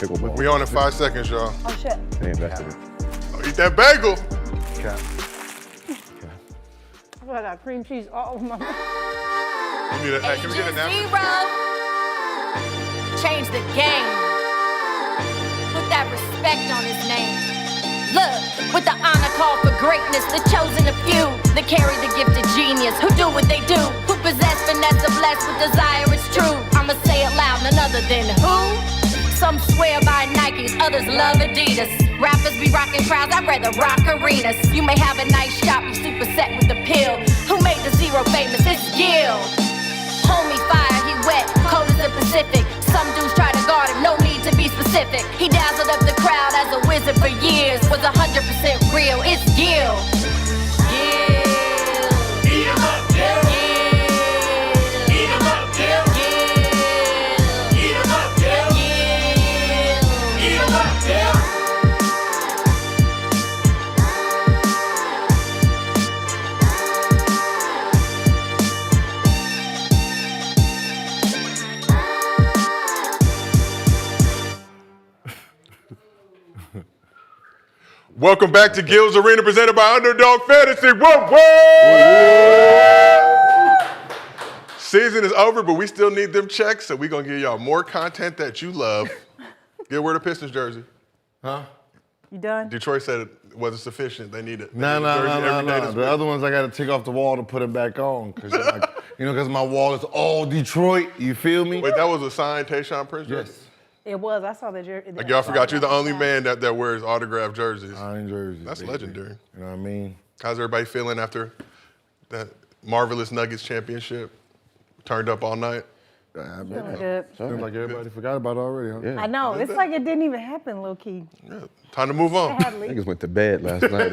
We on in 5 seconds, y'all. Oh, shit. They invested it. Oh, eat that bagel. Cap. I got that cream cheese all over my mouth. You need a, hey, can we get a napkin? Change the game. Put that respect on his name. Look, with the honor call for greatness, the chosen of few that carry the gift of genius, who do what they do, who possess finesse or blessed with desire, it's true. I'ma say it loud, none other than who? Some swear by Nikes, others love Adidas. Rappers be rocking crowds, I'd rather rock arenas. You may have a nice shop, you super set with the pill. Who made the zero famous? It's Gil. Homie fire, he wet, cold as the Pacific. Some dudes try to guard him, no need to be specific. He dazzled up the crowd as a wizard for years. Was 100% real, it's Gil. Gil. Eat him up, Gil. Gil. Eat him up, Gil. Gil. Eat him up, Gil. Gil. Eat him up, Gil. Welcome back to Gil's Arena, presented by Underdog Fantasy. Whoa, whoa! Season is over, but we still need them checks, so we're going to give y'all more content that you love. Gil, wear the Pistons jersey. Huh? You done? Detroit said it wasn't sufficient. They need it. No. The other ones I got to take off the wall to put it back on. Because my wall is all Detroit. You feel me? Wait, that was a signed Tayshaun Prince jersey? Yes. It was. I saw the jersey. Like y'all forgot you're the only man that wears autographed jerseys. Signed jerseys. That's baby. legendary. You know what I mean? How's everybody feeling after that marvelous Nuggets championship? Turned up all night? Feeling good. Seems like everybody forgot about it already, huh? Yeah. I know. It's like it didn't even happen, low key. Yeah. Time to move on. Niggas went to bed last night.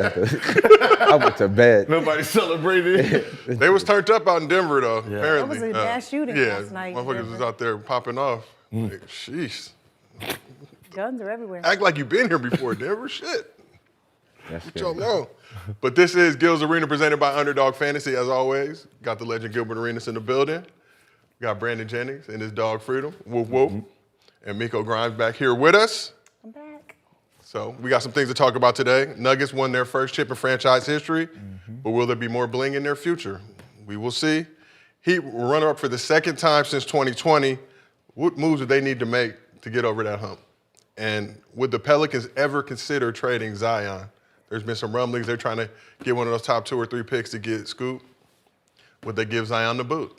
I went to bed. Nobody celebrated. They was turned up out in Denver, though, apparently. There was a mass shooting last night in Motherfuckers was Denver. out there popping off. Like, sheesh. Guns are everywhere. Act like you've been here before, Denver. Shit. That's What y'all scary. know? But this is Gil's Arena, presented by Underdog Fantasy, as always. Got the legend Gilbert Arenas in the building. We got Brandon Jennings and his dog Freedom. Whoop, whoop. And Miko Grimes back here with us. I'm back. So we got some things to talk about today. Nuggets won their first chip in franchise history, but will there be more bling in their future? We will see. Heat runner-up for the second time since 2020. What moves do they need to make to get over that hump? And would the Pelicans ever consider trading Zion? There's been some rumblings. They're trying to get one of those top 2 or 3 picks to get Scoop. Would they give Zion the boot?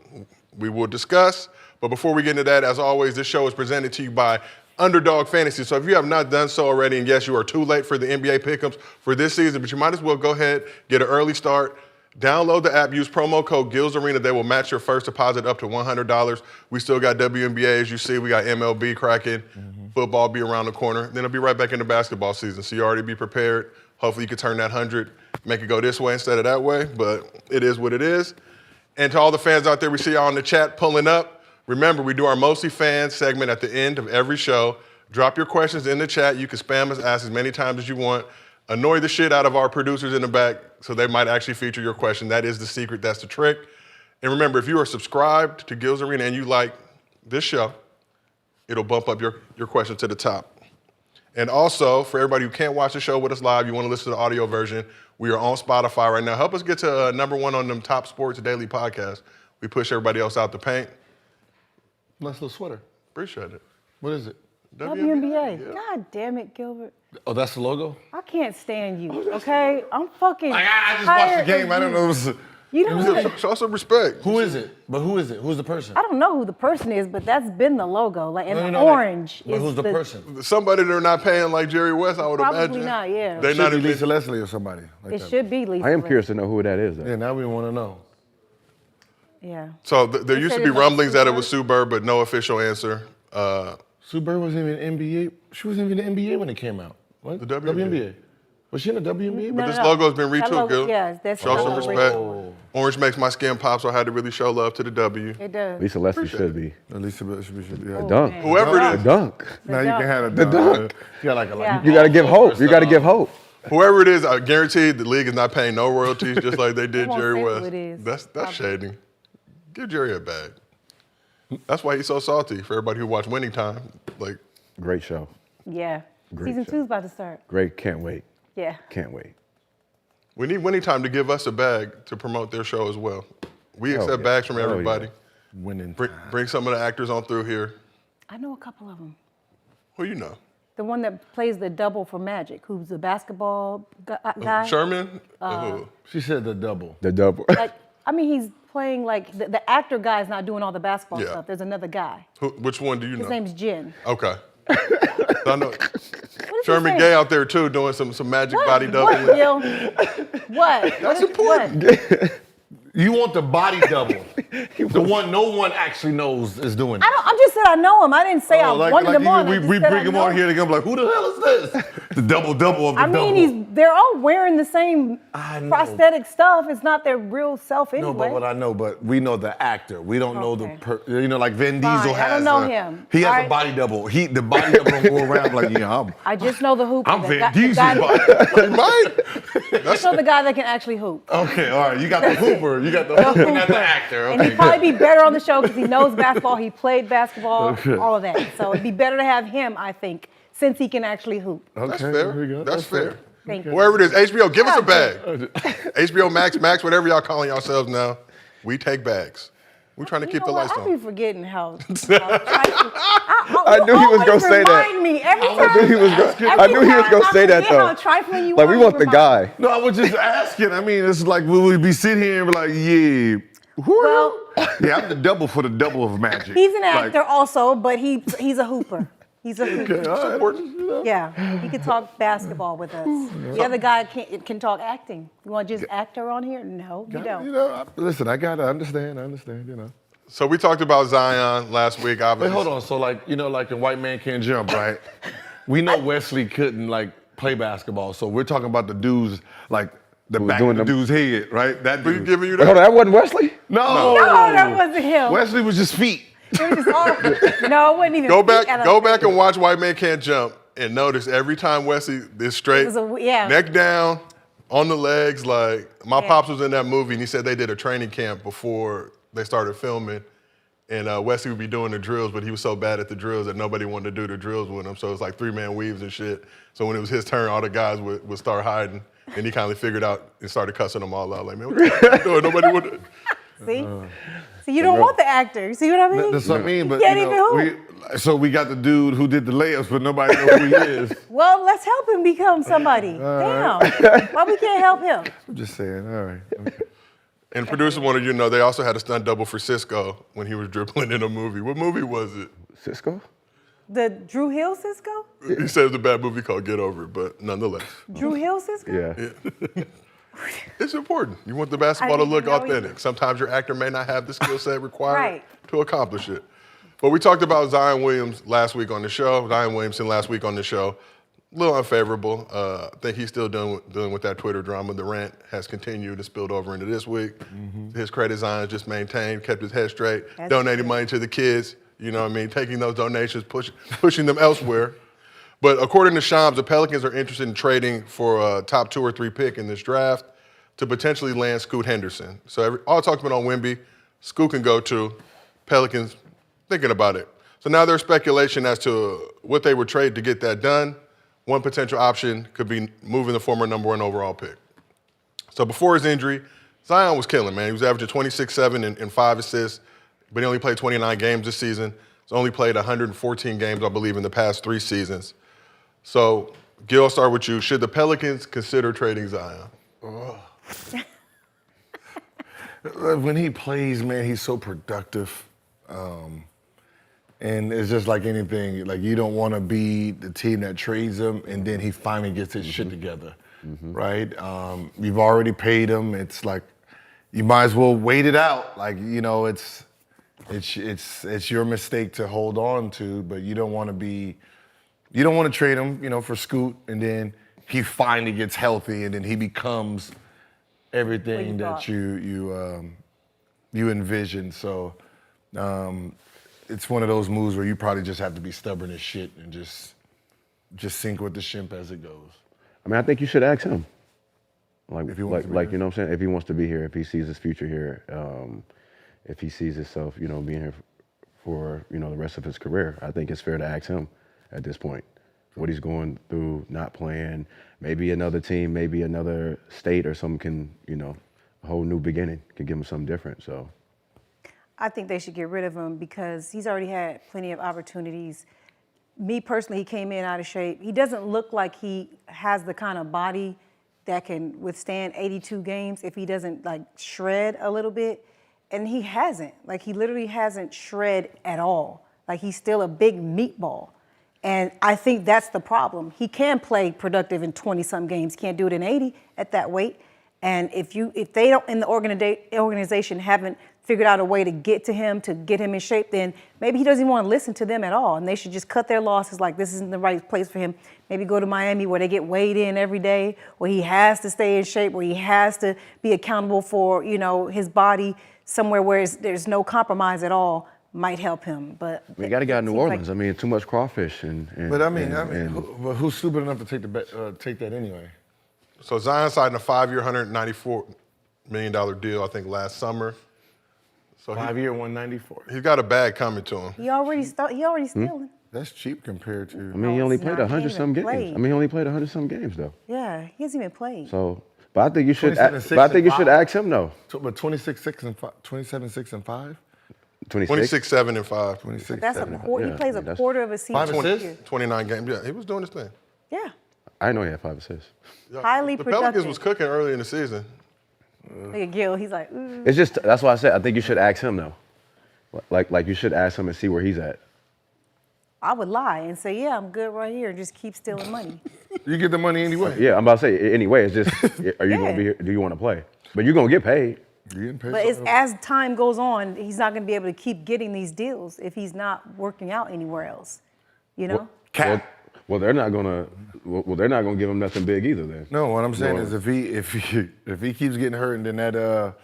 We will discuss. But before we get into that, as always, this show is presented to you by Underdog Fantasy. So if you have not done so already, and yes, you are too late for the NBA pick'ems for this season, but you might as well go ahead, get an early start. Download the app, use promo code Gil's Arena. They will match your first deposit up to $100. We still got WNBA, as you see. We got MLB cracking. Football be around the corner. Then it'll be right back into basketball season. So you already be prepared. Hopefully you can turn that 100, make it go this way instead of that way. But it is what it is. And to all the fans out there, we see y'all in the chat pulling up. Remember, we do our Mostly Fans segment at the end of every show. Drop your questions in the chat. You can spam us, ask as many times as you want. Annoy the shit out of our producers in the back so they might actually feature your question. That is the secret. That's the trick. And remember, if you are subscribed to Gil's Arena and you like this show, it'll bump up your question to the top. And also, for everybody who can't watch the show with us live, you want to listen to the audio version, we are on Spotify right now. Help us get to #1 on them top sports daily podcasts. We push everybody else out the paint. Nice little sweater. Appreciate it. What is it? WNBA. Yeah. God damn it, Gilbert. Oh, that's the logo? I can't stand you, okay? I'm fucking I just watched the tired game. of I don't you. know. It was, You don't Show some respect. who is it? But who is it? Who's the person? I don't know who the person is, but that's been the logo. Like, and No, the no, orange But is who's the person? Somebody they're not paying like Jerry West, I would Probably imagine. not, yeah. They're Should not be even. Lisa Leslie or somebody. Like It that. should be Lisa. I am Leslie. curious to know who that is, though. Yeah, now we want to know. Yeah. So there used to said be it's like rumblings that it Sue was Sue Bird, but no official answer. Sue Bird wasn't even in NBA. She wasn't even in the NBA when it came out. What? The WNBA. Was she in the WNBA? But this logo's been That retooled, logo- Gil. Yes, that's Show some the logo. respect. Orange makes my skin pop, so I had to really show love to the W. It does. Lisa Leslie should be. At least should be. A dunk. man. Whoever it A is, dunk. Now you dunk. can have The dunk. You got like a Yeah. You got to give hope. You got to give hope. whoever it is, I guarantee the league is not paying no royalties, just like they did won't Jerry say who West. it is. That's shading. Give Jerry a bag. That's why he's so salty. For everybody who watched Winning Time, like Great show. Yeah. Great Season show. 2's about to start. Great, can't wait. Yeah. Can't wait. We need Winning Time to give us a bag to promote their show as well. We Hell accept yeah. bags from Hell everybody. yeah. Winning. Bring some of the actors on through here. I know a couple of them. Who you know? The one that plays the double for Magic, who's the basketball guy. Sherman? She said the double. The double. Like, I mean, he's playing like the actor guy's not doing all the basketball Yeah. stuff. There's another guy. Which one do you His know? name's Jin. Okay. I know. What did Sherman you say? Gay out there too doing some magic What? body What, doubling. Gil? What? That's What? important. You want the body double. The one no one actually knows is doing it. I just said I know him. I didn't say I wanted him on. I We just bring said I him know on here, they're gonna be like, who the hell is this? The double of the I double. mean, they're all wearing the same I know. prosthetic stuff. It's not their real self anyway. No, but what I know, but we know the actor. We don't know Okay. like Vin Fine, Diesel I has. don't know him. He has All a right. body double. The body double don't go around like, yeah, I just know the hooper. I'm the Vin guy- the Diesel's guy- body. Right? I just know the guy that can actually hoop. Okay, all right. You got the hooper. You got the hooper, not the actor. And Okay, he'd probably be better on the show because he knows basketball, he played basketball, Okay. all of that. So it'd be better to have him, I think, since he can actually hoop. okay, That's there we fair. go. That's fair. Thank you. Wherever it is, HBO, give us a bag. HBO Max, whatever y'all calling yourselves now, we take bags. We're trying to keep the lights I be on. forgetting how I knew he was gonna say that. Remind me every time. I knew he was gonna say that How though. trifling you Like are, we you want the remind me. guy. No, I was just asking. I mean, it's like, will we be sitting here and be like, yeah, who? Well- Yeah, I'm the double for the double of magic. He's an Like, actor also, but he's a hooper. He's a hooper. okay, all right, you know. Yeah, he can talk basketball with us. The other guy can talk acting. You want just actor on here? No, you don't. You know, listen, I gotta understand, you know. So we talked about Zion last week, Wait, obviously. hold on. So like, you know, like a white man can't jump, right? We know Wesley couldn't like play basketball, so we're talking about the dudes like the Who was back doing of the the- dude's head, right? That We dude. giving you Wait, hold on, that. that wasn't Wesley? No, No, that wasn't him. Wesley was just feet. It was just all, no, it wasn't even. Go feet back elevated. and watch White Man Can't Jump and notice every time Wesley is straight, It was yeah. neck down, on the legs. Like my Yeah. pops was in that movie and he said they did a training camp before they started filming. And Wesley would be doing the drills, but he was so bad at the drills that nobody wanted to do the drills with him. So it's like 3-man weaves and shit. So when it was his turn, all the guys would start hiding. And he kind of figured out and started cussing them all out. Like, man, what the fuck you doing? Nobody would. See? See, you don't want the actor. You see what I mean? That's what I mean. But Can't you know, even so we got the dude who did the layups, but nobody knows who he is. Well, let's help him become somebody. Damn. Why we can't help him? I'm just saying. All right. Okay. And producer wanted you to know they also had a stunt double for Cisco when he was dribbling in a movie. What movie was it? Cisco? The Drew Hill Cisco? He said it was a bad movie called Get Over It, but nonetheless. Drew Hill Cisco? Yeah. It's important. You want the basketball to didn't look know either. authentic. Sometimes your actor may not have the skill set required Right. to accomplish it. But we talked about Zion Williamson last week on the show. A little unfavorable. I think he's still dealing with that Twitter drama. The rant has continued and spilled over into this week. His credit, Zion just maintained, kept his head straight, That's donated good. money to the kids. You know what I mean? Taking those donations, pushing them elsewhere. But according to Shams, the Pelicans are interested in trading for a top 2 or 3 pick in this draft to potentially land Scoot Henderson. So all talk's been on Wemby. Scoot can go to. Pelicans thinking about it. So now there's speculation as to what they would trade to get that done. One potential option could be moving the former number 1 overall pick. So before his injury, Zion was killing, man. He was averaging 26, 7, and 5 assists, but he only played 29 games this season. He's only played 114 games, I believe, in the past 3 seasons. So, Gil, I'll start with you. Should the Pelicans consider trading Zion? When he plays, man, he's so productive. And it's just like anything, like you don't want to be the team that trades him and then he finally gets his shit together, right? You've already paid him. It's like, you might as well wait it out. Like, you know, it's your mistake to hold on to, but you don't want to trade him, you know, for Scoot and then he finally gets healthy and then he becomes everything that thought. you envisioned. So, it's one of those moves where you probably just have to be stubborn as shit and just sink with the ship as it goes. I mean, I think you should ask him. Like, If he wants to be like here. you know what I'm saying? If he wants to be here, if he sees his future here, if he sees himself, being here for, the rest of his career, I think it's fair to ask him at this point. what he's going through, not playing. Maybe another team, maybe another state or something can, a whole new beginning can give him something different. So I think they should get rid of him because he's already had plenty of opportunities. Me personally, he came in out of shape. He doesn't look like he has the kind of body that can withstand 82 games if he doesn't like shred a little bit. And he hasn't. Like he literally hasn't shred at all. Like he's still a big meatball. And I think that's the problem. He can play productive in 20-some games. Can't do it in 80 at that weight. And if they don't in the organization haven't figured out a way to get him in shape, then maybe he doesn't even want to listen to them at all. And they should just cut their losses. Like this isn't the right place for him. Maybe go to Miami where they get weighed in every day, where he has to stay in shape, where he has to be accountable for his body. Somewhere where there's no compromise at all might help him. But you got to get out of New Orleans. Too much crawfish But who's stupid enough to take that anyway? So Zion signed a 5-year, $194 million deal, I think, last summer. So 5-year, 194. He's got a bag coming to him. he already stealing. That's cheap compared to. he only it's played not. 100-some He games. hasn't played. He only played 100-some games though. Yeah, he hasn't even played. So, but I think you should. 27, But I think you should 6, and ask him though. But 26, 6, and 5, 27, 6, and 5. 26. 26-7 and 5. 26. But that's seven, a quarter. yeah, he plays a that's- quarter of a season. 5 a assists? year. 29 games. Yeah, he was doing his thing. Yeah, I know he had 5 assists. Yeah. Highly the productive. Pelicans was cooking early in the season. look at Gil. He's like, ooh. It's just that's why I said I think you should ask him though. Like you should ask him and see where he's at. I would lie and say, yeah, I'm good right here, and just keep stealing money. You get the money anyway. Yeah, I'm about to say anyway. It's just are you Yeah. gonna be here? Do you want to play? But you're gonna get paid. You getting paid But something. as time goes on, he's not going to be able to keep getting these deals if he's not working out anywhere else. Well, they're not gonna. Well, they're not gonna give him nothing big either. Then. No, what I'm saying No. is if he keeps getting hurt and then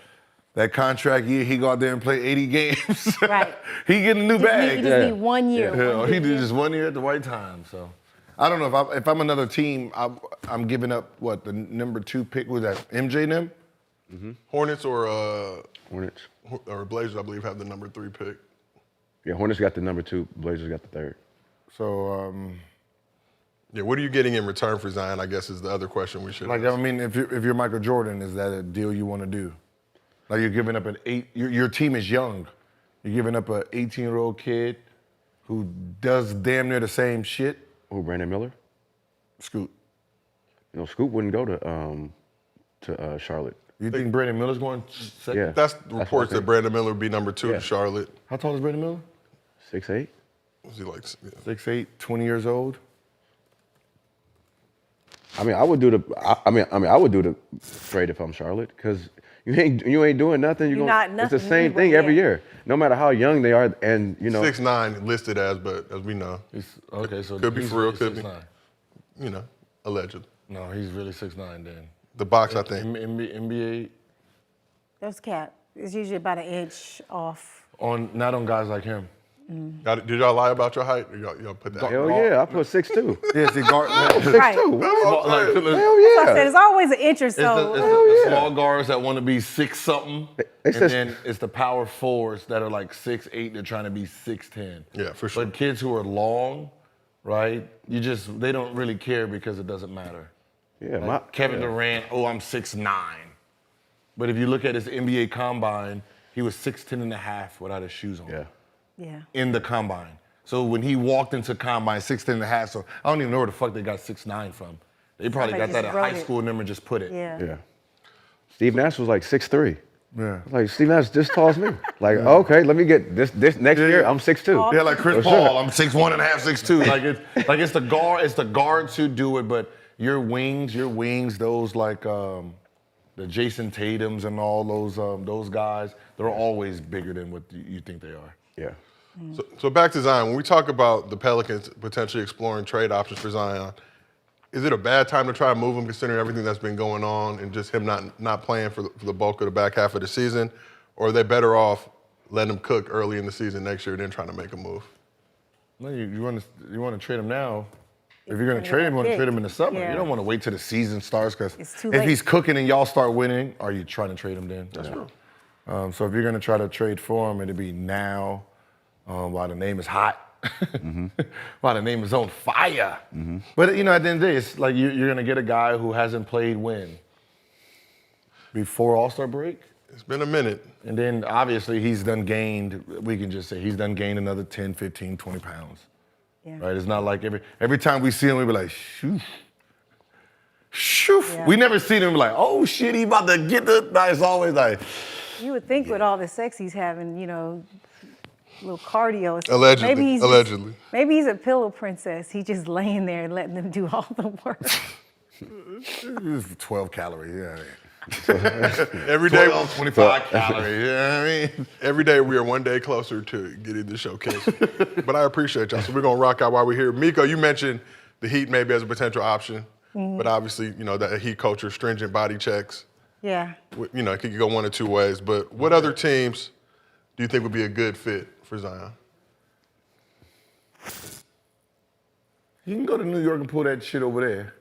that contract year he go out there and play 80 games, Right. he getting a new He bag. just need 1 year. Yeah, one he good did year. just 1 year at the right time. So I don't know if I'm another team, I'm giving up the number 2 pick was that MJ and them? Hornets or Hornets. Blazers, I believe, have the number 3 pick. Yeah, Hornets got the number 2. Blazers got the 3rd. So Yeah, what are you getting in return for Zion, I guess, is the other question we should ask. if you're Michael Jordan, is that a deal you want to do? Like you're giving up your team is young. You're giving up an 18-year-old kid who does damn near the same shit. Oh, Brandon Miller. Scoot. Scoot wouldn't go to Charlotte. You think Brandon Miller's going second? Yeah. That's what I reports that think. Brandon Miller would be number 2 Yeah. to Charlotte. How tall is Brandon Miller? 6'8". Was he like? Yeah. 6'8", 20 years old. I would do the trade if I'm Charlotte because you ain't doing nothing. You're not It's the nothing same anyway, thing every yeah. year, no matter how young they are, and 6'9" listed as, but as we know, Okay, so could be he's for real, really could be. 6'9". Alleged. No, he's really 6'9" then. The box, I think. NBA That's cap. It's usually about an inch off. not on guys like him. Did y'all lie about your height? Or y'all put that? hell yeah, I put 6'2". Yeah, see, guard. Right. Hell I said yeah. it's always an inch or It's so. the small guards that want to be 6-something, It's and just- then it's the power forwards that are like 6'8". They're trying to be 6'10". Yeah, for sure. But kids who are long, right? They don't really care because it doesn't matter. Yeah, Kevin Durant, I'm 6'9". But if you look at his NBA combine, he was 6'10" and a half without his shoes on. Yeah. Yeah. In the combine. So when he walked into combine, 6'10" and a half, so I don't even know where the fuck they got 6'9" from. They probably got Somebody that just at wrote high it. school and never just put it. Yeah. Yeah. Steve Nash was like 6'3". Yeah. Like Steve Nash just tall as me. Like okay, let me get this next year. I'm 6'2". Yeah, like Chris For Paul, sure. I'm 6'1" and a half, 6'2". It's the guards who do it, but your wings, those like the Jason Tatums and all those guys, they're always bigger than what you think they are. Yeah. So back to Zion. When we talk about the Pelicans potentially exploring trade options for Zion, is it a bad time to try to move him considering everything that's been going on and just him not playing for the bulk of the back half of the season? Or are they better off letting him cook early in the season next year and then trying to make a move? No, you want to trade him now. If you're going to You're trade him, you want to pick. trade him in the summer. Yeah. You don't want to wait till the season starts because It's too if late. he's cooking and y'all start winning, are you trying to trade him then? That's true. So if you're going to try to trade for him, it'd be now while the name is hot. Wow, the name is on fire. But, you know, at the end of the day, it's like you're going to get a guy who hasn't played when? Before All-Star break? It's been a minute. And then, obviously, he's done gained, we can just say, he's done gained another 10, 15, 20 pounds. Yeah. Right? It's not like every time we see him, we be like, shoo. Shoo. Yeah. We never seen him like, oh, shit, he about to get the, no, it's always like. You would think with all the sex he's having, you know, a little cardio. Or something. Allegedly. Allegedly. Maybe he's a pillow princess. He's just laying there and letting them do all the work. 12 calories, yeah. Every day, 12, 25 calories, you know what I mean? every day we are one day closer to getting the showcase. But I appreciate y'all. So we're going to rock out while we're here. Miko, you mentioned the Heat maybe as a potential option. But obviously, you know, that Heat culture, stringent body checks. Yeah. You know, it could go one of two ways. But what other teams do you think would be a good fit for Zion? You can go to New York and pull that shit over there.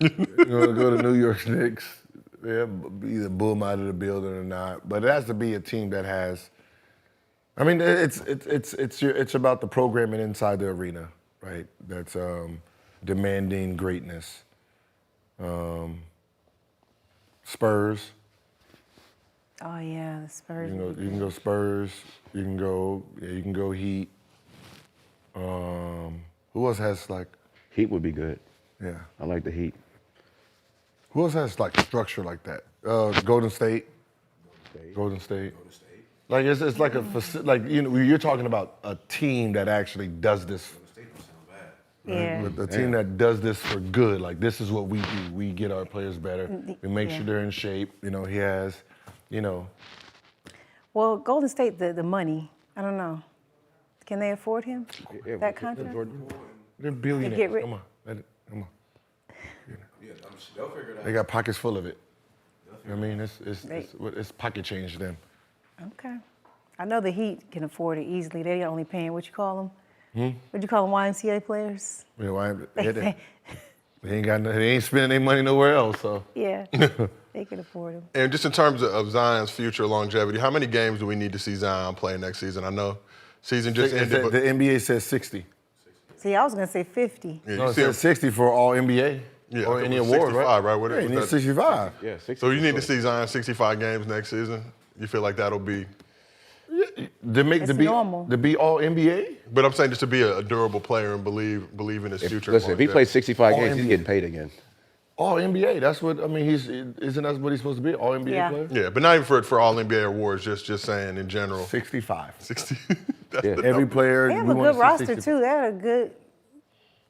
You know, go to New York Knicks. Yeah, either boom them out of the building or not. But it has to be a team that has. I mean, it's about the programming inside the arena, right? That's demanding greatness. Spurs. Oh yeah, the Spurs. You can go Spurs. You can go Heat. Who else has like? Heat would be good. Yeah. I like the Heat. Who else has like structure like that? Golden State. Golden State. Like it's like like you know you're talking about a team that actually does this. Yeah. With a team that does this for good. Like this is what we do. We get our players better. We make sure they're in shape. You know he has, you know. Well, Golden State, the money. I don't know. Can they afford him? That contract? They're billionaires. get rid- Come on, come on. They'll figure it out. They got pockets full of it. I mean, it's pocket change to them. Okay. I know the Heat can afford it easily. They're only paying, what you call them? What you call them, YMCA players? You know, they ain't got they ain't spending their money nowhere else. So Yeah, they can afford them. And just in terms of Zion's future longevity, how many games do we need to see Zion play next season? I know season just ended. the NBA says 60. See, I was going to say 50. Yeah, No, you it see him- says 60 for all NBA. Yeah, or I think any it was award, 65, right? What What yeah, was you need that? 65. Yeah, 60. So you need to see Zion 65 games next season. You feel like that'll be, It's normal. to be all NBA. but I'm saying just to be a durable player and believe in his future. Listen, if he plays 65 All games, he's NBA. getting paid again. All NBA. That's what I mean. Isn't that what he's supposed to be? All NBA Yeah. player. Yeah, but not even for all NBA awards. Just saying in general. 65. 60. That's Yeah. the Every number. player. They have we a wanna good see roster, 60. too. They had a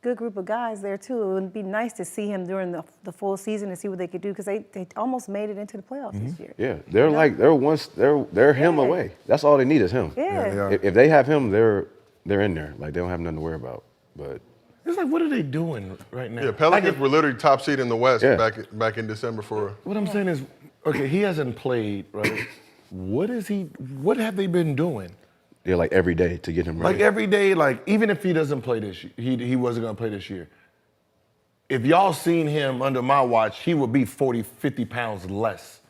good group of guys there, too. It would be nice to see him during the full season and see what they could do because they almost made it into the playoffs this year. Yeah, they're him away. That's all they need is him. Yeah. they are. If they have him, they're in there. Like they don't have nothing to worry about. But It's like, what are they doing right now? Yeah, Pelicans were literally top seed in the West Yeah. back in December for. What I'm saying is, okay, he hasn't played, right? What have they been doing? yeah, like every day to get him ready. Like every day, like even if he doesn't play this year, he wasn't gonna play this year. If y'all seen him under my watch, he would be 40, 50 pounds less.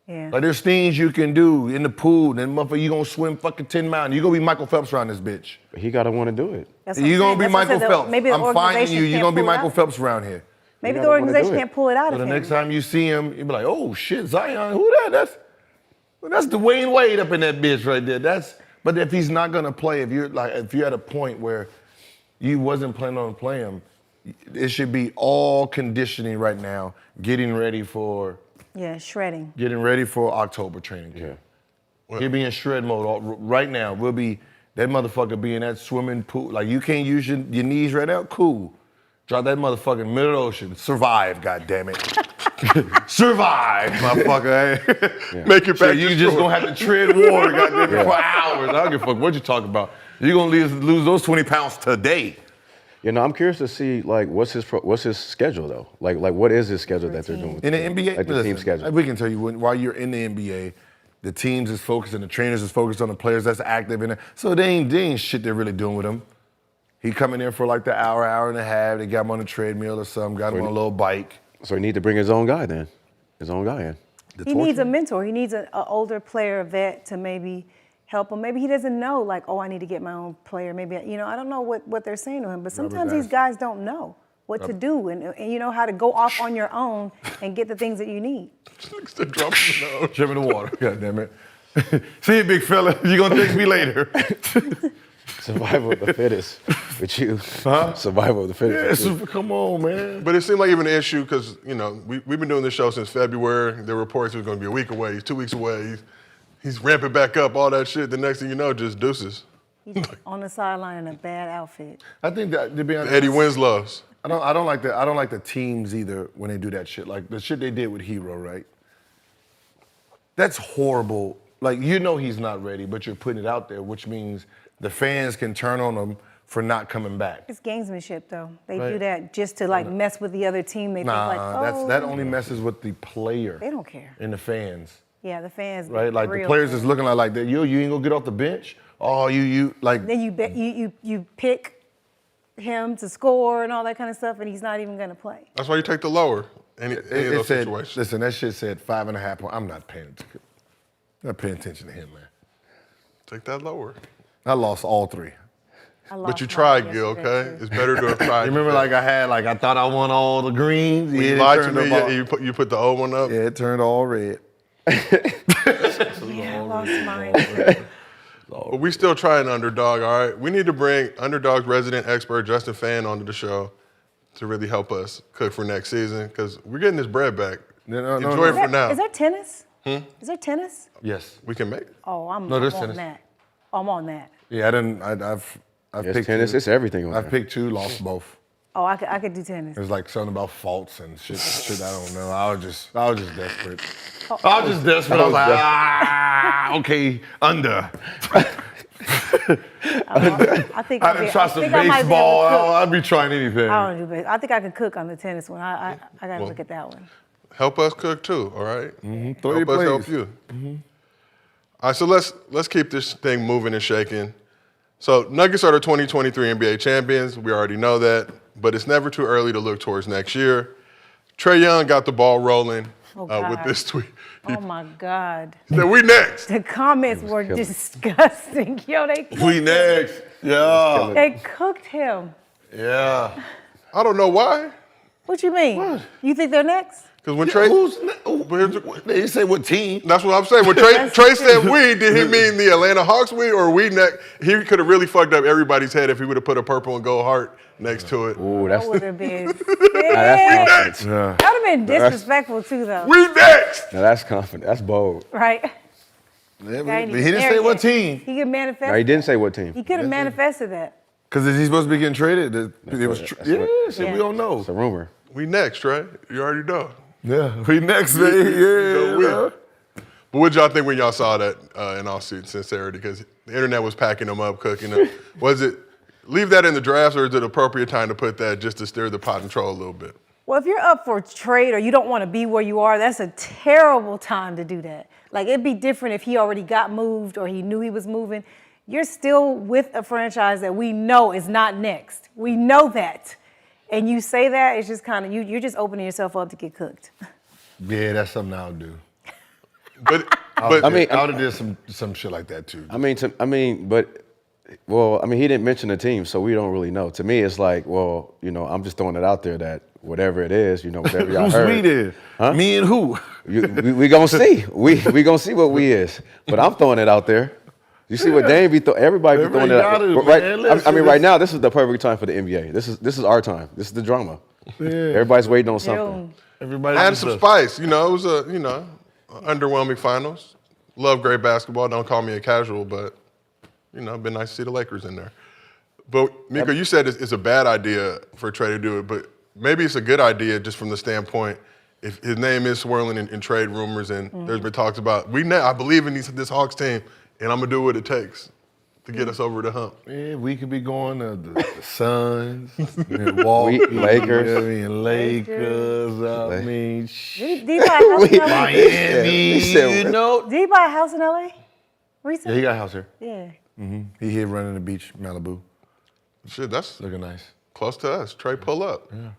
Yeah. Like there's things you can do in the pool, then motherfucker, you gonna swim fucking 10 miles. You gonna be Michael Phelps around this bitch. But he gotta want to do it. That's what You I'm gonna saying. be That's what I Michael said, Phelps. maybe the I'm finding organization you. You're can't gonna be pull it Michael out. Phelps around here. Maybe You the gotta wanna organization do it. can't pull it out So of the him. next time you see him, you be like, oh shit, Zion, who that? That's Dwayne Wade up in that bitch right there. But if he's not gonna play, if you're at a point where you wasn't planning on playing him, it should be all conditioning right now, getting ready for shredding. October training camp. He'll be in shred mode right now. That motherfucker be in that swimming pool. Like you can't use your knees right now? Cool. Drop that motherfucker in the middle of the ocean. Survive, goddammit. Survive, motherfucker. Make it back. So to you shore. just gonna have to tread water, goddamn, for hours. I don't give a fuck what you talking about. You're gonna lose those 20 pounds today. You know, I'm curious to see like what's his schedule though. Like what is his schedule that they're doing? In the NBA, like the team schedule. we can tell you while you're in the NBA, the teams is focused and the trainers is focused on the players that's active in it. So they ain't shit they're really doing with him. He coming in for like the hour and a half. They got him on a treadmill or something. Got him on a little bike. So he need to bring his own guy in. He needs a mentor. He needs an older player, a vet, to maybe help him. Maybe he doesn't know, like, oh, I need to get my own player. Maybe, I don't know what they're saying to him. But sometimes these guys don't know what to do and you know how to go off on your own and get the things that you need. Jump in the water. God damn it. See you, big fella. You're going to thank me later. Survival of the fittest with you. Survival of the fittest. Yeah, come on, man. But it seemed like even an issue because, we've been doing this show since February. There were reports he was going to be a week away. He's 2 weeks away. He's ramping back up, all that shit. The next thing you know, just deuces. He's on the sideline in a bad outfit. I think that, to be honest, Eddie Winslow's. I don't like the teams either when they do that shit. Like the shit they did with Hero, right? That's horrible. Like, he's not ready, but you're putting it out there, which means the fans can turn on him for not coming back. It's gamesmanship, though. They do that just to, mess with the other team. They think, that only messes with the player. They don't care. And the fans. Yeah, the fans. Right? Like, the players is looking like that. You ain't gonna get off the bench? Oh, like. Then you pick him to score and all that kind of stuff, and he's not even gonna play. That's why you take the lower. Any of those situations. Listen, that shit said 5.5 points. I'm not paying attention to him, man. Take that lower. I lost all 3. But you tried, Gil, okay? It's better to have tried. You remember I thought I won all the greens? You lied to me, you put the old one up? Yeah, it turned all red. Yeah, I lost mine. But we still trying Underdog, all right? We need to bring Underdog's resident expert, Justin Fan, onto the show to really help us cook for next season because we're getting this bread back. Enjoy it for now. Is there tennis? Is there tennis? Yes. We can make it. Oh, I'm there's on tennis. that. I'm on that. Yeah, I've picked tennis. 2. It's everything on I've there. picked 2, lost both. Oh, I could do tennis. There's like something about faults and shit I don't know. I was just desperate. I was like, okay, under. I think I didn't try some baseball. I'd be trying anything. I don't do baseball. I think I could cook on the tennis one. I got to look at that one. Help us cook too, all right? Help us help you. All right, so let's keep this thing moving and shaking. So Nuggets are the 2023 NBA champions. We already know that, but it's never too early to look towards next year. Trae Young got the ball rolling with this tweet. Oh my God. He said, we next. The comments were disgusting. Yo, they cooked We next. Yeah. They cooked him. Yeah. I don't know why. What you mean? You think they're next? Because when Trae, They didn't say what team. that's what I'm saying. When Trae said we, did he mean the Atlanta Hawks we or we next? He could have really fucked up everybody's head if he would have put a purple and gold heart next to it. Ooh, That would have been that's sick. confidence. Yeah. That would have been disrespectful too, though. We next. Now that's confident. That's bold. Right? He didn't say what team. He could manifest. No, he didn't say what team. He could have manifested that. Because is he supposed to be getting traded? It was That's yeah, what- shit, we don't know. It's a rumor. We next, right? You already know. Yeah, we next, man. Yeah. But what y'all think when y'all saw that in all sincerity? Because the internet was packing them up, cooking them. Was it, leave that in the drafts or is it appropriate time to put that just to stir the pot and troll a little bit? Well, if you're up for trade or you don't want to be where you are, that's a terrible time to do that. Like, it'd be different if he already got moved or he knew he was moving. You're still with a franchise that we know is not next. We know that. And you say that, it's just kind of, you're just opening yourself up to get cooked. Yeah, that's something I would do. But I would have did some shit like that too. He didn't mention the team, so we don't really know. To me, it's like, well, I'm just throwing it out there that whatever it is, whatever y'all Who's heard. we there? Huh? Me and who? We gonna see. We gonna see what we is. But I'm throwing it out there. You see what Dame be everybody be throwing it out there. Right now, this is the perfect time for the NBA. This is our time. This is the drama. Yeah. Everybody's waiting on something. June. Everybody add some spice. It was a, underwhelming finals. Love great basketball. Don't call me a casual, but, been nice to see the Lakers in there. But, Miko, you said it's a bad idea for Trae to do it, but maybe it's a good idea just from the standpoint if his name is swirling in trade rumors and there's been talks about, I believe in this Hawks team, and I'm going to do what it takes to get us over the hump. Yeah, we could be going to the Suns, Milwaukee, Lakers. Lakers. I mean, Did he buy a house in LA? Miami. Did he buy a house in LA Yeah, recently? he got a house here. Yeah. He here running the beach, Malibu. Shit, that's Looking nice. close to us. Trae, pull up. Yeah.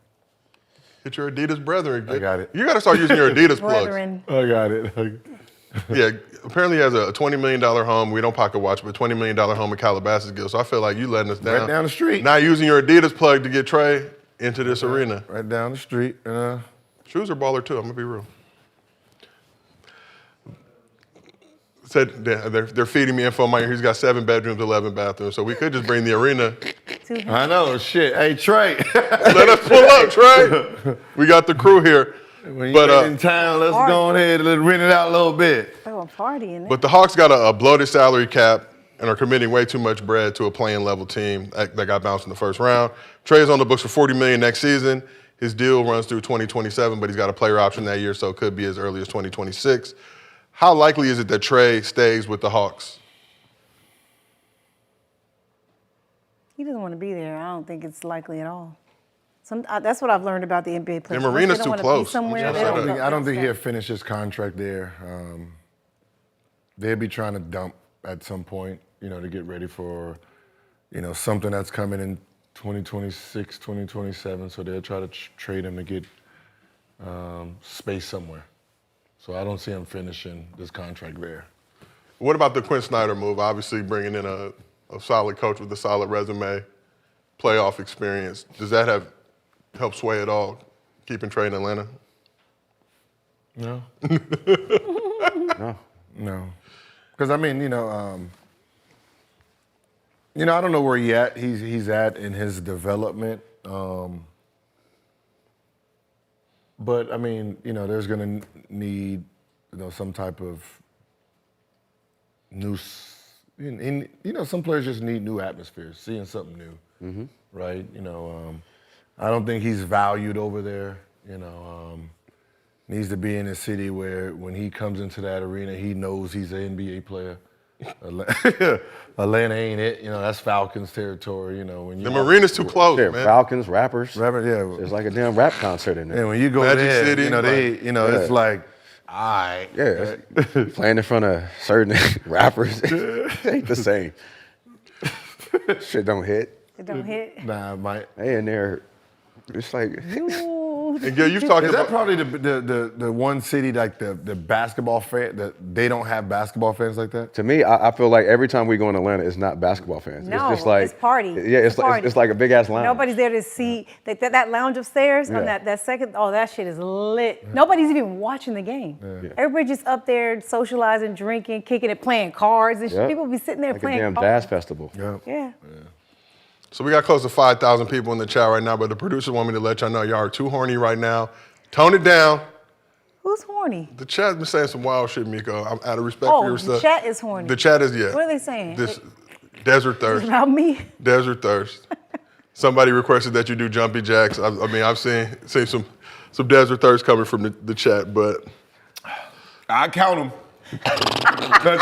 Get your Adidas brethren. I got it. You got to start using your Adidas plugs. Brethren. I got it. Yeah, apparently he has a $20 million home. We don't pocket watch, but $20 million home in Calabasas, Gil. So I feel like you letting us down. Right down the street. Not using your Adidas plug to get Trae into this arena. Right down the street. Shoes are baller too, I'm gonna be real. Said they're feeding me info on my ear. He's got 7 bedrooms, 11 bathrooms. So we could just bring the arena. I know, shit. Hey, Trae. Let us pull up, Trae. We got the crew here. When you get in town, let's go ahead and rent it out a little bit. They were partying. But the Hawks got a bloated salary cap and are committing way too much bread to a playing level team that got bounced in the first round. Trae's on the books for $40 million next season. His deal runs through 2027, but he's got a player option that year, so it could be as early as 2026. How likely is it that Trae stays with the Hawks? He doesn't want to be there. I don't think it's likely at all. That's what I've learned about the NBA players. And Marina's They don't too wanna be close. somewhere, I they I don't think stay. he'll finish his contract there. They'll be trying to dump at some point, to get ready for, something that's coming in 2026, 2027. So they'll try to trade him to get space somewhere. So I don't see him finishing this contract there. What about the Quinn Snyder move? Obviously bringing in a solid coach with a solid resume, playoff experience. Does that have helped sway at all, keeping Trae in Atlanta? No. No. No. Because, I don't know where he's at in his development. But, there's going to need, some type of new, some players just need new atmospheres, seeing something new, right? I don't think he's valued over there, needs to be in a city where when he comes into that arena, he knows he's an NBA player. Atlanta ain't it, that's Falcons territory, when you. The arena's too close, Yeah, man. Falcons, rappers. Yeah. It's like a damn rap concert in there. And when you go Magic there, City, it's like, all right. Yeah, playing in front of certain rappers it ain't the same. Shit don't hit. It don't hit. Nah, They in there, it's like. And Gil, you've talked Is that about probably the one city like the basketball fan that they don't have basketball fans like that? To me, I feel like every time we go in Atlanta, it's not basketball fans. No, it's just like it's party. Yeah, it's party. like a big ass lounge. Nobody's there to see that lounge upstairs on Yeah. that second. Oh, that shit is lit. Nobody's even watching the game. Yeah. Everybody's just up there socializing, drinking, kicking it, playing cards, and Yep. people be sitting there like playing a damn cards. jazz festival. Yeah. So we got close to 5,000 people in the chat right now, but the producers want me to let y'all know y'all are too horny right now. Tone it down. Who's horny? The chat's been saying some wild shit, Miko. I'm out of respect Oh, for your the stuff. chat is horny. The chat is, yeah. What are they saying? This desert thirst. About me? Desert thirst. Somebody requested that you do jumpy jacks. I've seen some desert thirst coming from the chat, but I count them.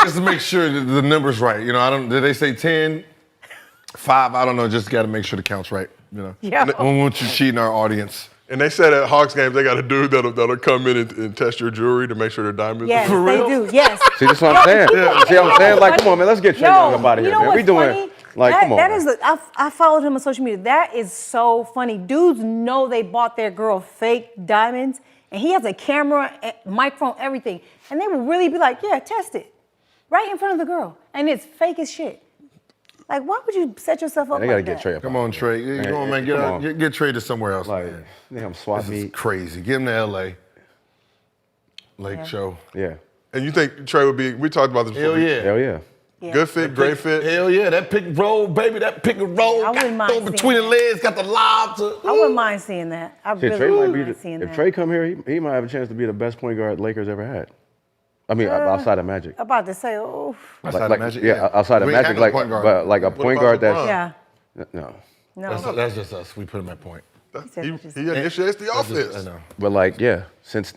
Just to make sure that the number's right. Did they say 10, 5? I don't know. Just got to make sure the count's right. Yeah. We don't want you cheating our audience. and they said at Hawks games they got a dude that'll come in and test your jewelry to make sure they're diamonds. Yes, For real? they do. Yes. See, that's what I'm saying. See what I'm saying? Like, come on, man, let's get Trae Young up out of you here, know man. We what's doing, funny? like, come on. That man. is I followed him on social media. That is so funny. Dudes know they bought their girl fake diamonds, and he has a camera, microphone, everything. And they would really be like, yeah, test it. Right in front of the girl. And it's fake as shit. Like, why would you set yourself up They like gotta that? get Trae up. Come on, Trae. Come on, man. Come on. Get Trae to somewhere else. Like, man. damn swap This is meet. crazy. Get him to L.A. Lake Yeah. Show. Yeah. And you think Trae would be? We talked about this before. Hell yeah. Hell yeah. Yeah. Good fit, great fit. Hell yeah. That pick and roll, baby. That pick and roll. I wouldn't mind Throw seeing between the that. legs. Got the lob to. I wouldn't mind seeing that. I Shit, really Trae might wouldn't be mind seeing if that. Trae come here, he might have a chance to be the best point guard Lakers ever had. I mean, outside of Magic. About to say, oh, Outside of Like, Magic, yeah, outside of We ain't Magic, had no like, point guard. but like a point about guard that's LeBron? yeah. no. No. That's just us. We put him at point. He initiates the offense. I know. But like, yeah, since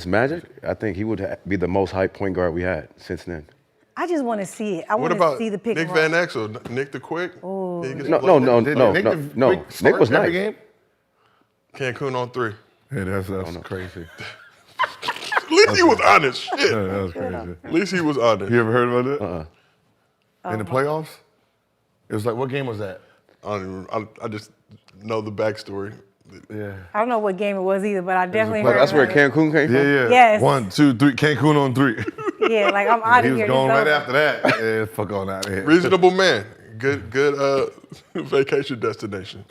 Magic, I think he would be the most hyped point guard we had since then. I just want to see it. I What want about to see the pick Nick and roll. Van Exel, Nick the Quick? Oh. No. Nick was nice. Game? Cancun on 3. Yeah, that's crazy. At least he was honest. Shit. That was crazy. At least he was honest. You ever heard about that? In the playoffs? It was like, what game was that? I just know the backstory. Yeah. I don't know what game it was either, but I definitely heard That's where about it. Cancun came from? Yeah. Yes. 1, 2, 3. Cancun on 3. Yeah, like I'm out He of was here. going This right over. after that. Yeah, fuck on out of here. Reasonable man. Good vacation destination.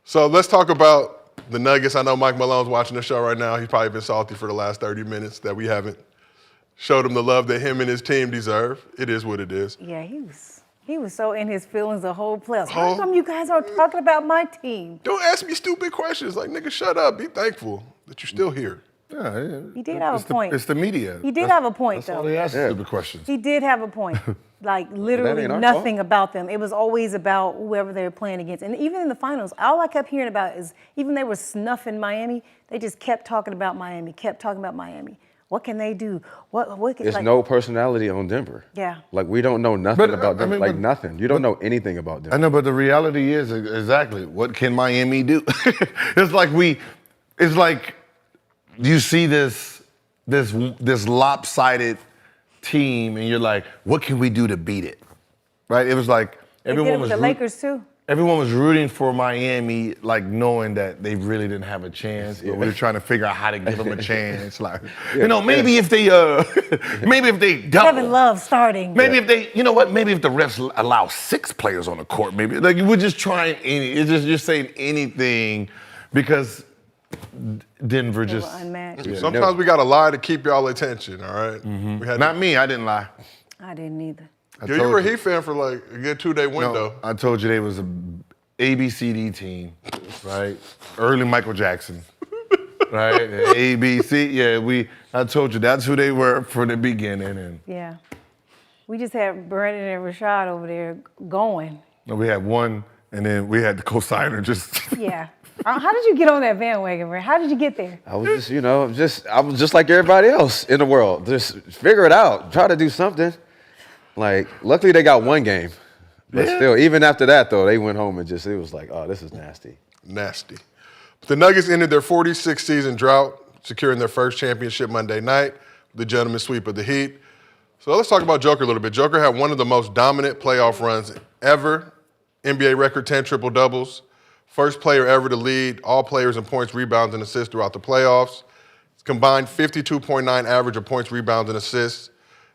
So let's talk about the Nuggets. I know Mike Malone's watching the show right now. He's probably been salty for the last 30 minutes that we haven't showed him the love that him and his team deserve. It is what it is. Yeah, he was so in his feelings the whole playoffs. How come you guys are talking about my team? Don't ask me stupid questions. Like, nigga, shut up. Be thankful that you're still here. Yeah, He did have a point. It's the media. He did have a point, That's all though. they ask stupid questions. He did have a point. Like, literally ain't our nothing about them. It was always about whoever they were playing against. And even in the finals, all I kept hearing about is, even they were snuffing Miami, they just kept talking about Miami, kept talking about Miami. What can they do? What can, There's like, no personality on Denver. Yeah. Like, we don't know nothing But, about I them. mean, like, but- nothing. You don't know anything about them. I know, but the reality is exactly what can Miami do? It's like you see this lopsided team, and you're like, what can we do to beat it? Right? It was like they did it with the Lakers, too. Everyone was rooting for Miami, like knowing that they really didn't have a chance, but we were trying to figure out how to give them a chance. Like, maybe if they double. Kevin Love starting. Maybe if they, you know what? Maybe if the refs allow 6 players on the court, maybe like we're just trying you're saying anything because Denver They were just. unmatched. Sometimes we got to lie to keep y'all attention, all right? We had Not me. I didn't lie. I didn't either. you were a Heat fan for like a good 2-day window. No, I told you they was a ABCD team, right? Early Michael Jackson, right? ABC. Yeah, I told you that's who they were from the beginning, and Yeah. We just had Brandon and Rashad over there going. we had one, and then we had the co-signer just. Yeah. How did you get on that bandwagon, Brandon? How did you get there? I was just, I was just like everybody else in the world. Just figure it out. Try to do something. Like, luckily they got one game. But still, even after that, though, they went home and it was like, oh, this is nasty. Nasty. But the Nuggets ended their 46th season drought, securing their first championship Monday night, the gentleman's sweep of the Heat. So let's talk about Joker a little bit. Joker had one of the most dominant playoff runs ever. NBA record 10 triple-doubles. First player ever to lead all players in points, rebounds, and assists throughout the playoffs. Combined 52.9 average of points, rebounds, and assists.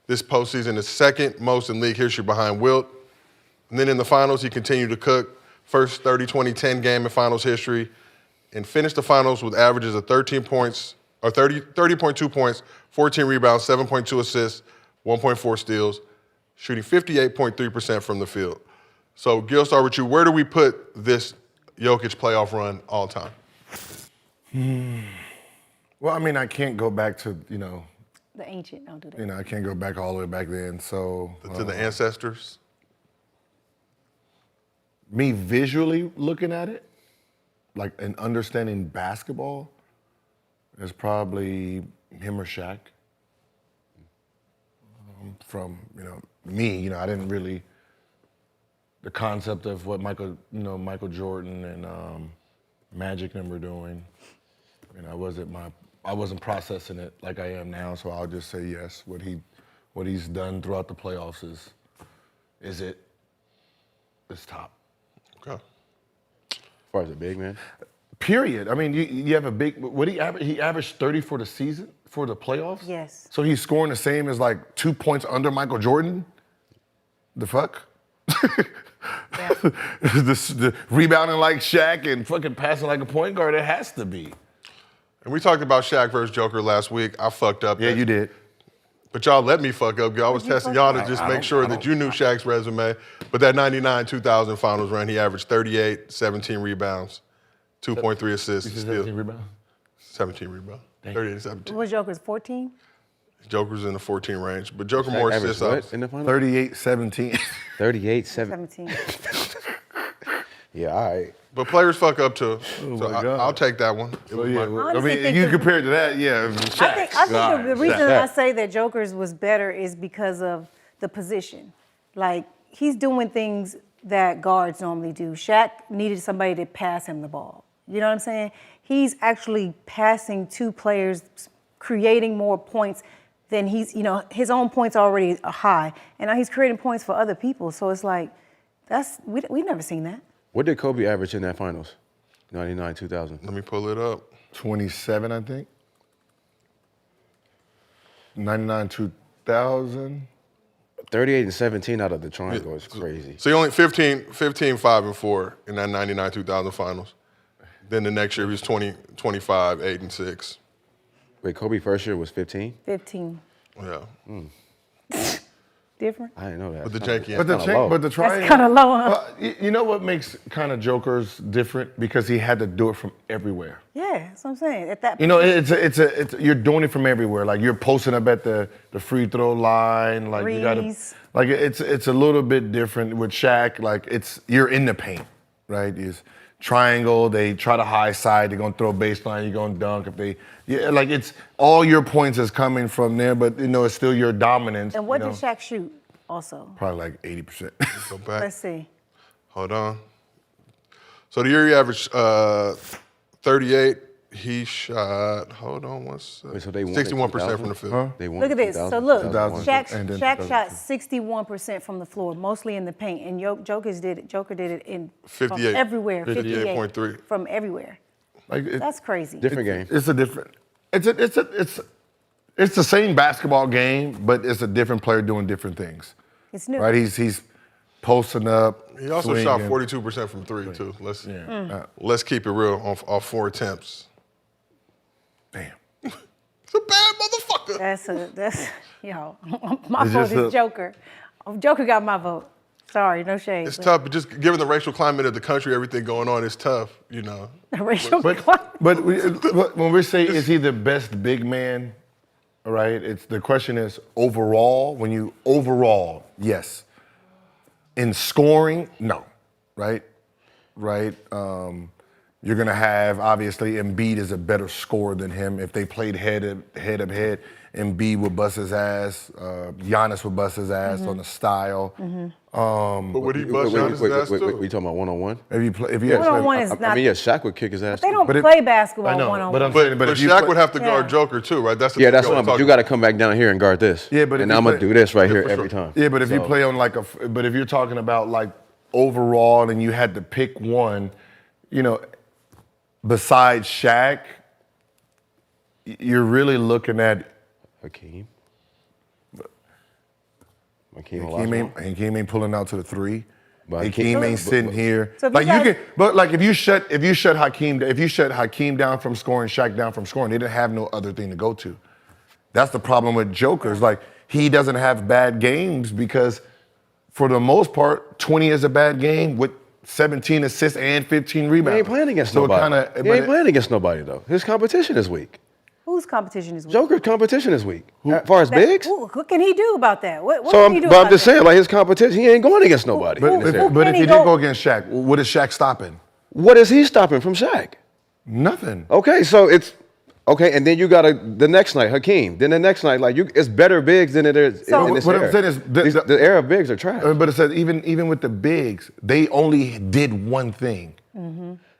This postseason is second most in league history behind Wilt. And then in the finals, he continued to cook. First 30-20-10 game in finals history, and finished the finals with averages of 30.2 points, 14 rebounds, 7.2 assists, 1.4 steals, shooting 58.3% from the field. So, Gil, start with you. Where do we put this Jokic playoff run all time? Well, I mean, I can't go back to The ancient, don't do that. I can't go back all the way back then. So To the ancestors? me visually looking at it, like and understanding basketball, is probably him or Shaq. From me, I didn't really the concept of what Michael Jordan and Magic them were doing. I wasn't processing it like I am now, so I'll just say yes. What he's done throughout the playoffs is top. Okay. As far as a big man. Period. I mean, you have a big. What he averaged 30 for the season for the playoffs. Yes. So he's scoring the same as like 2 points under Michael Jordan. The fuck. Yeah. the rebounding like Shaq and fucking passing like a point guard. It has to be. And we talked about Shaq versus Joker last week. I fucked up. Yeah, you did. But y'all let me fuck up. I was testing y'all to just make sure that you knew Shaq's resume. But that 99-2000 finals run, he averaged 38, 17 rebounds, 2.3 assists. 17 rebounds. 17 rebounds. 38, 17. Was Joker's 14? Joker's in the 14 range. But Joker Shaq more averaged assists. what in the final? 38-17. 38, 7. 17. Yeah, all right. But players fuck up too. So my God. I'll take that one. It Oh, was yeah, my- well, I honestly mean, think you the- compared to that, yeah. Shaq. I think the reason Shaq. I say that Joker's was better is because of the position. Like, he's doing things that guards normally do. Shaq needed somebody to pass him the ball. You know what I'm saying? He's actually passing to players, creating more points than his own points already are high. And now he's creating points for other people. So it's like, we've never seen that. What did Kobe average in that finals? 99, 2000. Let me pull it up. 27, I think. 99 to 6,000. 38 and 17 out of the triangle is crazy. So he only 15, 5 and 4 in that 99-2000 finals. Then the next year he was 20, 25, 8 and 6. Wait, Kobe first year was 15? 15. Yeah. Different? I didn't know that. But the janky. But the That's triangle. kind of low, huh? You know what makes kind of Joker's different? Because he had to do it from everywhere. Yeah, that's what I'm saying. At that You know, it's you're doing it from everywhere. Like you're posting up at the free throw line. Like you gotta, Threes. like it's a little bit different with Shaq. Like you're in the paint, right? It's triangle. They try to high side. They're gonna throw baseline. You're gonna dunk. Like it's all your points is coming from there. But you know, it's still your dominance. And what you know? did Shaq shoot also? Probably like 80%. Go back. Let's see. Hold on. So the year he averaged 38, he shot, hold on one second. Wait, so they won it 61% from the field. Huh? They won Look at this. 2000, So look, 2001. and then Shaq 2002. shot 61% from the floor, mostly in the paint, and Joker did it in 58. from everywhere. 58.3. from everywhere. Like That's crazy. Different game. It's a different. It's the same basketball game, but it's a different player doing different things. It's new. Right? He's posting up. He also shot swinging. 42% from three, too. Mm. Let's keep it real off 4 attempts. Damn. It's a bad motherfucker. That's yo. My It's vote just is Joker. Joker got my vote. Sorry, no shade. It's tough, but just given the racial climate of the country, everything going on, it's tough, you know. Racial But when we say is he the best big man, all right? The question is overall. Yes. In scoring, no, right? You're gonna have obviously Embiid is a better scorer than him. If they played head up head, Embiid would bust his ass. Giannis would bust his ass on the style. But would he bust Giannis' ass, too? We talking about one-on-one? If you One-on-one is I not. mean, yeah, Shaq would kick his ass. They don't too. play basketball I know, one on but one. I'm saying, But if you Shaq play- would have to guard Yeah. Joker, too, right? That's the Yeah, thing that's y'all what. But talking you got to come back down here and guard this. Yeah, but if and you I'm gonna play- do this right here for every sure. time. Yeah, but if you So- play on but if you're talking about like overall and you had to pick one, you know, besides Shaq, you're really looking at Hakeem Hakeem ain't pulling out to the three. But Hakeem ain't sitting here. So if like you you guys- can, but like if you shut Hakeem down from scoring, Shaq down from scoring, they didn't have no other thing to go to. That's the problem with Joker's. Like he doesn't have bad games because, for the most part, 20 is a bad game with 17 assists and 15 rebounds. He ain't playing against So it nobody. kinda- He ain't playing against nobody though. His competition is weak. Whose competition is weak? Joker's competition is weak. As far as bigs. What can he do about that? What So can he do but I'm about just that? saying, like his competition, he ain't going against nobody. in this area. But Can if he he go- did go against Shaq, what is Shaq stopping? What is he stopping from Shaq? Nothing. Okay, so it's okay, and then you got the next night Hakeem. Then the next night, like it's better bigs than it is So- in this What I'm era. saying is the era of bigs are trash. But it says even with the bigs, they only did one thing.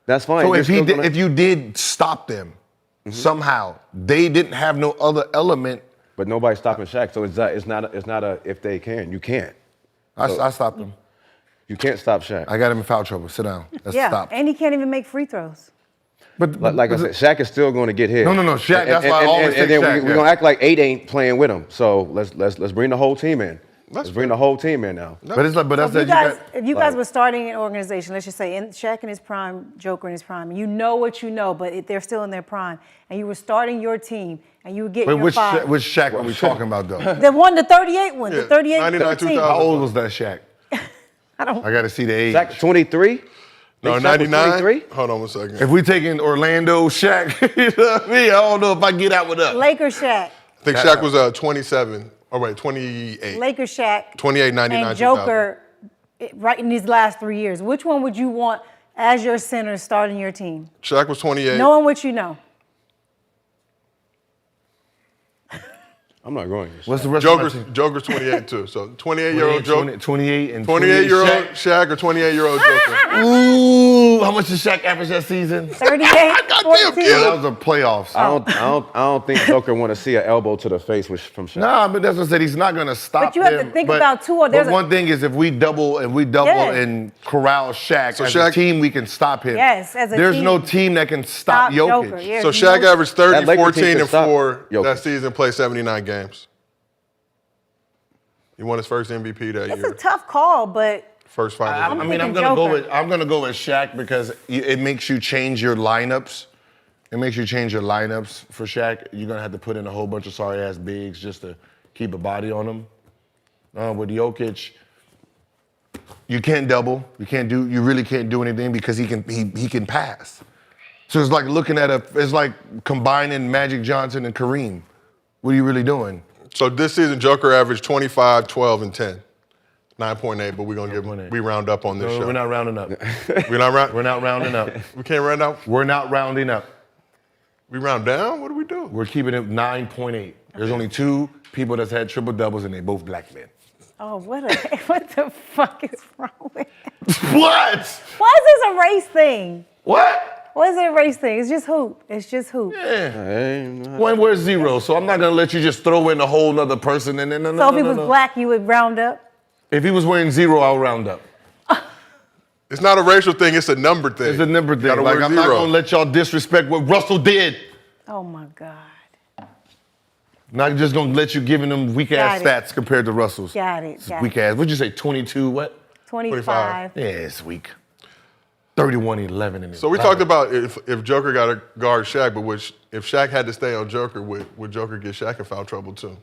That's fine. So You're if still gonna- you did stop them somehow, they didn't have no other element. but nobody's stopping Shaq, so it's not a if they can, you can't. I stopped them. You can't stop Shaq. I got him in foul trouble. Sit down. That's Yeah, stopped. and he can't even make free throws. But Like I said, Shaq is still going to get hit. No, Shaq, that's why I always and take then Shaq, we're yeah. gonna act like 8 ain't playing with him. So let's bring the whole team in. That's Let's bring the whole team in now. But it's like, but that's So that if you guys were starting an organization, let's just say Shaq in his prime, Joker in his prime, and you know what you know, but they're still in their prime, and you were starting your team, and you were getting Wait, your which five. which Shaq are we talking about though? The one, the 38 one, the Yeah, 38 99, 13. 2000. How old was that Shaq? I don't. I got to see the age. Shaq 23. No, Shaq was 99. 23? Hold on one second. If we taking Orlando Shaq, you know what I mean? I don't know if I get out with us. Laker Shaq, I think Shaq was 27. Oh, wait, 28. Laker Shaq, 28, 99, and Joker, right in these last 3 years. Which one would you want as your center starting your team? 2000. Shaq was 28. Knowing what you know. I'm not going. Against What's Shaq. the rest of my team? Joker's 28 too. So 28-year-old Joker, 28 and 28-year-old Shaq. Shaq or 28-year-old Joker. Ooh, how much did Shaq average that season? 38, Goddamn, 14. kid. That was a playoffs. I don't think Joker want to see an elbow to the face from Shaq. Nah, but that's what I said. He's not gonna stop. But you have to them. think about, too, or there's But one thing is, if we double Yeah. and corral Shaq So as Shaq- a team, we can stop him. Yes, as a There's team. no team that can stop Jokic. Joker. Yeah, So you Shaq know- averaged 30, That Laker team 14, can and stop 4 Jokic. that season, played 79 games. He won his first MVP that It's year. a tough call, but First final. I'm I'm gonna go with Shaq because it makes you change your lineups. It makes you change your lineups for Shaq. You're gonna have to put in a whole bunch of sorry ass bigs just to keep a body on them. With Jokic, you can't double. You really can't do anything because he can pass. So it's like it's like combining Magic Johnson and Kareem. What are you really doing? So this season, Joker averaged 25, 12, and 10. 9.8, but we're going to we round up on this show. We're not rounding up. We're not We're not rounding up. We can't round up? We're not rounding up. We round down? What do we do? We're keeping it 9.8. There's only 2 people that's had triple doubles, and they both black men. oh, what the fuck is wrong with that? What? Why is this a race thing? What? Why is it a race thing? It's just hoop. It's just hoop. Yeah. When we're 0, so I'm not gonna let you just throw in a whole nother person. And then So if he was black, you would round up? If he was wearing 0, I'll round up. It's not a racial thing, it's a number thing. It's a number thing. Gotta Like wear I'm not 0. gonna let y'all disrespect what Russell did. Oh my God. Not just gonna let you giving them weak ass Got it. stats compared to Russell's. Got it. Weak ass. What'd you say? 22 what? 25. Yeah, it's weak. 31-11 in it. So we talked about if Joker got to guard Shaq, but if Shaq had to stay on Joker, would Joker get Shaq in foul trouble too?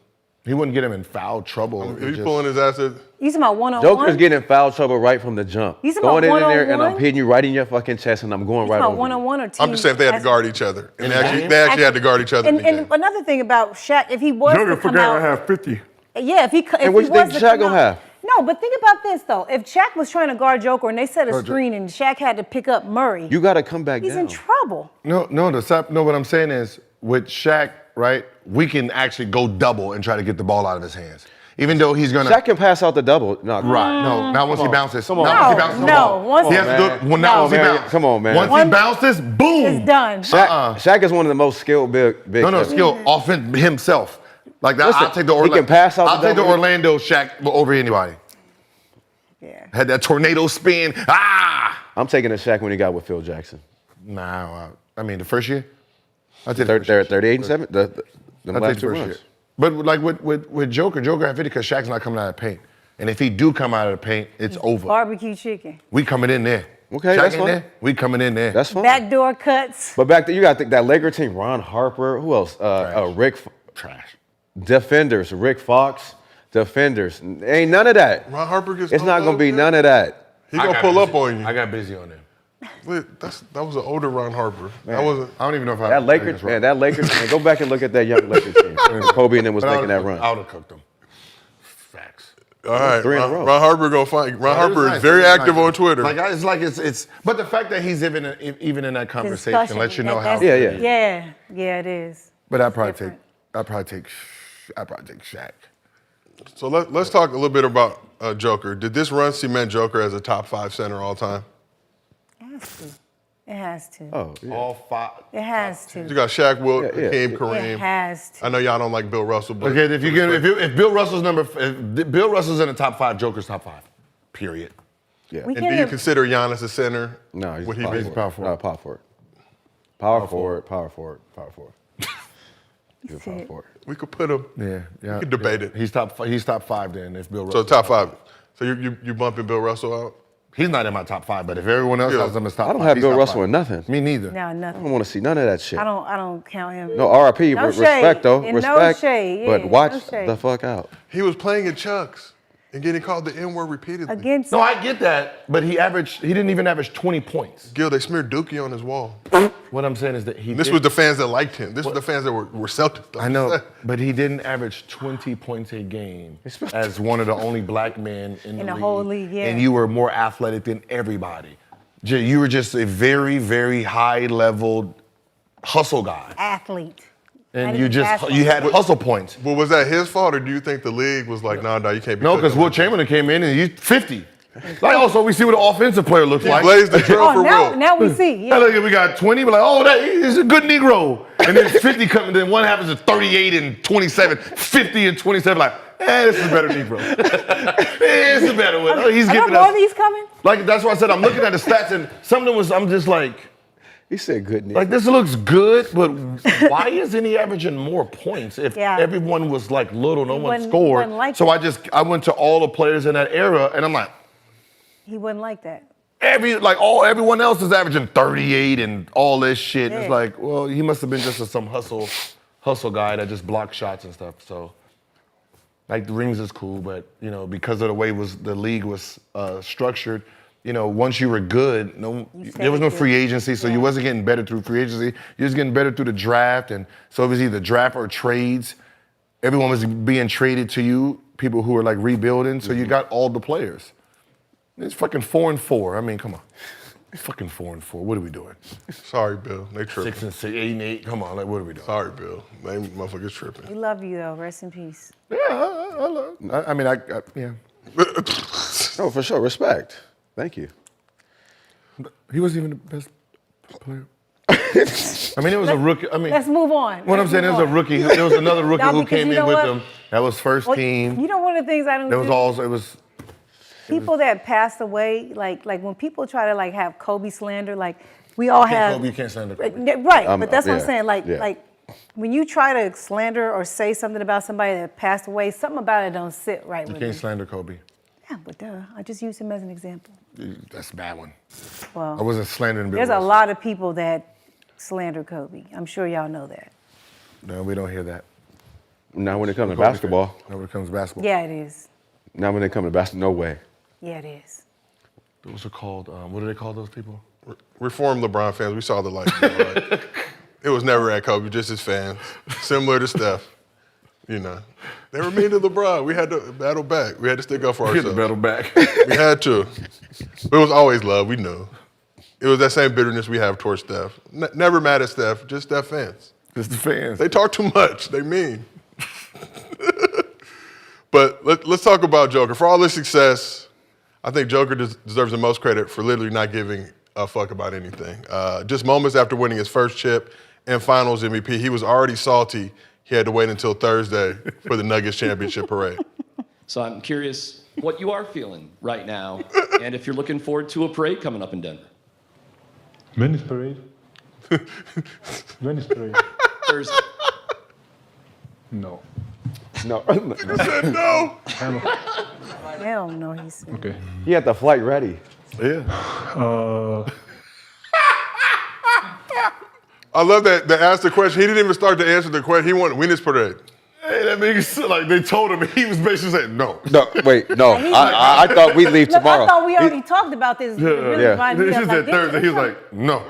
He wouldn't get him in foul trouble. If he's pulling his ass in, You talking about one-on-one? Joker's getting in foul trouble right from the jump. You talking Going about in there and I'm one-on-one? hitting you right in your fucking chest and I'm going You right talking over about one-on-one or team? I'm just saying if they had to guard each other. And they actually had to guard each other. And, in the game. and another thing about Shaq, if he was to come out, have 50. yeah, if he And what he you think was to Shaq come gonna out- have? No, but think about this though. If Shaq was trying to guard Joker and they set a screen and Shaq had to pick up Murray, You got to come back he's down. in trouble. No, what I'm saying is with Shaq, right, we can actually go double and try to get the ball out of his hands. Even though he's gonna Shaq can pass out the double. No, Right. No, not once he bounces. Come on. Not once he bounces. No, once he he- has to do it. Well, not No. once he Man, bounces. come on, man. Once he bounces, boom. It's done. Shaq is one of the most skilled big. No, skill offense himself. Like that, Listen, I'll take the he can pass out I'll the take the double. Orlando Shaq over anybody. Yeah. Had that tornado spin. I'm taking a Shaq when he got with Phil Jackson. Nah, I mean the first year. I take the first They're year. 38 and 7. The I last take the 2 first runs. year. But like with Joker had 50 because Shaq's not coming out of the paint. And if he do come out of the paint, it's over. Barbecue chicken. We coming in there. Okay, Shaq that's in fine. there. We coming in there. That's fine. Backdoor cuts. But back to you got to think that Laker team. Ron Harper. Who else? Rick. Trash. Defenders. Rick Fox. Defenders. Ain't none of that. Ron Harper gets It's no not gonna love, be man. none of that. He gonna pull up on you. I got busy on them. Wait, that was an older Ron Harper. That wasn't. I don't even know if That Lakers, man. That Lakers. Man, go back and look at that young Lakers team. Kobe and them was making that run. I would have cooked them. Facts. All right, 3 in a row. Ron Harper gonna find. Ron Harper Nice. is very It was active nice. on Twitter. Like it's. But the fact that he's even in that conversation Discussion. lets you know how. Yeah, yeah. Yeah, it is. But I'd probably different. take Shaq. So let's talk a little bit about Joker. Did this run cement Joker as a top 5 center all time? It has to. It has to. Oh, yeah. All 5. It has to. You got Shaq, Wilt, Yeah, yeah. Hakeem, Kareem. It has to. I know y'all don't like Bill Russell, but Okay, if Bill Russell's if Bill Russell's in the top 5, Joker's top 5. Period. Yeah. We and do you can't. consider Giannis a center? No, he's Would he power be? forward. power forward. No, power forward. Power forward. Power forward. Power forward. He's a power Shit. forward. We could put him. Yeah. We could debate it. He's top 5 then if Bill So Russell. top 5. So you bumping Bill Russell out? He's not in my top 5, but if everyone else has him as top 5, I don't have he's Bill top Russell 5. in nothing. Me neither. No, I nothing. don't want to see none of that shit. I don't count him. No RIP. No Respect shade. though. And no Respect. shade, But yeah, watch no shade. the fuck out. He was playing in Chucks and getting called the N-word repeatedly. Against No, I get that, but he didn't even average 20 points. Gil, they smeared Dookie on his wall. What I'm saying is that This was the fans that liked him. This was the fans that were Celtics. I know, but he didn't average 20 points a game as one of the only black men in the the whole league, yeah. And you were more athletic than everybody. You were just a very, very high-level hustle guy. athlete. And Not you even athlete. you had hustle points. Well, was that his fault, or do you think the league was like, nah, you can't be No, cooking because Will with Chamberlain came in and he's 50. Like, also, we see what an offensive player looks him? He like. blazed the trail Oh, for now, Will. now we see. Hey, Yeah. look, we got 20, we're like, oh, he's a good Negro. And then 50 coming, then one happens to 38 and 27, 50 and 27, like, this is a better Negro. This is a better one. Oh, he's Are there giving more us. of these coming? Like, that's why I said I'm looking at the stats and some of them I'm just like, He said good, Nick. Like, this looks good, but why isn't he averaging more points if everyone was like little, no one scored? So I went to all the players in that era, and I'm like, he wasn't like that. Everyone else is averaging 38 and all this shit. Yeah. It's like, well, he must have been just some hustle guy that just blocked shots and stuff. So, like, the rings is cool, but because of the way the league was structured, once you were good, there was no free agency, so you wasn't getting better through free agency. You was getting better through the draft, and so it was either draft or trades. Everyone was being traded to you, people who were like rebuilding, so you got all the players. It's fucking 4-4. I mean, come on. It's fucking 4-4. What are we doing? Sorry, Bill. They tripping. 6-6, 8-8. Come on, like, what are we doing? Sorry, Bill. They motherfuckers tripping. We love you, though. Rest in peace. Yeah, I love. Yeah. No, for sure. Respect. Thank you. He wasn't even the best player. I mean, it was a rookie. I mean, let's move on. What I'm saying, there was a rookie. There was another rookie who came in with him. That was first team. One of the things I don't. It was. People that passed away, like when people try to like have Kobe slander, like we all have. You can't slander Kobe. Right, but that's what I'm saying. Like when you try to slander or say something about somebody that passed away, something about it don't sit right with me. You can't slander Kobe. Yeah, but I just used him as an example. That's a bad one. Well, I wasn't slandering Bill There's Russell. a lot of people that slander Kobe. I'm sure y'all know that. No, we don't hear that. Not when it comes to basketball. Not when it comes to basketball. Yeah, it is. Not when it comes to basketball. No way. Yeah, it is. Those are called, what do they call those people? Reformed LeBron fans. We saw the light. Right? It was never at Kobe, just his fans. Similar to Steph. They were mean to LeBron. We had to battle back. We had to stick up for ourselves. We had to battle back. We had to. But it was always love. We knew. It was that same bitterness we have towards Steph. Never mad at Steph, just Steph fans. Just the fans. They talk too much. They mean. But let's talk about Joker. For all his success, I think Joker deserves the most credit for literally not giving a fuck about anything. Just moments after winning his first chip and finals MVP, he was already salty. He had to wait until Thursday for the Nuggets championship parade. So I'm curious what you are feeling right now, and if you're looking forward to a parade coming up in Denver. When is parade? When is parade? Thursday. No. No. He said no. Hell no, he said. Okay. He had the flight ready. Yeah. I love that they asked the question. He didn't even start to answer the question. He wanted to win his parade. Hey, that nigga, like, they told him, he was basically saying no. No, wait, no. I thought we'd leave tomorrow. I thought we already talked about this. This is that Thursday. He was like, no.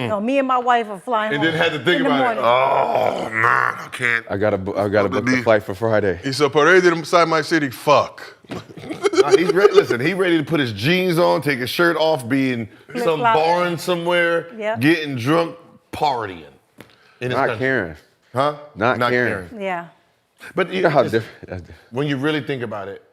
No, me and my wife are flying And home then had to think in the about it. morning. Oh, nah, I can't. I gotta book the flight for Friday. He said, parade inside my city, fuck. He's ready. Listen, he ready to put his jeans on, take his shirt off, be in some barn somewhere, getting drunk, partying. Not caring. Huh? Not caring. Yeah. But you know how different. When you really think about it,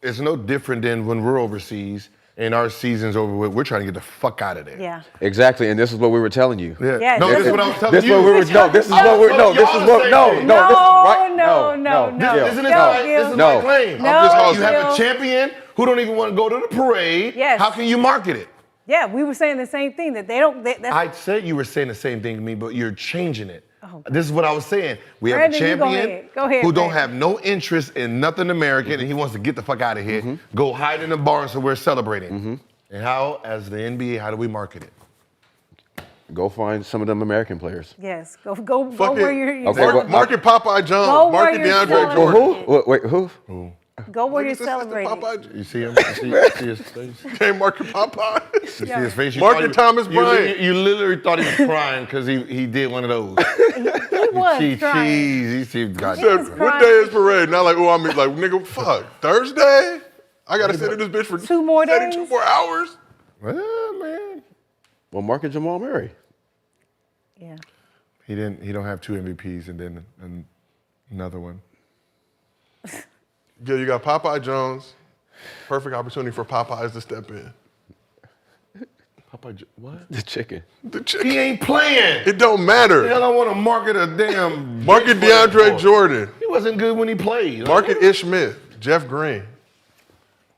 it's no different than when we're overseas and our season's over with. We're trying to get the fuck out of there. Yeah. Exactly, and this is what we were telling you. Yeah, no, this is what I was telling you. This is what we were. No, this is what we're. No, this is what. No, this is right. No. Isn't this my claim? No, you have a champion who don't even want to go to the parade. Yes. How can you market it? Yeah, we were saying the same thing, that they don't. I said you were saying the same thing to me, but you're changing it. Oh, this is what I was saying. We have Brandon, a champion go ahead, who don't Brandon. have no interest in nothing American, and he wants to get the fuck out of here, go hide in the bar so we're celebrating. And how, as the NBA, how do we market it? Go find some of them American players. Yes, go where you're. Okay, Market Popeye Go Jones. where Market you're DeAndre celebrating. Jordan. Who? Wait, who? Go where you're This is the celebrating. Popeye. You see him? You see his face? You Can't market Popeye. see his face? You Market thought he- Thomas Bryant. You literally thought he was crying because he did one of those. He was trying. He seemed Said, goddamn. what day is parade? Not like, oh, I'm like, nigga, fuck. Thursday? I gotta sit in this bitch for 2 more days? 2 more hours? Well, man. Well, market Jamal Murray. Yeah. He don't have 2 MVPs and then another one. Yeah, you got Popeye Jones. Perfect opportunity for Popeyes to step in. What? The chicken. The chicken. He ain't playing. It don't matter. Hell, I want to market a damn. Market DeAndre Jordan. He wasn't good when he played. Market Ish Smith. Jeff Green.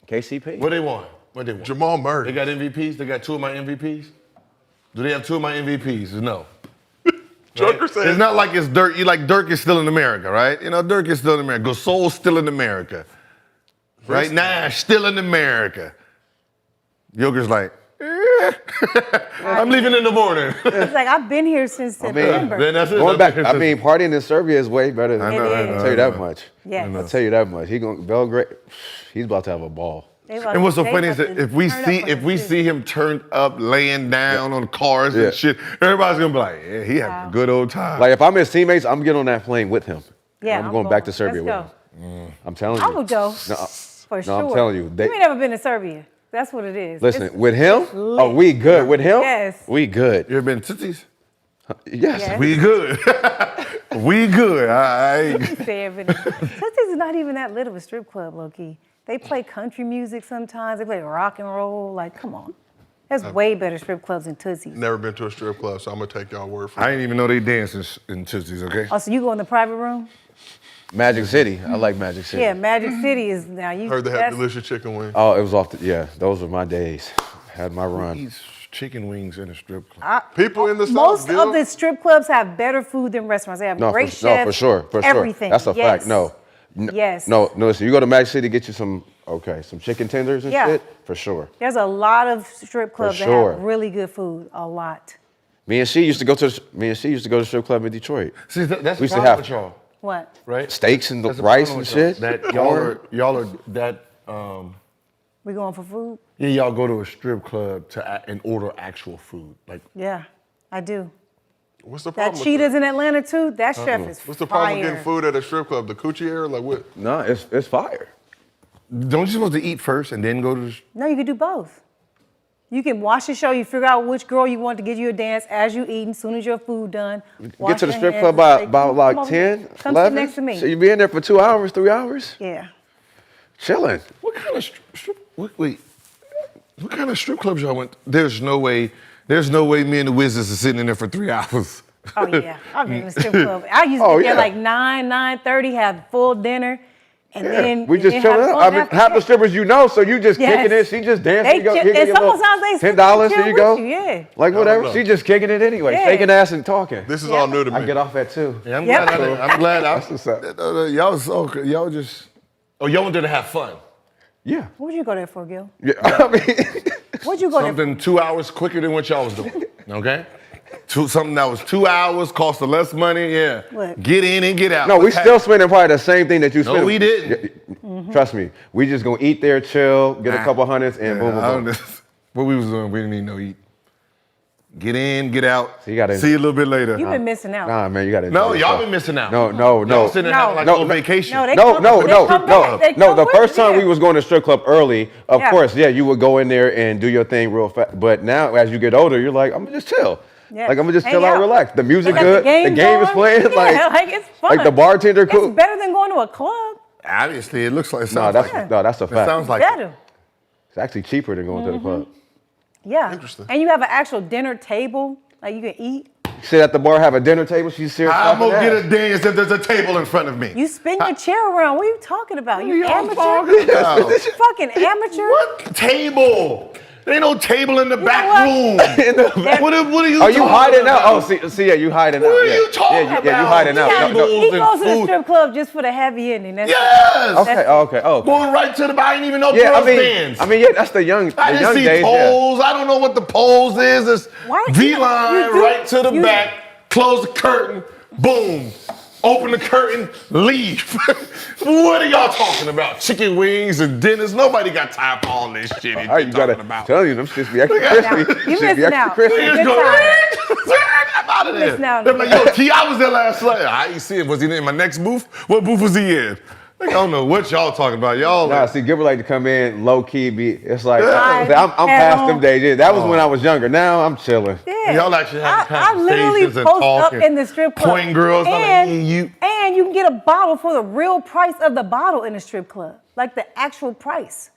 KCP. What they want? What they want? Jamal Murray. They got MVPs. They got 2 of my MVPs. Do they have two of my MVPs? No. Joker Right? said It's not like it's Dirk. You like Dirk is still in America, right? You know, Dirk is still in America. Gasol's still in America. Right? Nash still in America. Joker's like, I'm leaving in the morning. It's like, I've been here since September. Then that's it. Going back, I mean, partying in Serbia is way better than I know, I'll tell you that much. Yes. I'll tell you that much. Belgrade, he's about to have a ball. And what's so funny is that if we see him turned up, laying down on cars and shit, everybody's gonna be like, yeah, he having a good old time. Like if I'm his teammates, I'm getting on that plane with him. Yeah, I'm going back to Serbia with Let's him. I'm telling you. I would go, No, for sure. I'm telling you. You ain't never been to Serbia. That's what it is. Listen, It's with him, lit. we good. With him, Yes. we good. You ever been to Tootsies? Yes. Yes. We good. We good. Tootsie's is not even that lit of a strip club, low-key. They play country music sometimes. They play rock and roll. Like, come on. There's way better strip clubs than Tootsie's. never been to a strip club, so I'm gonna take y'all word for it. I didn't even know they dance in Tootsies, okay? Oh, so you go in the private room? Magic City. I like Magic City. Yeah, Magic City is now. You Heard they have that's- delicious chicken wings. Oh, it was off the, those were my days. Had my run. Eats chicken wings in a strip club. People in the South, Most Bill, of the strip clubs have better food than restaurants. They have great chefs. for sure. Everything. That's a fact. No. Yes. No, listen, you go to Magic City, get you some chicken tenders and shit, for sure. There's a lot of strip clubs sure. that have really good food. A lot. Me and she used to go to the strip club in Detroit. See, that's We the used to problem have- with y'all, What? right? Steaks and That's the rice problem and with y'all, shit. That y'all are that We going for food? yeah, y'all go to a strip club and order actual food. Like Yeah, I do. what's the That problem? with Cheetah's that? in Atlanta too. That chef is What's the problem fire. with getting food at a strip club? The coochie air, like what? No, it's fire. don't you supposed to eat first and then go to the No, you can do both. You can watch the show. You figure out which girl you want to give you a dance as you eating. As soon as your food done, Get to the strip club by about like 10, Come 11. sit next to me. So you be in there for 2 hours, 3 hours, Yeah. chilling. What kind of wait, what kind of strip clubs y'all went? There's no way me and the Wizards are sitting in there for 3 hours. Oh yeah. I've been in the strip club. I used to get there like 9:30, have full dinner, and then We just then chilling have out. fun I mean, after half the that. strippers you know, so you just kicking Yes. it. She just dancing. They You go, chill- here and you go. sometimes they sit $10. and Here chill you go. with you, yeah. Like whatever. know. She just kicking it anyway, Yeah. shaking ass and talking. This is all new to me. I get off at 2. Yeah, I'm Yep. glad. I'm glad. That's what's up. Y'all was okay. Y'all just. Oh, y'all went there to have fun. Yeah. What'd you go there for, Gil? Yeah. I mean, What'd you go there for? Something 2 hours quicker than what y'all was doing. Okay. Something that was 2 hours, cost less money. Yeah. What? Get in and get out. no, we still spending probably the same thing that you spent. we didn't. Mm-hmm. Trust me. We just gonna eat there, chill, get a couple hundreds, and boom, I boom, don't boom. know. What we was doing, we didn't need no eat. Get in, get out. So you gotta- see you a little bit later. You've been missing out. Nah, man, you gotta. No, enjoy y'all yourself. been missing out. No. Y'all sitting there No. having like No, a no. vacation. No, they No, come- no, they no, come no, back. They no. come The with first you, time yeah. we was going to strip club early, of Yeah. course, yeah, you would go in there and do your thing real fast. But now, as you get older, you're like, I'm gonna just chill. Yeah. Like I'm gonna just Hang chill out, out. relax. The music They got good, the game is going. playing. Yeah, like it's fun. like the bartender cool. It's better than going to a club. Obviously, it looks like. It No, sounds that's like, no, that's a it fact. sounds like. Better. It's actually cheaper than going to the club. Yeah. Interesting. And you have an actual dinner table, like you can eat. Sit at the bar, have a dinner table. She's serious. I'm gonna get a dance if there's a table in front of me. You spin your chair around. What are you talking about? You y'all amateur? talking about? You fucking amateur? What table? There ain't no table in the back what? room. What are you? Are you talking hiding out? about? Oh, see, yeah, you hiding out. What are yeah. you talking Yeah, you about? hiding out. Yeah, No, no. he and goes to the food. strip club just for the happy ending. That's Yes. Okay, oh. Going right to the bar. I didn't even know Yeah, girls dance. yeah, that's the young I didn't see days. Yeah. poles. I don't know what the poles is. It's Why you- V-line you do- right to the you- back. Close the curtain. Boom. Open the curtain. Leave. What are y'all talking about? Chicken wings and dinners. Nobody got time for all this shit. All right, you gotta tell you them shits be extra Now, crispy. you Shit be missing extra out. crispy. Good Niggas go, time. I'm out of there. missing out. They're like, yo, T.I. was there last night. I ain't see him. Was he in my next booth? What booth was he in? Like, I don't know what y'all talking about. Y'all Nah, see, Gilbert like to come in low key. It's like Yeah. I'm past them days. Yeah, that was when I was younger. Now I'm chilling. Yeah. Y'all actually have I literally conversations and post up talking. in the strip club. Point girls. I'm like, And, you. and you can get a bottle for the real price of the bottle in the strip club. Like the actual price.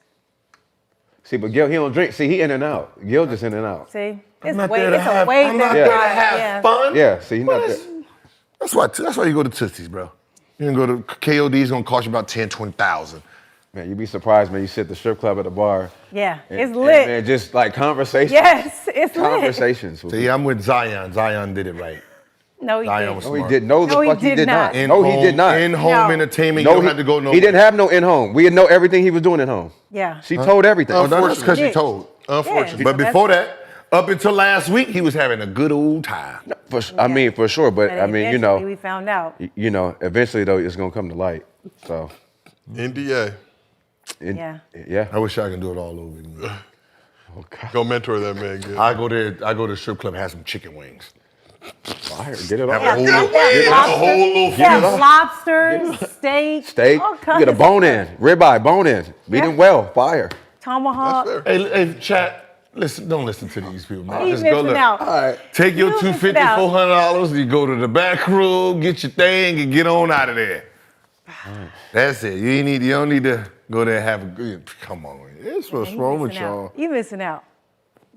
See, but Gil, he don't drink. See, he in and out. Gil just in and out. See? I'm not there to it's have, a way I'm not better there to vibe, have yeah. fun. Yeah, see, he not there. That's why you go to Tootsie's, bro. You can go to KOD's gonna cost you about 10, 20,000. Man, you'd be surprised, man. You sit at the strip club at the bar. Yeah, and, it's lit. And just like conversations. Yes, it's lit. Conversations. See, I'm with Zion. Zion did it right. No, he Zion didn't. was No, he smart. did. No, the No, he fuck he did did not. not. No, he did not. In-home No. entertainment, No, you don't have to go nowhere. he didn't have no in-home. We didn't know everything he was doing at home. Yeah. She told everything. Oh, that's because she Yeah. told. Unfortunately. But before that, up until last week, he was having a good old time. I mean, for sure. But And I mean, eventually we found out. eventually though, it's gonna come to light. So, NDA. Yeah. yeah. I wish I could do it all over again. Oh, God. Go mentor that man. Gil. I go to the strip club, have some chicken wings. Fire. Get it Have off. a whole little Yeah, feast. lobsters, steak, Steak. all You kinds get a of bone stuff. in. Ribeye, bone in. Beat him well. Fire. Tomahawk. Hey, chat, listen, don't listen to these people, man. He's Just go missing look. out. All right. Take your You're $250, missing out. $400, you go to the back room, get your thing, and get on out of there. That's it. You don't need to go there and have a good. Come on, it's what's wrong with y'all. You missing out.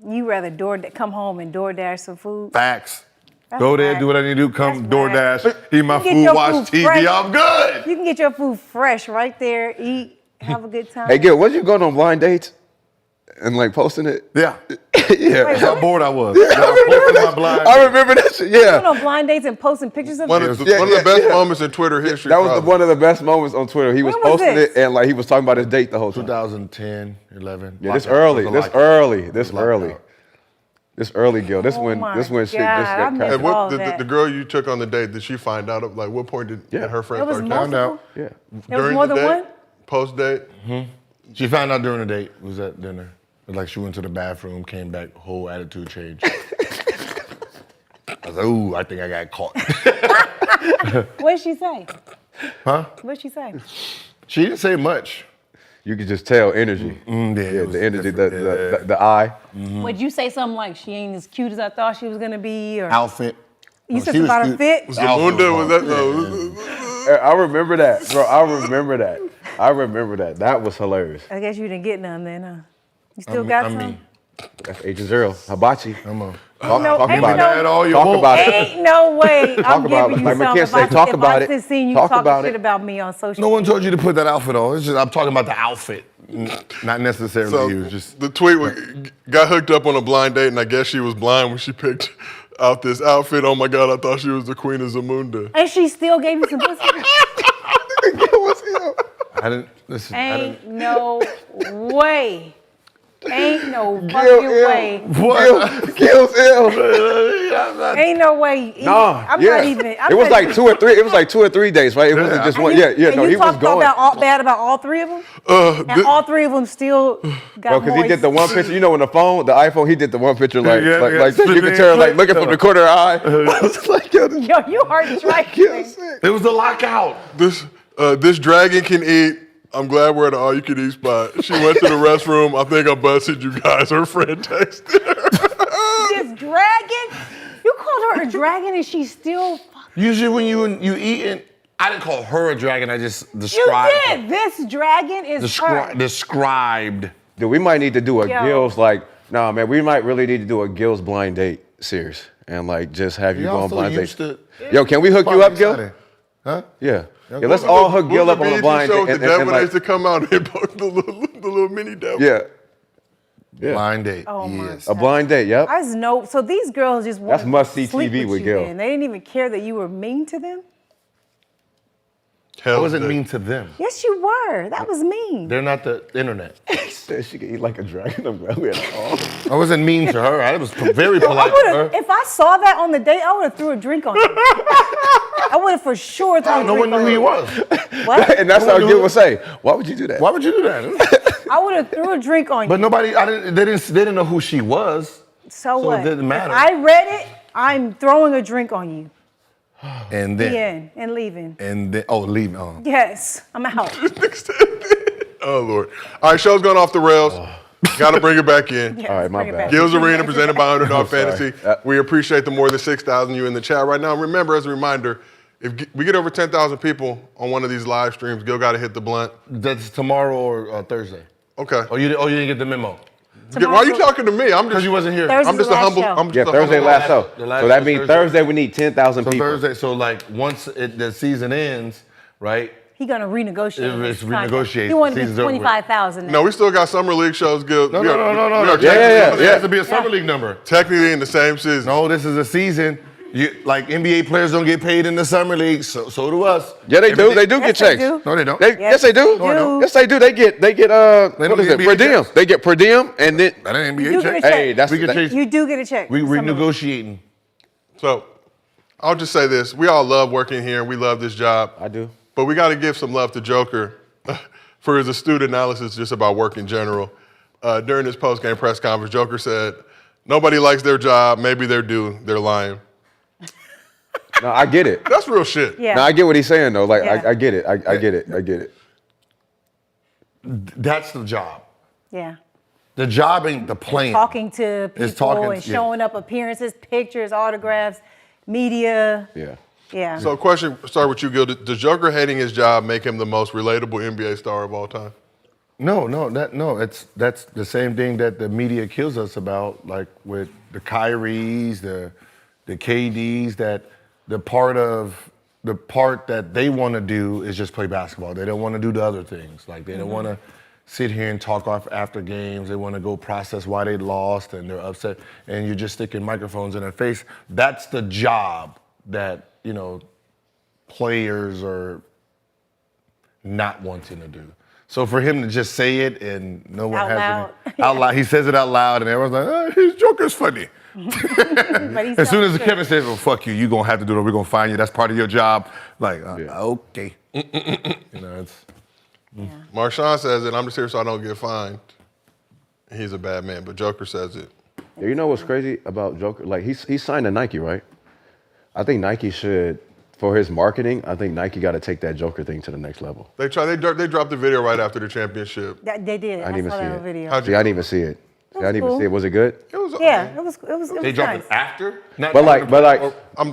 You rather come home and DoorDash some food. Facts. That's Go there, right. do what I need to do. Come That's right. DoorDash, eat my You get food, your watch food TV. fresh. I'm good. You can get your food fresh right there, eat, have a good time. Hey, Gil, was you going on blind dates and like posting it? Yeah. Yeah. That's how bored I was. I posted my blind. I remember that shit. You Yeah. on blind dates and posting pictures of One them? of the, Yeah, one of the yeah, best yeah. moments in Twitter history. That was probably. one of the best moments on Twitter. He was When was posting this? it and like he was talking about his date the whole time. 2010, 11. Yeah, this Lockout. early, It was a this lockout. early, It this was early. lockout. This early, Gil. This Oh when my shit just God, got I crazy. missed And all what that. the girl you took on the date, did she find out? Like, what point did Yeah. her friend It was start multiple? telling? out. Yeah. There was more the than date? one? Post date? She found out during the date. It was at dinner. It was like she went to the bathroom, came back, whole attitude changed. I was like, ooh, I think I got caught. What'd she say? Huh? What'd she say? She didn't say much. You could just tell energy. Yeah, Yeah, it was the energy, different. the eye. Would you say something like she ain't as cute as I thought she was gonna be? Or Outfit. you No, said she was about her cute. fit? Was Zamunda, was that? No. I remember that, bro. I remember that. I remember that. That was hilarious. I guess you didn't get none then, huh? You still got some? That's Agent Zero. Hibachi. Come on. Talk, No, talk ain't about no- it. That all you Talk want. about it. Ain't no way Talk I'm about giving it. you Like something. McKenna said, talk about if I it. just seen you Talk talking about shit it. about me on social No one told you to put that outfit on. It's just I'm talking about the outfit, not necessarily So you. Just the tweet got hooked up on a blind date, and I guess she was blind when she picked out this outfit. Oh my God, I thought she was the queen of Zamunda. And she still gave you some pussy? I didn't listen. I didn't. Ain't no way. Ain't no Gil fucking ill. way. What? Gil's ill. Ain't no way. Nah, I'm yeah. not even. It was like 2 or 3. It was like 2 or 3 days, right? It wasn't just one. Yeah, yeah. And No, you he was talked going. bad about all three of them? And all three of them still got Bro, because he did the one picture, you know, when the iPhone, he did the one picture like, Yeah, like, yeah. like this. You could tell, like, looking from the corner of the eye. I was like, yo, this Yo, you are trifling. It was the lockout. This dragon can eat. I'm glad we're at an all-you-can-eat spot. She went to the restroom. I think I busted you guys. Her friend texted her. This dragon? You called her a dragon and she's still. Usually when you eating, I didn't call her a dragon. I just You described did. her. This dragon is her. Described. Dude, we might need to do a Yo. Gil's, like, nah, man, we might really need to do a Gil's blind date series and, like, just have you go Y'all on so blind dates. used to. Yo, can we hook you up, Gil? Excited. Huh? Yeah. Yeah, let's all hook Gil up on a blind date. The devil needs to come out and poke the little mini devil. Yeah. Yeah. Blind date. Oh my Yes. A blind date, yep. I just know. So these girls just want That's to must-see sleep TV with you Gil. then. They didn't even care that you were mean to them? I wasn't mean to them. Yes, you were. That was mean. They're not the internet. He said she could eat like a dragon. I'm glad we had all. I wasn't mean to her. I was very Yo, polite I to her. would've, if I saw that on the date, I would have threw a drink on you. I would have for sure threw a drink No one knew on who he you. was. What? And that's No how one Gil knew. would say, why would you do that? Why would you do that? I would have threw a drink on you. But nobody. They didn't know who she was. So so what? it didn't matter. If I read it, I'm throwing a drink on you. And The then. end. And leaving. And then. Oh, leave. Oh. Yes, I'm out. Oh, Lord. All right, show's going off the rails. Got to bring it back in. Yes, All right, my bring it bad. back. Gil's Arena presented by Underdog sorry. Fantasy. We appreciate the more than 6,000 you in the chat right now. And remember, as a reminder, if we get over 10,000 people on one of these live streams, Gil got to hit the blunt. That's tomorrow or Thursday. Okay. Oh, you didn't get the memo. Why are you talking to me? I'm Because just you wasn't here. Thursday's I'm just the a last humble. show. I'm just Yeah, a Thursday humble- last show. The last So that show means Thursday. Thursday we need 10,000 So people. Thursday. So like once the season ends, right? He gonna renegotiate. It's his contract. renegotiate. He wanted to Season's be over with. 25,000. No, we still got summer league shows. Good. No. Yeah. It has to be a summer league number. Technically in the same season. No, this is a season. Like NBA players don't get paid in the summer league, so do us. Yeah, they do. They do Yes, get they checks. do. No, they don't. Yes, they do. No, they don't. Yes, they do. They get They what don't is get it? NBA Per diem. checks. They get per diem, and then That ain't You NBA do get a check. check. hey, that's We get changed. You do get a check. We Summer league. renegotiating. So I'll just say this. We all love working here and we love this job. I do. But we got to give some love to Joker for his astute analysis just about work in general. During his post-game press conference, Joker said, nobody likes their job. Maybe they're due. They're lying. No, I get it. That's real shit. Yeah. No, I get what he's saying though. Like Yeah. I get it. I get it. I get it. That's the job. Yeah. The job ain't the playing. Talking to people It's talking- and yeah. showing up appearances, pictures, autographs, media. Yeah. Yeah. So question, start with you, Gil. Does Joker hating his job make him the most relatable NBA star of all time? That's the same thing that the media kills us about, like with the Kyries, the KDs, that the part that they want to do is just play basketball. They don't want to do the other things. Like they don't want to sit here and talk off after games. They want to go process why they lost and they're upset. And you're just sticking microphones in their face. That's the job that, players are not wanting to do. So for him to just say it and no one Out has loud. any, out loud, he says it out loud and everyone's like, oh, his Joker's funny. But he's As soon as telling the Kevin says, well, fuck you, you're going to have to do it, we're going to find you, that's part of your job. Like, Yeah. okay. It's, Marshawn says it, I'm just here so I don't get fined. He's a bad man, but Joker says it. Yeah, you know what's crazy about Joker? Like he signed to Nike, right? I think Nike should, for his marketing, I think Nike got to take that Joker thing to the next level. They dropped the video right after the championship. They did. I didn't even saw see that it. video. How'd See, I didn't even see it. See, I didn't even cool. see it. Was it good? It was Yeah, it was they dropped nice. it after? But like,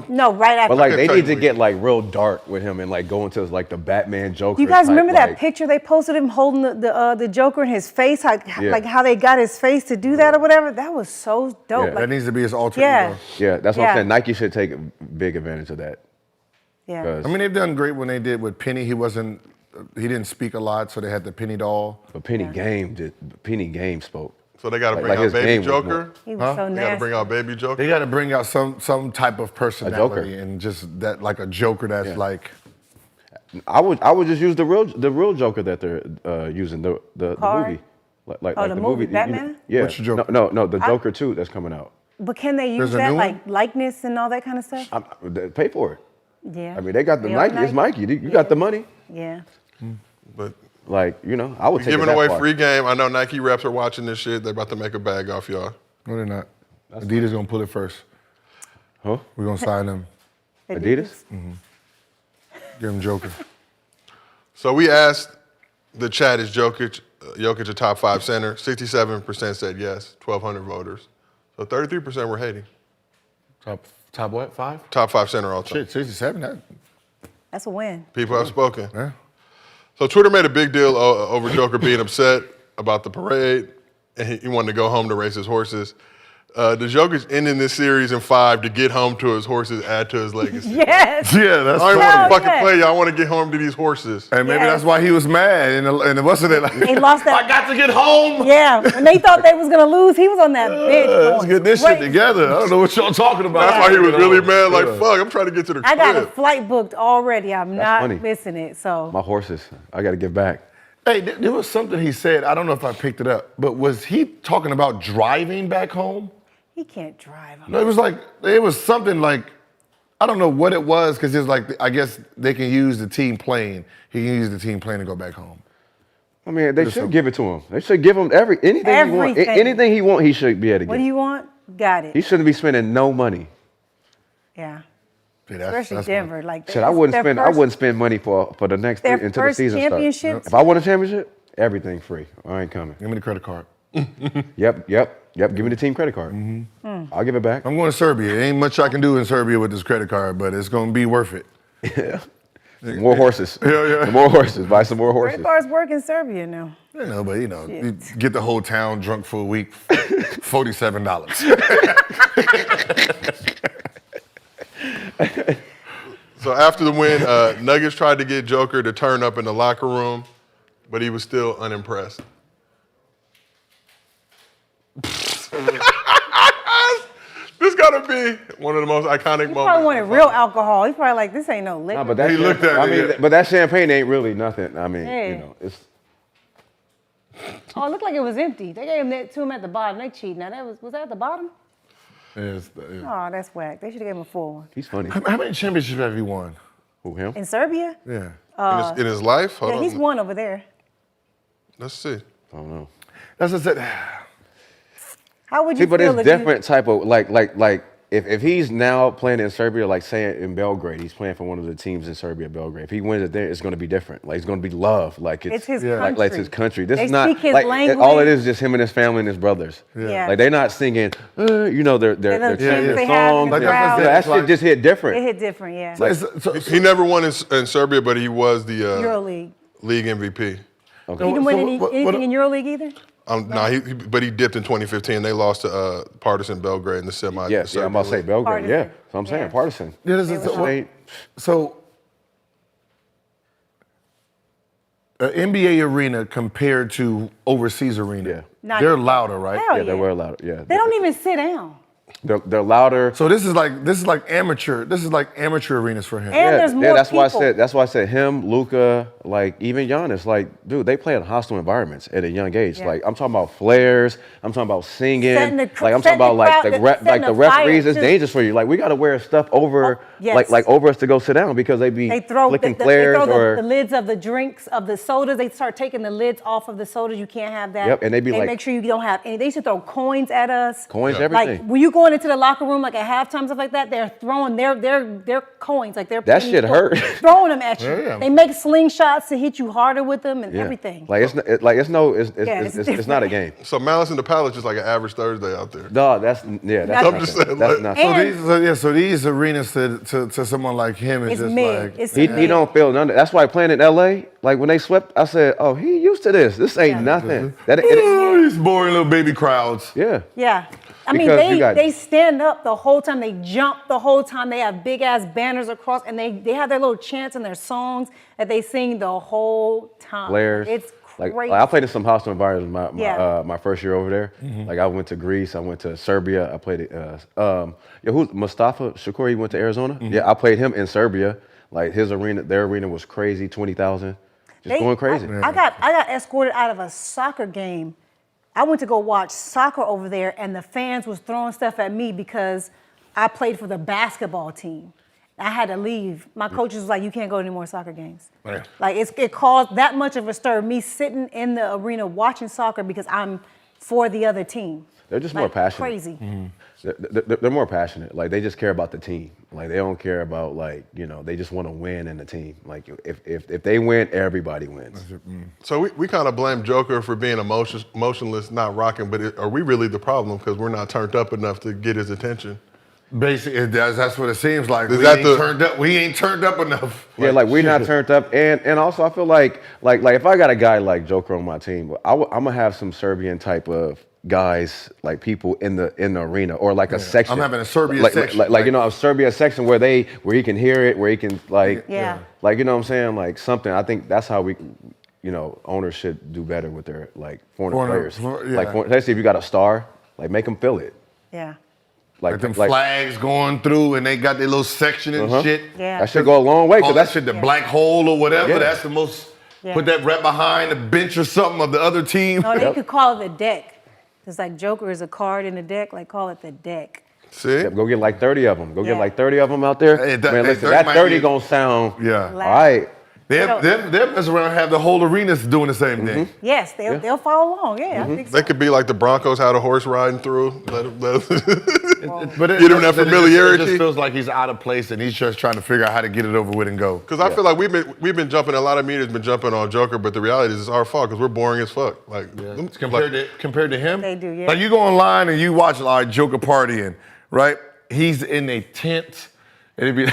No, right after. but like, they need to technically. get like real dark with him and like go into like the Batman Joker. You guys type, remember that like- picture they posted him holding the Joker in his face, Yeah. like how they got his face to do that or whatever? That was so dope. Yeah. Like, That needs to be his alter Yeah. ego. Yeah, that's what Yeah. I'm saying. Nike should take a big advantage of that. yeah. 'Cause- I mean, they've done great when they did with Penny. He didn't speak a lot, so they had the Penny doll. But Penny Game spoke. So they got to Like- bring like out his Baby game was Joker. He was so They got to nasty. bring out Baby Joker. They got to bring out some type of personality and just that, like a Joker that's Yeah. like, I would just use the real Joker that they're using the Card? movie, like Oh, the movie, Batman? Yeah, Which Joker? No, the Joker 2 that's coming out. But can they use There's a that new like one? likeness and all that kind of stuff? They pay for it. Yeah. I mean, they got the They own Nike. It's Nike. You got the money. Yeah. But Like, I would take giving it that away far. free game. I know Nike reps are watching this shit. They're about to make a bag off y'all. no, they're not. Adidas gonna pull it first. Huh? We're gonna sign them. Adidas? Give them Joker. So we asked the chat, is Jokic a top 5 center? 67% said yes, 1,200 voters. So 33% were hating. Top what? 5? Top 5 center all time. Shit, 67. That's a win. People have spoken. Yeah. So Twitter made a big deal over Joker being upset about the parade, and he wanted to go home to race his horses. Does Jokic ending this series in 5 to get home to his horses add to his legacy? Yes. Yeah, that's I don't funny. want to Hell fucking yeah. play you. I want to get home to these horses. And maybe Yes. that's why he was mad. And what's it like? They lost that. I got to get home. Yeah. When they thought they was gonna lose, he was on that bench. Let's going get this shit crazy. together. I don't know what y'all talking about. That's why he was really mad. Like, Yeah. fuck, I'm trying to get to the I got a crib. flight booked already. I'm not funny. missing it. So My horses. I got to get back. Hey, there was something he said. I don't know if I picked it up, but was he talking about driving back home? he can't drive. No, it was something like, I don't know what it was, because it's like, I guess they can use the team plane. He can use the team plane to go back home. I mean, they Just should some- give it to him. They should give him anything he want. Everything. Anything he want, he should be able to What get. do you want? Got it. He shouldn't be spending no money. Yeah. Yeah, Especially that's Denver. Like Shit, I it's wouldn't their spend. I first- wouldn't spend money for the next their until the first season starts. championship. If I won a championship, everything free. I ain't coming. Give me the credit card. Yep. Give me the team credit card. I'll give it back. I'm going to Serbia. Ain't much I can do in Serbia with this credit card, but it's going to be worth it. More horses. Yeah. More horses. Buy some more horses. Credit cards work in Serbia now. But you get the whole town drunk for a week, $47. So after the win, Nuggets tried to get Joker to turn up in the locker room, but he was still unimpressed. This gotta be one of the most iconic He moments. probably wanted real alcohol. He probably like, this ain't no liquor. No, but that He looked at I it, mean, yeah. but that champagne ain't really nothing. I mean, Hey. you know, it's Oh, it looked like it was empty. They gave him that to him at the bottom. They cheated. Now that was that at the bottom? Yes, Oh, that's whack. They should have gave him a full one. he's funny. How many championships have you won? Who, him? In Serbia? Yeah. In his life? Hold Yeah, on. he's one over there. Let's see. I don't know. That's what I said. How would See, you but feel it's if you- different type of like if he's now playing in Serbia, like say in Belgrade, he's playing for one of the teams in Serbia, Belgrade. If he wins it there, it's going to be different. Like it's going to be love. Like It's his like it's his country. This They is not speak his like language. all it is just him and his family and his brothers. Yeah. Like they're not singing, you know, they're little chanting tunes their they have in songs. the Yeah, crowd. that It's like- shit just hit different. It hit different, yeah. He never won in Serbia, but he was the EuroLeague. league MVP. He didn't win anything in EuroLeague either? But he dipped in 2015. They lost to Partisan Belgrade in the semi. Yes, yeah, I'm about to say Belgrade. Partisan. Yeah, so I'm saying Yeah. partisan. Yeah, Ain't- so an NBA arena compared to overseas arena, Yeah. Not they're even- louder, right? Hell Yeah, they yeah. were loud. Yeah, They don't even sit down. they're louder. So this is like amateur. This is like amateur arenas for him. And there's more that's why I people. said. That's why I said him, Luka, like even Giannis. Like, dude, they play in hostile environments at a young age. Yeah. Like, I'm talking about flares. I'm talking about singing. Setting the Like, I'm talking setting the about like crowd- the setting the the referees. fire, It's just- dangerous for you. Like, we got to wear stuff over, yes. like over us to go sit down because they be They throw, flicking they flares throw or. the lids of the drinks, of the sodas. They start taking the lids off of the sodas. You can't have that. Yep, and they be like- make sure you don't have any. They used to throw coins at us. Coins, Yeah. everything. Like when you going into the locker room, like at halftime, stuff like that, they're throwing their coins, like they're That penny shit hurt. throwing them at you. Yeah. They make slingshots to hit you harder with them and Yeah. everything. Like it's it's not a game. So Malice in the Palace is like an average Thursday out there. No, that's that's I'm nothing. just saying, That's like- nothing. And- So these arenas to someone like him is It's just mid. like It's He mid. don't feel none. That's why playing in LA, like when they swept, I said, "Oh, he used to this. This ain't Yeah. nothing." oh, these boring little baby crowds. Yeah. Yeah. I mean, Because you got- they stand up the whole time. They jump the whole time. They have big ass banners across, and they have their little chants and their songs that they sing the whole time. Players. It's Like crazy. I played in some hostile environments Yeah. my first year over there. Like I went to Greece, I went to Serbia. I played who's Mustafa Shakur? He went to Arizona. Yeah, I played him in Serbia. Like his arena, their arena was crazy, 20,000, just going crazy. I got escorted out of a soccer game. I went to go watch soccer over there, and the fans was throwing stuff at me because I played for the basketball team. I had to leave. My coaches was like, "You can't go to any more soccer games." Yeah. Like it caused that much of a stir. Me sitting in the arena watching soccer because I'm for the other team. They're just more Like, passionate. Crazy. They're more passionate. Like they just care about the team. Like they don't care about like they just want to win in the team. Like if they win, everybody wins. So we kind of blame Joker for being emotionless, not rocking, but are we really the problem because we're not turned up enough to get his attention? Basically, that's what it seems like. Is that We ain't turned up enough. Yeah, like we're not turned up, and also I feel like if I got a guy like Joker on my team, I'm gonna have some Serbian type of guys, like people in the arena or like a section. I'm having a Serbia like, section. like a Serbia section where he can hear it, where he can Yeah. like what I'm saying, like something. I think that's how we. Owners should do better with their foreign players. Yeah. Like, especially if you got a star, like make them feel it. Yeah. Like them flags going through, and they got their little section and shit. Yeah. That should go a long way. Call Cause that that's shit the black hole or whatever. Yeah. That's the most. Yeah. Put that right behind the bench or something of the other team. No, they could call it the deck. It's like Joker is a card in the deck. Like call it the deck. See? Yeah, go get like 30 of them. Go Yeah. get like 30 of them out there. Hey, Man, listen, 30 that might 30 be- gonna sound Yeah. all right. They'll mess around and have the whole arena doing the same thing. Yes, they'll follow along. Yeah, I think so. They could be like the Broncos had a horse riding through. Let 'em- But Get him that familiarity. It just feels like he's out of place, and he's just trying to figure out how to get it over with and go. Because I feel like we've been jumping. A lot of media's been jumping on Joker, but the reality is it's our fault because we're boring as fuck. Like, them- Compared to him, They do, yeah. Like you go online and you watch like Joker partying, right? He's in a tent, and it be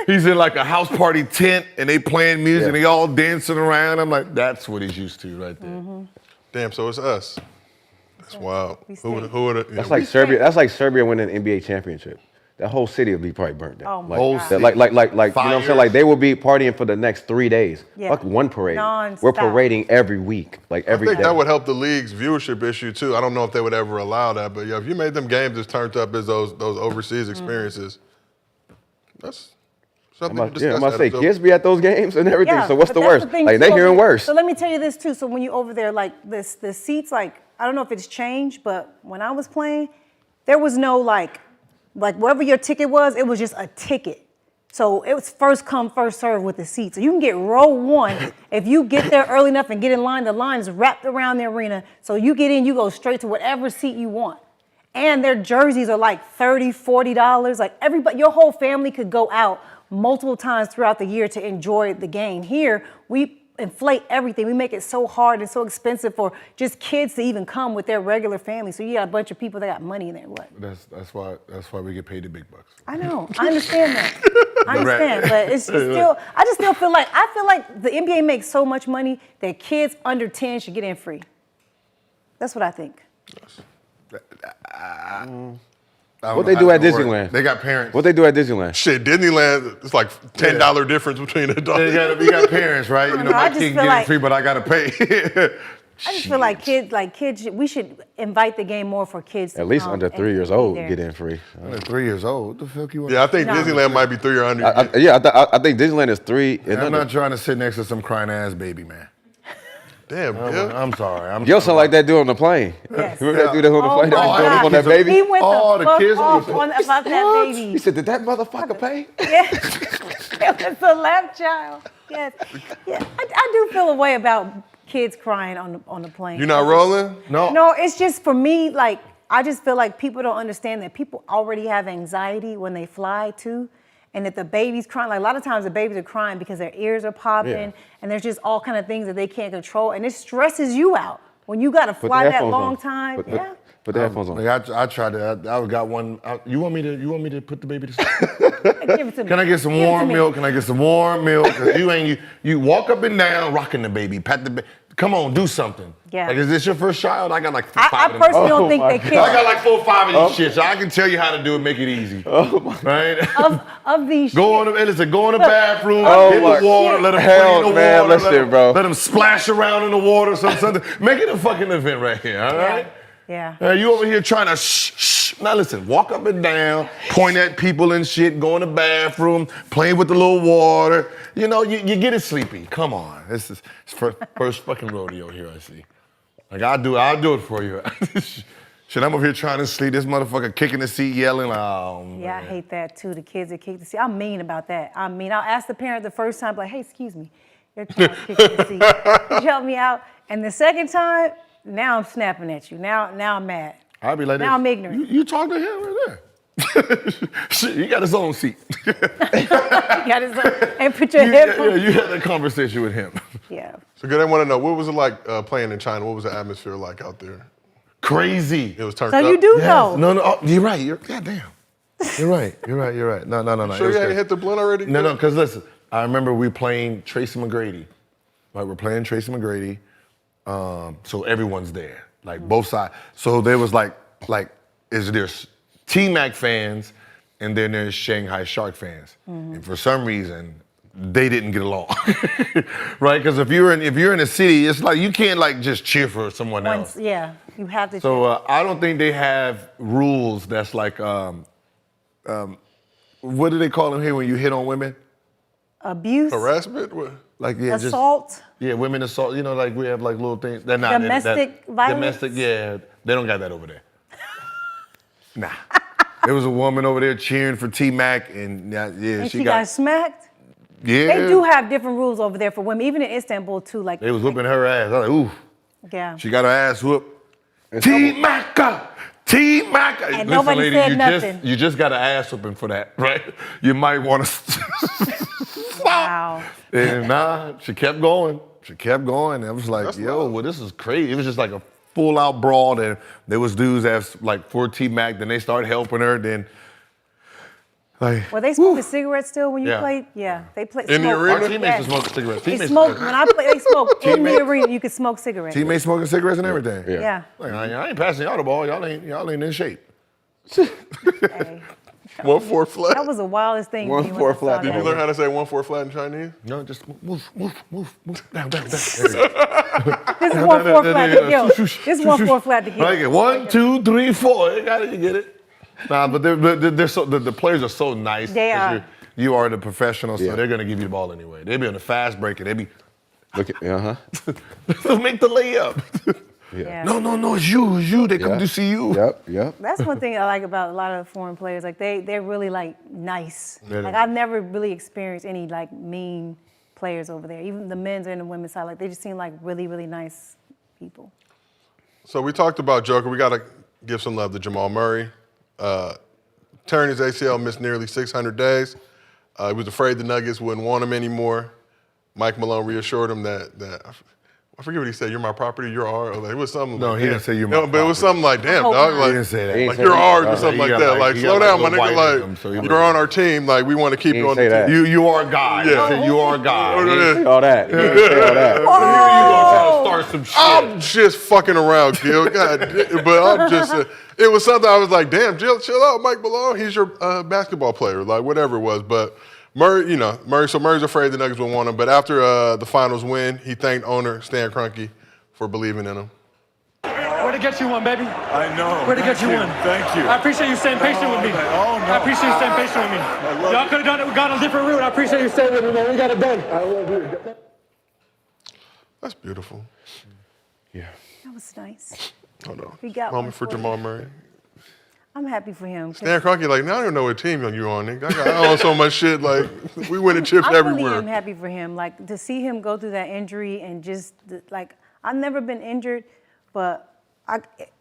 he's in like a house party tent, and they playing music, and they all dancing around. I'm like, that's what he's used to right there. damn. So it's us. That's wild. Who would? That's like Serbia. That's like Serbia winning an NBA championship. that whole city will be probably burnt down. Oh my Whole God. city. Like, you know what I'm saying? Like, they will be partying for the next 3 days. Yeah. Fuck one parade. Non-stop. We're parading every week, like every I think day. that would help the league's viewership issue too. I don't know if they would ever allow that, but yeah, if you made them games as turned up as those overseas experiences, that's something to discuss. I'm about to say, So- kids be at those games and everything. Yeah, So what's but the that's worst? thing, Like, too, they over hearing there. worse. So let me tell you this too. So when you over there, like the seats, like I don't know if it's changed, but when I was playing, there was no like whatever your ticket was, it was just a ticket. So it was first come, first serve with the seats. So you can get row 1. If you get there early enough and get in line, the line is wrapped around the arena. So you get in, you go straight to whatever seat you want. And their jerseys are like $30, $40. Like everybody, your whole family could go out multiple times throughout the year to enjoy the game. Here, we inflate everything. We make it so hard and so expensive for just kids to even come with their regular family. So you got a bunch of people that got money in there. What? That's why we get paid the big bucks. I know. I understand that. I understand, but it's still. I just still feel like the NBA makes so much money that kids under 10 should get in free. That's what I think. What they do at Disneyland? They got parents. What they do at Disneyland? Shit, Disneyland, it's like $10 difference between adults. You got parents, right? You know, I my just kid feel get like- it free, but I gotta pay. I just feel like kids, we should invite the game more for kids. To At least come under and 3 years be old, there. get in free. I'm 3 years old. What the fuck you want? Yeah, I think No. Disneyland might be 3 or under. I think Disneyland is 3 and I'm under. not trying to sit next to some crying ass baby, man. Damn, yeah. I'm sorry. Yo sound like that dude on the plane. Yes. Remember that dude that's on the Oh plane that my was going up God. on that He baby? went Oh, the fuck kids on off the- about that baby. He said, did that motherfucker pay? Yeah, it was a left child. Yes, yeah. I do feel a way about kids crying on the plane. You not rolling? No, it's just for me. Like I just feel like people don't understand that people already have anxiety when they fly too, and that the baby's crying. Like a lot of times the babies are crying because their ears are popping, Yeah. and there's just all kind of things that they can't control, and it stresses you out when you got to Put the fly that headphones long on. time. Put the headphones on. Like I tried to. I got one. You want me to put the baby to sleep? Give it to me. Can I get some Give it to warm me. milk? Can I get some warm milk? 'Cause you walk up and down, rocking the baby, pat the baby. Come on, do something. Yeah. Like, is this your first child? I got like I 5 of them. personally don't Oh think my that God. kids I got like 4 or 5 of these shit, so I can tell you how to do it, make it easy. Right? of these. Go shit. on, listen, go in the bathroom, Oh hit my the water, let them Hell, play in the man, water, listen, bro. let them splash around in the water, something. Make it a fucking event right here, all right? Yeah. You over here trying to shh. Now listen, walk up and down, point at people and shit, go in the bathroom, play with the little water. You know, you get it sleepy. Come on. This is first fucking rodeo here, I see. Like, I'll do it for you. Shit, I'm over here trying to sleep. This motherfucker kicking the seat, yelling, oh, man. Yeah, I hate that too. The kids that kick the seat. I'm mean about that. I mean, I'll ask the parent the first time, like, hey, excuse me, your child kicking the seat. Could you help me out? And the second time, now I'm snapping at you. Now I'm mad. I'll be like, Now I'm ignorant. You talk to him right there. Shit, he got his own seat. You got his own, and put your headphones. you had that conversation with him. Yeah. So good, I want to know, what was it like playing in China? What was the atmosphere like out there? Crazy. It was turned So up? you do Yes. know. No, oh, you're right. Goddamn. You're right. No. Sure It was you hadn't crazy. hit the blunt already? No, because listen, I remember we playing Tracy McGrady. Like, we're playing Tracy McGrady. So everyone's there, like both sides. So there was there's T-Mac fans, and then there's Shanghai Shark fans. And for some reason, they didn't get along, right? Because if you're in a city, it's like you can't like just cheer for someone else. Yeah, you have to. So I don't think they have rules that's like, what do they call them here when you hit on women? Abuse, Harassment? What? Like assault. Women assault. You know, like we have like little things. They're not Domestic violence? Domestic, yeah. They don't got that over there. Nah. There was a woman over there cheering for T-Mac, and And she got smacked. Yeah. They do have different rules over there for women, even in Istanbul too. Like They was whooping her ass. I was like, ooh. yeah. She got her ass whooped. T-Mac. And Listen, nobody lady, said you nothing. you just got an ass whooping for that, right? You might want to stop. Wow. And nah, she kept going. And I was like, yo, well, this is crazy. It was just like a full-out brawl. And there was dudes that's like for T-Mac. Then they started helping her. Then, like, Were they smoking cigarettes still when you Yeah. played? Yeah, they played. In the smoke. arena? our teammates were smoking cigarettes. They Teammates, smoked when I played. They smoked in the arena. You could smoke cigarettes. teammates smoking cigarettes and everything. Yeah. Like, I ain't passing y'all the ball. Y'all ain't in shape. Hey. 1-4 flat. That was the wildest thing. to me when I 1-4 saw flat. that. Did you learn how to say 1-4 flat in Chinese? No, just move, down. There you go. This is 1-4 flat. Yo, this is 1-4 flat to get. Like it. 1, 2, 3, 4. You got it. You get it. Nah, but they're so the players are so nice. They 'cause are. You are the professional, so Yeah. they're gonna give you the ball anyway. They be on the fast break and they be Look at, make the layup. Yeah. No, it's you. They come Yeah. to see you. Yep. That's one thing I like about a lot of foreign players. Like they're really like nice. Yeah. Like I've never really experienced any like mean players over there. Even the men's and the women's side, like they just seem like really, really nice people. So we talked about Joker. We got to give some love to Jamal Murray. Tearing his ACL, missed nearly 600 days. He was afraid the Nuggets wouldn't want him anymore. Mike Malone reassured him that I forget what he said. You're my property. You're ours. Like, it was something. No, like, he didn't say you're my But it was property. something like, damn, hope dog. not. Like, He didn't say that. He like didn't you're say ours that. or something He like got that. like- Like, he slow got down, like my the nigga. white in him, so he Like, was you're like- on our team. Like, we want to keep He you on didn't the say team. that. You are God. Yeah. He said you are God. Oh, He yeah. didn't say all that. He didn't say all that. You gonna start some shit. I'm just fucking around, Gil. God, but I'm just. It was something I was like, damn, Jill, chill out, Mike Malone. He's your basketball player, like whatever it was. But Murray, so Murray's afraid the Nuggets would want him. But after the finals win, he thanked owner Stan Kroenke for believing in him. Where to get you one, baby? I know. Where to get you one? Thank you. I appreciate you staying patient with me. Oh, no. I appreciate you staying patient with me. love Y'all you. could have done it. We got on a different route. I appreciate you staying with me, man. We got it done. I love you. That's beautiful. Yeah. That was nice. Hold on. We got Moment one for for Jamal Murray. I'm happy for him. 'cause Stan Kroenke, like, now I don't know what team you're on, nigga. I own so much shit. Like, we winning chips I really everywhere. am happy for him. Like to see him go through that injury and just like I've never been injured, but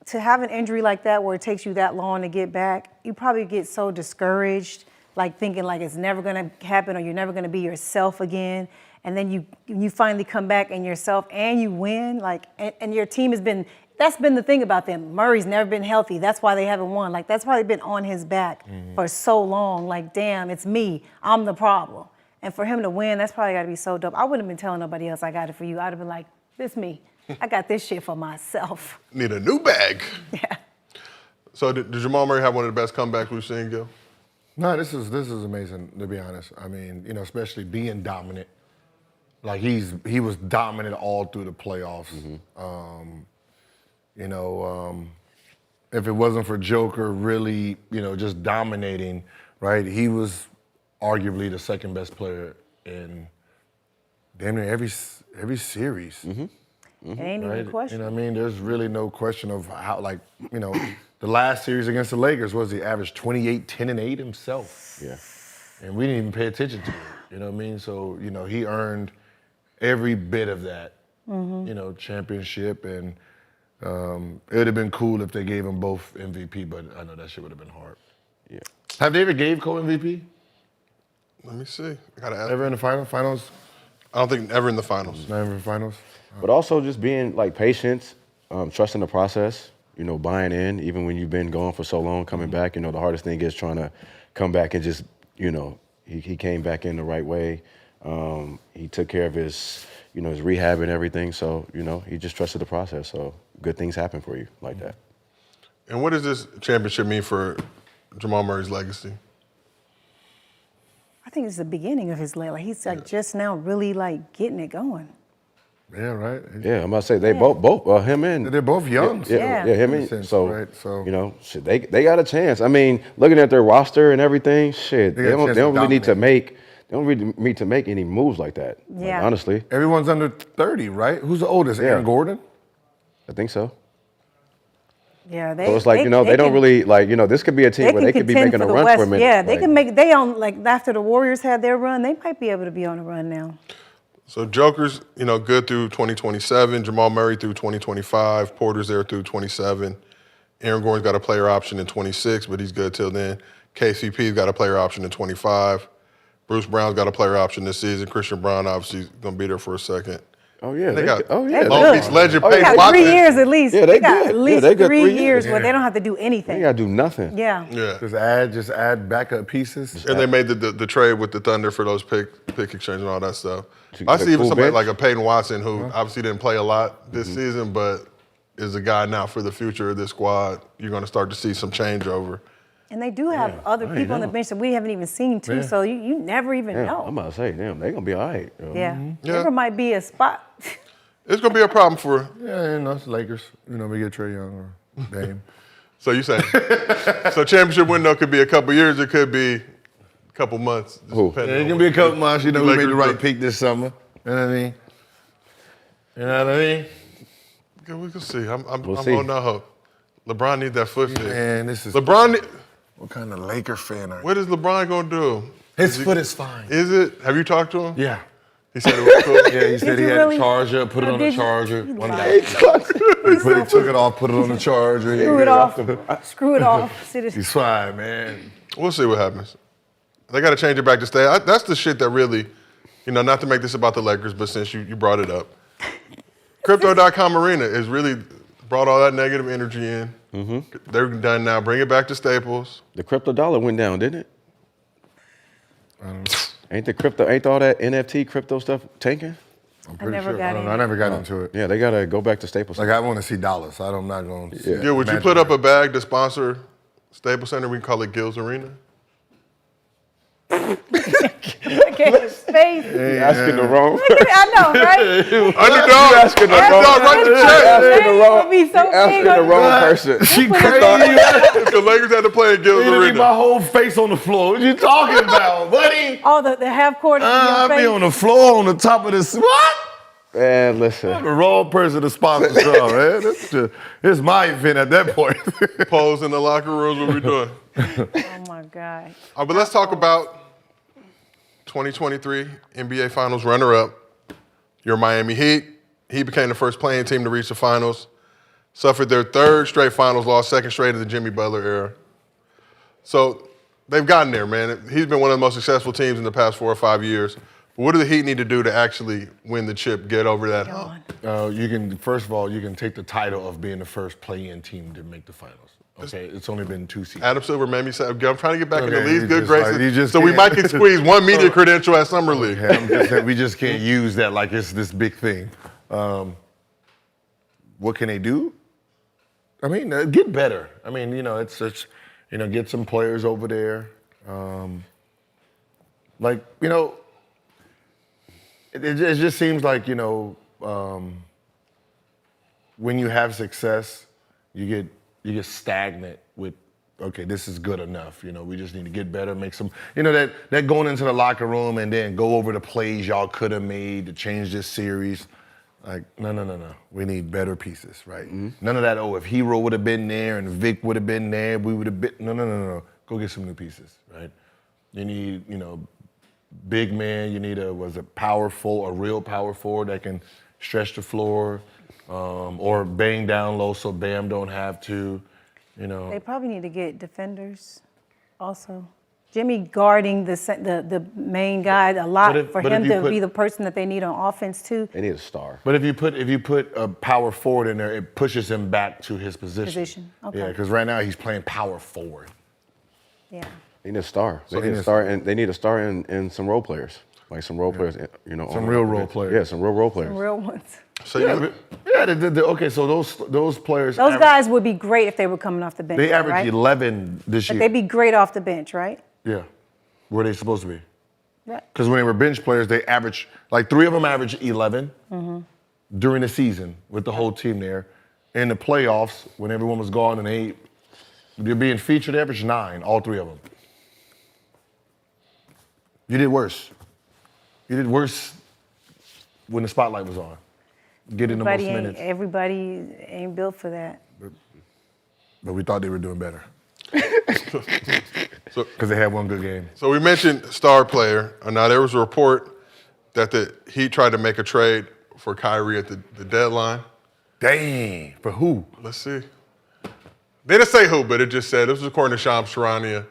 to have an injury like that where it takes you that long to get back, you probably get so discouraged, like thinking like it's never gonna happen or you're never gonna be yourself again. And then you finally come back and yourself and you win, like and your team has been. That's been the thing about them. Murray's never been healthy. That's why they haven't won. Like that's why they've been on his back for so long. Like damn, it's me. I'm the problem. And for him to win, that's probably got to be so dope. I wouldn't have been telling nobody else I got it for you. I'd have been like, this me. I got this shit for myself. Need a new bag. Yeah. So did Jamal Murray have one of the best comebacks we've seen, Gil? No, this is amazing, to be honest. I mean, especially being dominant. Like he was dominant all through the playoffs. If it wasn't for Joker really, just dominating, right? He was arguably the second best player in damn near every series. It ain't even a Right? question. You know what I mean? There's really no question of how, the last series against the Lakers was he averaged 28, 10, and 8 himself. Yeah. And we didn't even pay attention to it. You know what I mean? So, he earned every bit of that, championship. And it would have been cool if they gave him both MVP, but I know that shit would have been hard. Yeah. Have they ever gave co-MVP? Let me see. I gotta ask. Ever in the finals? I don't think ever in the finals. Not ever in the finals? But also just being like patient, trusting the process, buying in, even when you've been gone for so long, coming back, the hardest thing is trying to come back and just, he came back in the right way. He took care of his, his rehab and everything. So, he just trusted the process. So good things happen for you like that. And what does this championship mean for Jamal Murray's legacy? I think it's the beginning of his like he's like just now really like getting it going. Yeah, right. Yeah, I'm about to say they both him and They're both young. Yeah. him In a and sense, so, right? So- shit, they got a chance. I mean, looking at their roster and everything, shit, They they got a don't, chance they don't to really need to dominate. make they don't really need to make any moves like that. Like, Yeah. honestly, Everyone's under 30, right? Who's the oldest? Yeah. Aaron Gordon? I think so. Yeah, they. So it's like they don't can- really like this could be a team They where can they could be contend making a for the run West. for a minute. Yeah, they like, can make. They on like after the Warriors had their run, they might be able to be on a run now. So Joker's, good through 2027. Jamal Murray through 2025. Porter's there through 27. Aaron Gordon's got a player option in 26, but he's good till then. KCP's got a player option in 25. Bruce Brown's got a player option this season. Christian Brown obviously is going to be there for a second. Oh yeah, They got oh yeah, They're Long good. Beach legend Oh, They Peyton got 3 Watson. years at least. Yeah, they they got good. at Yeah, least they got 3 3 years years. where they don't have to do they anything. gotta do nothing. Yeah. Yeah. Just add backup pieces. And they made the trade with the Thunder for those pick exchange and all that stuff. To I get see a even full somebody bench? like a Peyton Watson who obviously didn't play a lot this season, but is a guy now for the future of this squad. You're going to start to see some changeover. And they do have other people on the bench that we haven't even seen too, so you never even know. I'm about to say, damn, they're gonna be all right. Yeah. There might be a spot. It's gonna be a problem for. Yeah, it's Lakers. We get Trae Young or Dame. So you say, so championship window could be a couple years, it could be a couple months. It can be a couple months. We made the right pick this summer. You know what I mean? Okay, we can see. I'm We'll see. holding out hope. LeBron needs that foot fit. Man, this is LeBron. What kind of Laker fan are you? What is LeBron gonna do? His foot is fine. Is it? Have you talked to him? Yeah. He said it was cool. Yeah, he said he had a charger, put it on the charger. One day. He took it off, put it on the charger. Screw it off. Screw it off. He's fine, man. We'll see what happens. They got to change it back to stay. That's the shit that really, not to make this about the Lakers, but since you brought it up. Crypto.com Arena has really brought all that negative energy in. They're done now. Bring it back to Staples. The crypto dollar went down, didn't it? Ain't all that NFT crypto stuff tanking? I'm pretty never sure. got I never got into it. Yeah, they gotta go back to Staples. Like I want to see dollars. I'm not going to see Yeah, would you put up a bag to sponsor Staples Center? We can call it Gil's Arena. Look at his face. You're asking the wrong. I know, right? Underdog. You're asking the wrong. Write the check. Asking the wrong person. She crazy. The Lakers had to play at Gil's You need Arena. my whole face on the floor. What you talking about, buddy? Oh, the half court. I'll be on the floor on the top of this. What? Man, listen. I'm the wrong person to sponsor stuff, man. It's my event at that point. Pose in the locker rooms. What we doing? Oh my God. But let's talk about 2023 NBA Finals runner-up. Your Miami Heat. He became the first playing team to reach the finals. Suffered their third straight finals loss, second straight of the Jimmy Butler era. So they've gotten there, man. He's been one of the most successful teams in the past 4 or 5 years. But what do the Heat need to do to actually win the chip, get over that hump? First of all, you can take the title of being the first play-in team to make the finals. Okay, it's only been 2 seasons. Adam Silver made me say, I'm trying to get back in the Okay, league's you good just graces. like- So we might can squeeze one media credential at Summer League. Yeah, I'm just saying, we just can't use that like it's this big thing. What can they do? I mean, get better. I mean, it's get some players over there. It just seems like, when you have success, you get stagnant with, okay, this is good enough. We just need to get better, make some, that going into the locker room and then go over the plays y'all could have made to change this series. Like, no. We need better pieces, right? None of that, if Hero would have been there and Vic would have been there, we would have been, no. Go get some new pieces, right? You need, big man, you need a real power forward that can stretch the floor or bang down low so Bam don't have to, They probably need to get defenders also. Jimmy guarding the main guy a lot for him to be the person that they need on offense too. They need a star. But if you put a power forward in there, it pushes him back to his position. Okay. Yeah, because right now he's playing power forward. Yeah. They need a star. They need a star, and they need a star in some role players, like some role players. Some real role players. Yeah, some real role players. Some real ones. So okay, so those players. Those guys would be great if they were coming off the bench. They average right? 11 this year. But they'd be great off the bench, right? Yeah. Where they supposed to be? Right. Because when they were bench players, they average, like 3 of them average 11 during the season with the whole team there. In the playoffs, when everyone was gone and they're being featured, they averaged 9, all 3 of them. You did worse. You did worse when the spotlight was on. Getting the most minutes. Everybody ain't built for that. But we thought they were doing better. Because they had one good game. So we mentioned star player. Now there was a report that the Heat tried to make a trade for Kyrie at the deadline. Dang, for who? Let's see. They didn't say who, but it just said, this was according to Shams Charania.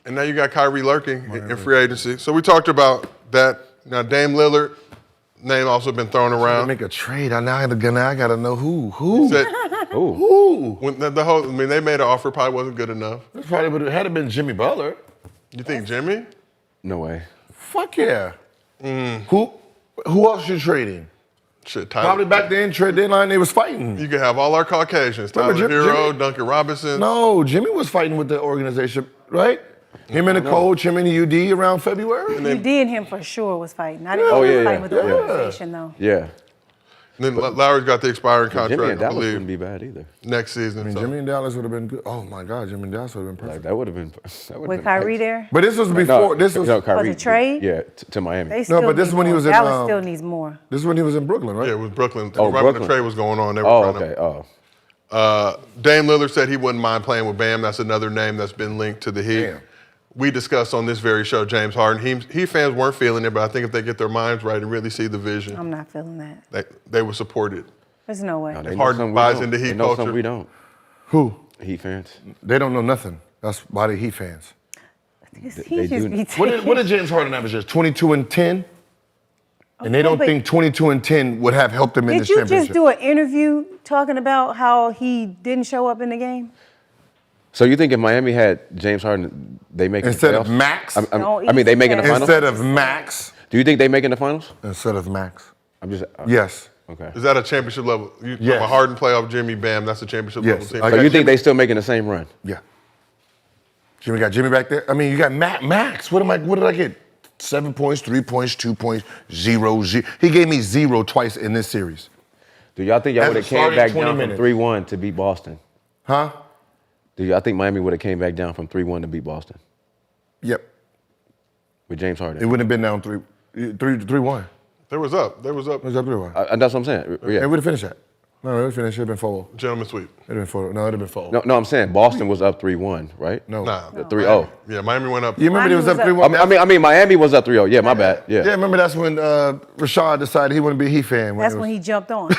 And now you got Kyrie lurking in free agency. So we talked about that. Now Dame Lillard, name also been thrown around. Make a trade. Now I got to know who. Who? Said, who? When they made an offer, probably wasn't good enough. It probably would have had to been Jimmy Butler. You think Jimmy? No way. Fuck yeah. Who else you trading? Shit, Tyler. Probably back then, trade deadline, they was fighting. You can have all our Caucasians. Tyler Hero, Duncan Robinson. No, Jimmy was fighting with the organization, right? Him and the coach, him and the UD around February. UD and him for sure was fighting. I didn't know he was fighting with the organization, though. Yeah. And then Lowry's got the expiring contract, Jimmy and I Dallas believe, wouldn't be bad either. next season. I mean, so. Jimmy and Dallas would have been good. Oh my God, Jimmy and Dallas would have been perfect. Like that would have been. With Kyrie there? But this was before. This was Kyrie. the trade? Yeah, to Miami. They still but this need when he more. was in, Dallas still needs more. This is when he was in Brooklyn, right? Yeah, it was Brooklyn. Oh, right when Brooklyn. the trade was going on, they were Oh, trying okay. to. Oh. Dame Lillard said he wouldn't mind playing with Bam. That's another name that's been linked to the Heat. Damn. We discussed on this very show James Harden. Heat fans weren't feeling it, but I think if they get their minds right and really see the vision, I'm not feeling that. they would support it. There's no way. No, they If know Harden something we buys don't. into Heat They know culture. something we don't. Who? Heat fans. They don't know nothing. That's why they Heat fans. He they just do. be What did James Harden average? 22 and 10? And they don't but- think 22 and 10 would have helped him in Did this you championship. just do an interview talking about how he didn't show up in the game? So you think if Miami had James Harden, they make Instead the of playoffs? Max? I mean, they making the finals. Instead of Max? Do you think they making the finals? Instead of Max. I'm just. Yes. Okay. Is that a championship level? You Yes. talking about Harden playoff Jimmy Bam? That's a championship level Yes. team. I So got you think they still making the same run? Yeah. Jimmy got Jimmy back there. I mean, you got Max. What did I get? 7 points, 3 points, 2 points, 0. He gave me 0 twice in this series. Do y'all think y'all As would a have came starting back 20 down minutes. from 3-1 to beat Boston? Huh? Do y'all think Miami would have came back down from 3-1 to beat Boston Yep. with James It Harden? wouldn't have been down 3-1. They was up. They was up. It was up 3-1. That's what I'm saying. It Yeah. would have finished that. No, it would have finished. It would have been 4. Gentleman sweep. It'd have been 4. No, it'd have been 4. No, I'm saying Boston was up 3-1, right? No. Nah. The 3-0. Yeah, Miami went up. You remember it was up Miami 3-1? I mean, Miami was up 3-0. Yeah, my bad. Yeah. Yeah, remember that's when Rashad decided he wouldn't be a Heat fan. That's when he jumped on.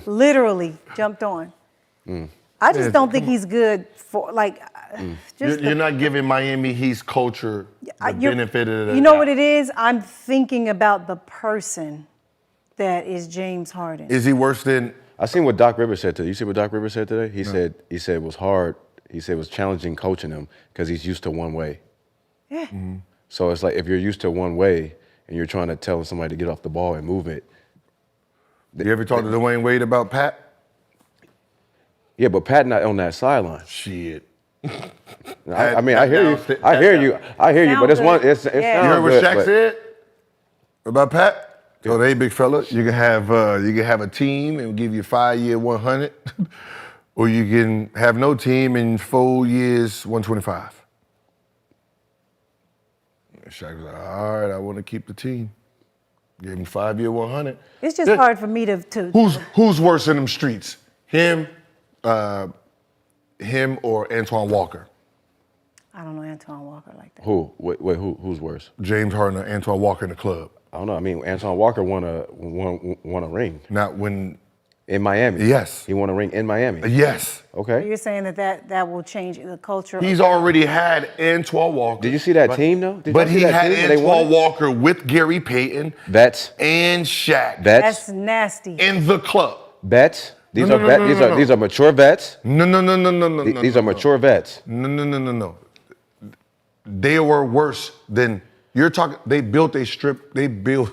Literally jumped on. I just don't think he's good for, like, just You're not giving Miami Heat's culture the benefit of the You know doubt. what it is? I'm thinking about the person that is James Harden. Is he worse than? I seen what Doc Rivers said today. You see what Doc Rivers said today? He said it was hard. He said it was challenging coaching him because he's used to one way. Yeah. So it's like if you're used to one way and you're trying to tell somebody to get off the ball and move it. You ever talk to Dwayne Wade about Pat? Yeah, but Pat not on that sideline. Shit. I mean, I hear you. I hear you. But it's Sound one. It good. sounds Yeah. You heard what good, Shaq but- said about Pat? So, hey, big fella, you can have a team and give you 5 year 100, or you can have no team in 4 years 125. And Shaq was like, all right, I want to keep the team. Gave him 5 year 100. It's just hard for me to Who's worse in them streets? Him or Antoine Walker? I don't know Antoine Walker like that. Who? Wait, who's worse? James Harden or Antoine Walker in the club? I don't know. I mean, Antoine Walker won a ring Not when. in Miami. Yes. He won a ring in Miami. Yes. Okay. You're saying that will change the culture. He's already had Antoine Walker. Did you see that team though? Did But y'all see he that had team when they won Antoine it? Walker with Gary Payton Vets. and Shaq That's nasty. in the club. Vets. These No, are no, vet- no, these no, are no. these are mature vets. No. These are mature vets. No. They were worse than you're talking. They built a strip. They built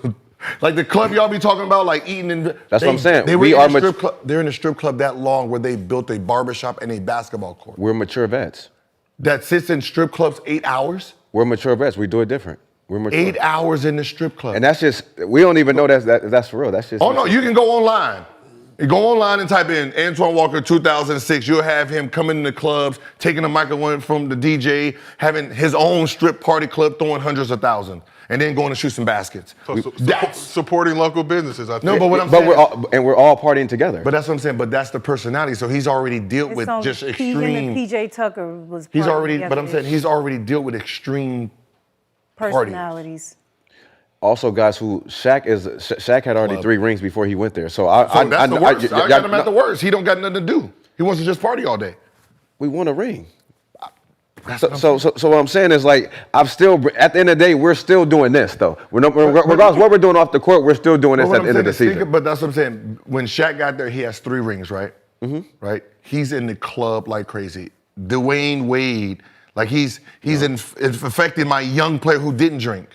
like the club y'all be talking about, like eating and. That's what I'm saying. They were We in are a strip club. They're in a strip club that long where they built a barbershop and a basketball court We're mature vets. that sits in strip clubs 8 hours. We're mature vets. We do it different. We're mature. 8 hours in the strip club. And that's just we don't even know that's for real. That's just. Oh no, you can go online. You go online and type in Antoine Walker 2006. You'll have him coming in the clubs, taking a microphone from the DJ, having his own strip party club, throwing hundreds of thousands, and then going to shoot some baskets. So supporting local businesses, I think. No, but what I'm But saying. we're all partying together. But that's what I'm saying. But that's the personality. So he's already dealt with just Him extreme. and PJ Tucker was. He's partying already. But I'm together. saying he's already dealt with extreme. Personalities. Also, guys, Shaq had already 3 rings before he went there. So So that's the worst. I got him at the worst. He don't got nothing to do. He wants to just party all day. We won a ring. So what I'm saying is like at the end of the day we're still doing this though. Regardless what we're doing off the court, we're still doing this But at what the I'm end of the saying is, season. but that's what I'm saying. When Shaq got there, he has 3 rings, right? Mm-hmm. Right. He's in the club like crazy. Dwayne Wade, like he's affecting my young player who didn't drink,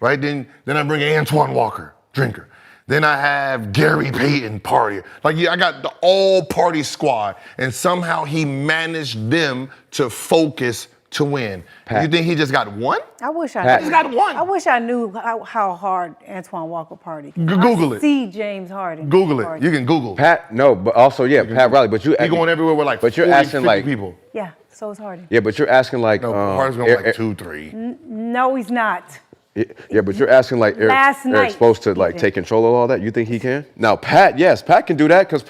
right? Then I bring Antoine Walker, drinker. Then I have Gary Payton party. Like, yeah, I got the all-party squad, and somehow he managed them to focus to win. Pat. You think he just got one? I wish I Pat. knew. He's got one. I wish I knew how hard Antoine Walker party. Google I it. see James Harden. Google it. party. You can Google. Pat, no, but also, yeah, Pat Riley. But you He going everywhere with like but you're 40, asking 50 like people. Yeah, so is Harden. Yeah, but you're asking like No, Harden's going like 2, 3. No, he's not. Yeah, but you're asking like Last night, Eric's supposed to like even. take control of all that. You think he can? Now Pat, yes, Pat can do that because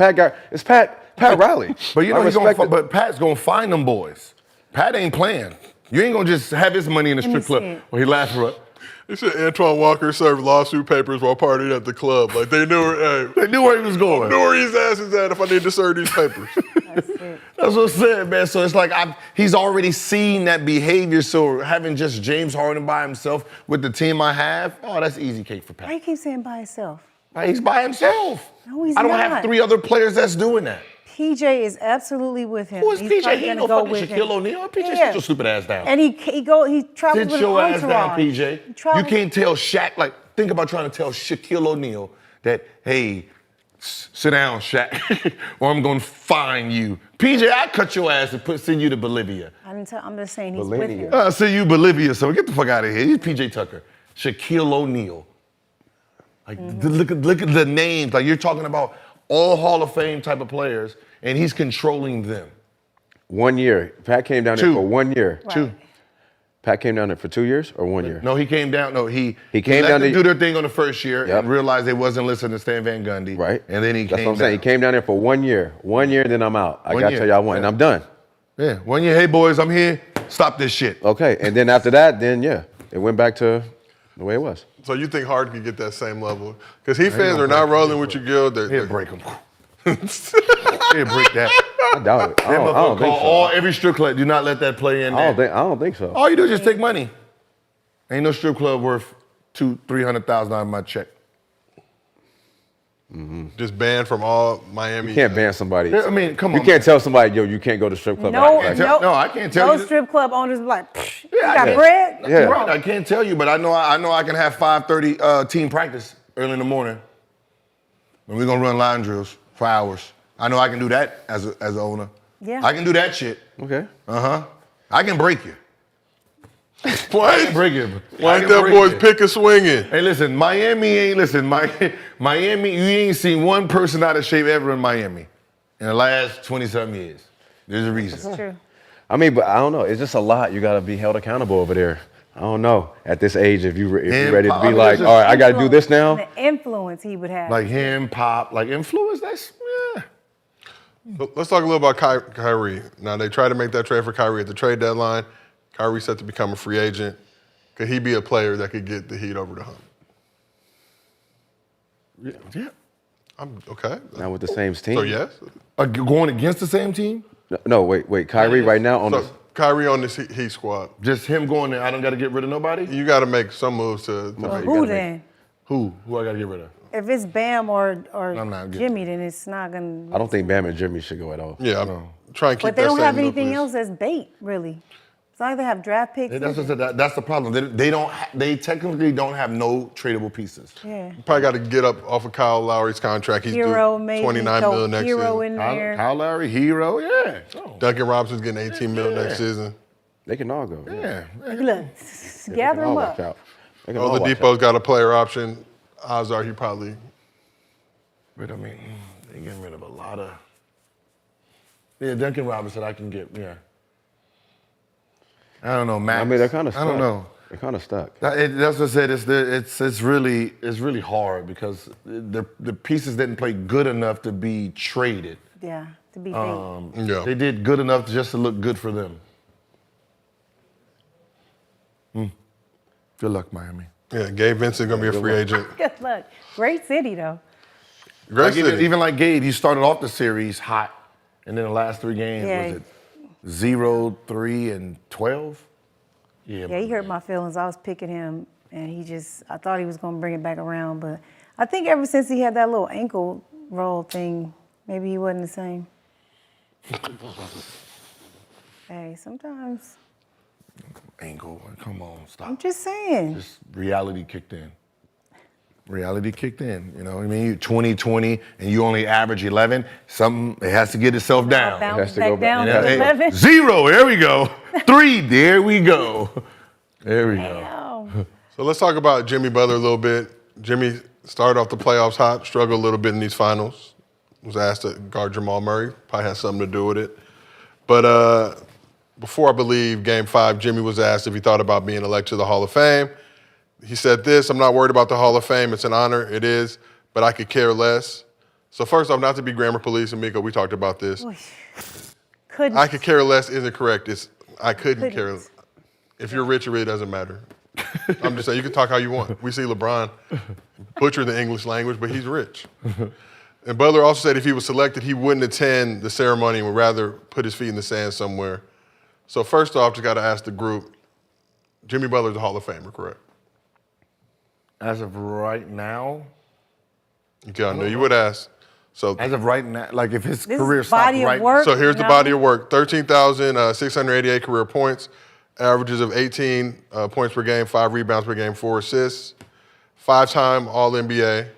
it's Pat Riley. But you know, I respect it. but Pat's gonna find them boys. Pat ain't playing. You ain't gonna just have his money in the Let me strip club. see it. Well, he laughed for it. They said Antoine Walker served lawsuit papers while partying at the club. Like they knew, They knew where he was going. knew where his ass is at if I need to serve these papers. That's it. That's what I'm saying, man. So it's like he's already seen that behavior. So having just James Harden by himself with the team I have, oh, that's easy cake for Why Pat. you keep saying by himself? He's by himself. No, he's I don't not. have 3 other players that's doing that. PJ is absolutely with him. Who is He's PJ? probably He ain't gonna no go fucking with Shaquille him. O'Neal. PJ, Yeah. sit your stupid ass down. And he travels Sit with your an ass down, entourage. PJ. He You travels- can't tell Shaq, like, think about trying to tell Shaquille O'Neal that, hey, sit down, Shaq, or I'm going to fine you. PJ, I cut your ass and send you to Bolivia. I'm just saying he's Bolivia. with him. I'll send you Bolivia, so get the fuck out of here. He's PJ Tucker. Shaquille O'Neal. Like, look at the names. Like, you're talking about all Hall of Fame type of players, and he's controlling them. 1 year. Pat came down there 2. for 1 year. Right. 2. Pat came down there for 2 years or 1 year. No, he came down. No, he came let down them to- do their thing on the first year Yep. and realized they wasn't listening to Stan Van Gundy. Right. And then he That's came what I'm saying. He down. came down there for 1 year. 1 year, then I'm out. I 1 got to year. tell y'all one, and Yeah. I'm done. Yeah, 1 year. Hey boys, I'm here. Stop this shit. Okay, and then after that, then yeah, it went back to the way it was. So you think Harden could get that same level? Because Heat fans are not rolling with you, Gil. He'll break him. He'll break that. I doubt it. I That don't motherfucker think call so. every strip club. Do not let that play in there. I don't think so. All you do is just take money. Ain't no strip club worth $200,000-$300,000 out of my check. Just banned from all Miami. You can't ban somebody. I mean, come on. You can't tell somebody, yo, you can't go to strip club. No, Like, No, I can't tell Those you. strip club owners be like, "Psh, you I got can't- bread? Yeah. Right, I can't tell you, but I know I can have 5:30 team practice early in the morning. And we're gonna run line drills for hours. I know I can do that as an owner. Yeah. I can do that shit. Okay. I can break you. Why I can break you. why I ain't can that break boys you. pick a swinging? Hey, listen, Miami, you ain't seen one person out of shape ever in Miami in the last 20-something years. There's a reason. It's true. I mean, but I don't know. It's just a lot. You got to be held accountable over there. I don't know. At this age, if you're ready to I be mean, like, it's just- all right, I got to do this now. The influence he would have. Like him, Pop, like influence, that's, yeah. So let's talk a little about Kyrie. Now, they tried to make that trade for Kyrie at the trade deadline. Kyrie set to become a free agent. Could he be a player that could get the Heat over the hump? Yeah. I'm okay. Not with the same team. So yes. Going against the same team? No, wait. Kyrie right now on So the. Kyrie on this Heat squad. Just him going there, I don't got to get rid of nobody? You got to make some moves to Well, make. who then? Who I got to get rid of? If it's Bam or I'm not getting Jimmy, then it's not going to. I don't think Bam and Jimmy should go at all. Yeah, I'm trying to keep But they that don't same have anything nucleus. else as bait, really. It's not like they have draft picks. That's, what I said, that's the problem. They technically don't have no tradable pieces. Yeah. Probably got to get up off of Kyle Lowry's contract. He's Hero, due maybe. $29 throw million next Hero season. in there. Kyle Lowry, hero, yeah. Oh, Duncan Robinson's getting $18 million next season. They can all go. yeah. Look, They gather can all them watch up. out. They can all watch Oladipo's got a player option. Odds are he probably. But I mean, they're getting rid of a lot of. Yeah, Duncan Robinson, I can get, yeah. I don't know, Max. I mean, they're kind of stuck. I don't know. They're kind of stuck. That's what I said. It's really hard because the pieces didn't play good enough to be traded. Yeah, to be bait. Yeah. They did good enough just to look good for them. Good luck, Miami. Yeah, Gabe Vincent gonna be a free agent. Good luck. Great city, though. Great Like city. even like Gabe, he started off the series hot, and then the last 3 games Yeah. was it 0, 3, and 12? Yeah, he hurt my feelings. I was picking him, and I thought he was going to bring it back around. But I think ever since he had that little ankle roll thing, maybe he wasn't the same. Hey, sometimes. Ankle, come on, stop. I'm just saying. Just reality kicked in. reality kicked in. You know what I mean? You're 20, and you only average 11. It has to get itself down. It has Bounce to back go back. down Yeah. to Hey, 11. 0, there we go. 3, there we go. There we go. Damn. So let's talk about Jimmy Butler a little bit. Jimmy started off the playoffs hot, struggled a little bit in these finals. Was asked to guard Jamal Murray. Probably had something to do with it. But before, I believe, Game 5, Jimmy was asked if he thought about being elected to the Hall of Fame. He said this, "I'm not worried about the Hall of Fame. It's an honor. It is. But I could care less." So first off, not to be grammar police, Amika, we talked about this. Couldn't. I could care less isn't correct. It's I couldn't care. Couldn't. If you're rich, it really doesn't matter. I'm just saying, you can talk how you want. We see LeBron butcher the English language, but he's rich. And Butler also said if he was selected, he wouldn't attend the ceremony and would rather put his feet in the sand somewhere. So first off, just got to ask the group, Jimmy Butler's a Hall of Famer, correct? As of right now, Okay, I know you would ask. So as of right now, like if his This career is body stopped of right work. So here's the No. body of work. 13,688 career points, averages of 18 points per game, 5 rebounds per game, 4 assists, 5-time All-NBA,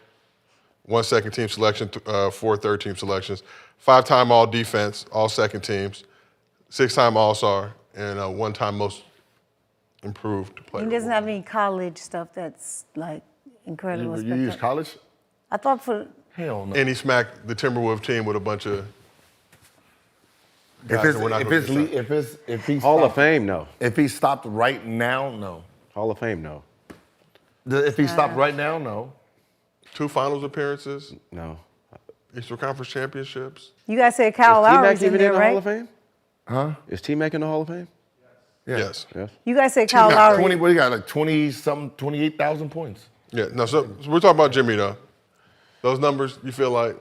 1 second team selection, 4 third team selections, 5-time All-Defense, all second teams, 6-time All-Star, and 1-time most improved player. He doesn't have any college stuff that's like incredible. You use college? I thought for Hell no. And he smacked the Timberwolves team with a bunch of guys that we're not gonna get if he Hall of stopped- Fame, no. If he stopped right now, no. Hall of Fame, no. If he stopped right now, no. 2 finals appearances, No. Eastern Conference championships. you guys said Kyle Is T-Mac Lowry's in even there, in the Hall of right? Fame? Huh? Is T-Mac in the Hall of Fame? Yeah. Yes. Yes. You guys said Kyle He got Lowry. 20, what he got, like 20-something, 28,000 points. Yeah. No. So we're talking about Jimmy though. Those numbers, you feel like